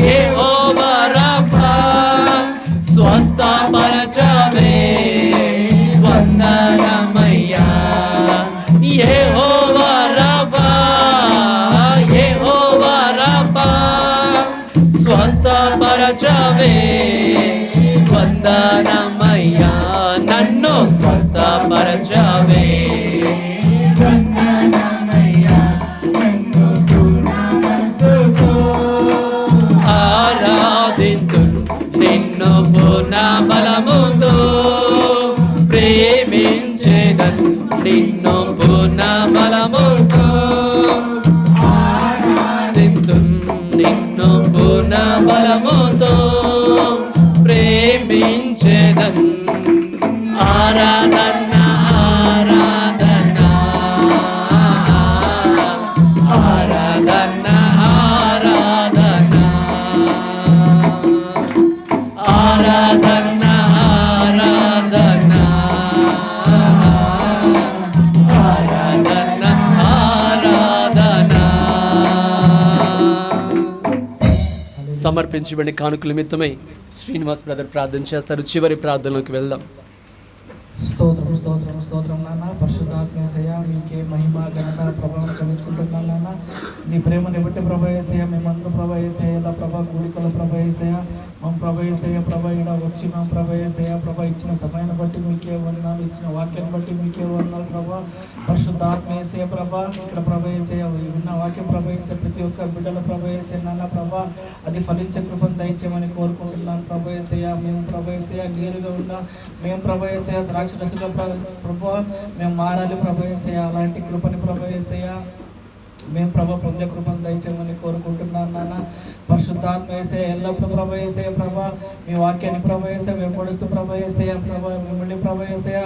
యెహోవా రఫా, స్వస్థపరచవే వందనమయ్యా. యెహోవా రఫా, యెహోవా రఫా, స్వస్థపరచవే వందనమయ్యా. నన్ను స్వస్థపరచవే వందనమయ్యా. నన్ను పూర్ణ మనసుతో ఆరాధింతును, నిన్ను పూర్ణ బలముతో ప్రేమించేదను, నిన్ను పూర్ణ బలముతో ఆరాధింతును, నిన్ను పూర్ణ బలముతో ప్రేమించేదను. ఆరాధన ఆరాధన ఆరాధన ఆరాధన ఆరాధన ఆరాధన ఆరాధన ఆరాధన. సమర్పించబడిన కానుకల నిమిత్తమై శ్రీనివాస్ బ్రదర్ ప్రార్థన చేస్తారు. చివరి ప్రార్థనలోకి వెళ్దాం. స్తోత్రం స్తోత్రం స్తోత్రం నాన్న. పరిశుద్ధాత్మేసయ్య మీకే మహిమ ఘనత ప్రభావం చెల్లించుకుంటున్నాను నాన్న. నీ ప్రేమని బట్టి ప్రభా యేసయ్య మేమందరూ ప్రభా యేసయ్య ఇలా ప్రభా కూడికల ప్రభా యేసయ్య మేము ప్రభా యేసయ్య ప్రభా ఇక్కడ వచ్చినాం ప్రభా యేసయ్య ప్రభా ఇచ్చిన సమయాన్ని బట్టి మీకే వందనాలు, ఇచ్చిన వాక్యాన్ని బట్టి మీకే వందనాలు ప్రభా. పరిశుద్ధాత్మేసయ్య ప్రభా ఇక్కడ ప్రభా యేసయ్య విన్న వాక్యం ప్రభా యేసయ్య ప్రతి ఒక్క బిడ్డల ప్రభా యేసయ్య నాన్న ప్రభా అది ఫలించే కృపను దయచేయమని కోరుకుంటున్నాను ప్రభా యేసయ్య. మేము ప్రభా యేసయ్య నీరుగా ఉన్న మేము ప్రభా యేసయ్య ద్రాక్షరసంగా ప్రభా మేము మారాలి ప్రభా యేసయ్య. అలాంటి కృపని ప్రభా యేసయ్య మేము ప్రభా పొందే కృపను దయచేయమని కోరుకుంటున్నాను నాన్న. పరిశుద్ధాత్మ యేసయ్య ఎల్లప్పుడూ ప్రభా యేసయ్య ప్రభా మీ వాక్యాన్ని ప్రభా యేసయ్య వెంబడిస్తూ ప్రభా యేసయ్య ప్రభా మిమ్మల్ని ప్రభా యేసయ్య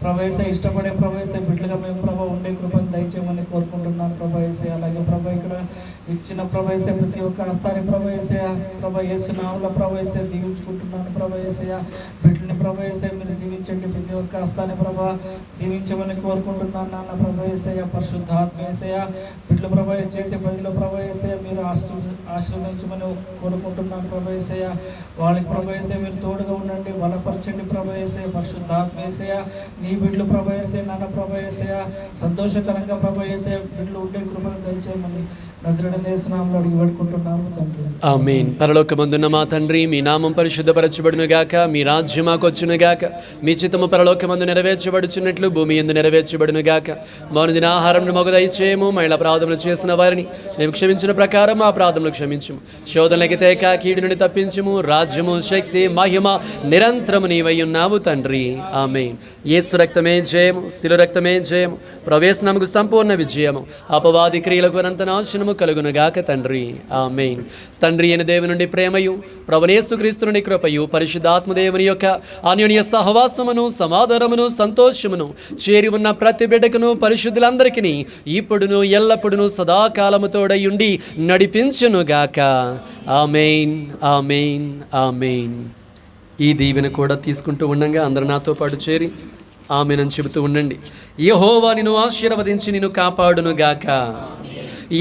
ప్రభా యేసయ్య ఇష్టపడే ప్రభా యేసయ్య బిడ్డలుగా మేము ప్రభా ఉండే కృపను దయచేయమని కోరుకుంటున్నాను ప్రభా యేసయ్య. అలాగే ప్రభా ఇక్కడ ఇచ్చిన ప్రభా యేసయ్య ప్రతి ఒక్క హస్తాన్ని ప్రభా యేసయ్య ప్రభా యేసు నామములో ప్రభా యేసయ్య దీవించుకుంటున్నాను ప్రభా యేసయ్య. బిడ్డల్ని ప్రభా యేసయ్య మీరు దీవించండి, ప్రతి ఒక్క హస్తాన్ని ప్రభా దీవించమని కోరుకుంటున్నాను నాన్న ప్రభా యేసయ్య. పరిశుద్ధాత్మ యేసయ్య బిడ్డలు ప్రభా చేసే పనిలో ప్రభా యేసయ్య మీరు ఆశీర్వదించమని కోరుకుంటున్నాను ప్రభా యేసయ్య. వాళ్ళకి ప్రభా యేసయ్య మీరు తోడుగా ఉండండి, బలపరచండి ప్రభా యేసయ్య. పరిశుద్ధాత్మ యేసయ్య నీ బిడ్డలు ప్రభా యేసయ్య నాన్న ప్రభా యేసయ్య సంతోషకరంగా ప్రభా యేసయ్య బిడ్డలు ఉండే కృపను దయచేయమని నజరేయుడైన యేసు నామములో అడిగి వేడుకుంటున్నాము తండ్రి. ఆమేన్. పరలోకమందున్న మా తండ్రి, మీ నామం పరిశుద్ధపరచబడును గాక, మీ రాజ్యం మాకు వచ్చును గాక, మీ చిత్తము పరలోకమందు నెరవేర్చబడుచున్నట్లు భూమి యందు నెరవేర్చబడును గాక. మానుదిన ఆహారం మాకు దయచేయము, మహిళ ప్రార్థనలు చేసిన వారిని మేము క్షమించిన ప్రకారం మా ప్రార్థనలు క్షమించుము. శోధనలకి తేక కీడు నుండి తప్పించుము. రాజ్యము శక్తి మహిమ నిరంతరము నీవై ఉన్నావు తండ్రి. ఆమేన్. యేసు రక్తమే జయము, శిలువ రక్తమే జయము, ప్రవేశనముకు సంపూర్ణ విజయము, అపవాది క్రియలకు అనంత నాశనము కలుగునుగాక తండ్రి. ఆమేన్. తండ్రి అయిన దేవుని నుండి ప్రేమయు, ప్రభువైన యేసుక్రీస్తు నుండి కృపయు, పరిశుద్ధాత్మ దేవుని యొక్క అన్యోన్య సహవాసమును సమాధానమును సంతోషమును చేరి ఉన్న ప్రతి బిడ్డకును పరిశుద్ధులందరికీ ఇప్పుడును ఎల్లప్పుడును సదాకాలము తోడయుండి నడిపించునుగాక. ఆమేన్ ఆమేన్ ఆమేన్. ఈ దీవెన కూడా తీసుకుంటూ ఉండగా అందరూ నాతో పాటు చేరి ఆమేనని చెబుతూ ఉండండి. యెహోవా నిన్ను ఆశీర్వదించి నిన్ను కాపాడునుగాక.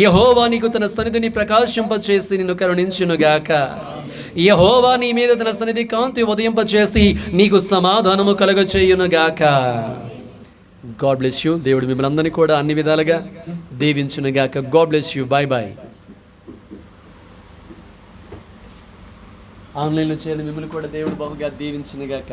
యెహోవా నీకు తన సన్నిధిని ప్రకాశింపచేసి నిన్ను కరుణించునుగాక. యెహోవా నీ మీద తన సన్నిధి కాంతి ఉదయింపచేసి నీకు సమాధానము కలుగచేయునుగాక. God bless you. దేవుడు మిమ్మల్ని అందరినీ కూడా అన్ని విధాలుగా దీవించునుగాక. God bless you. Bye bye. ఆన్లైన్లో చేరిన మిమ్మల్ని కూడా దేవుడు బహుగా దీవించునుగాక.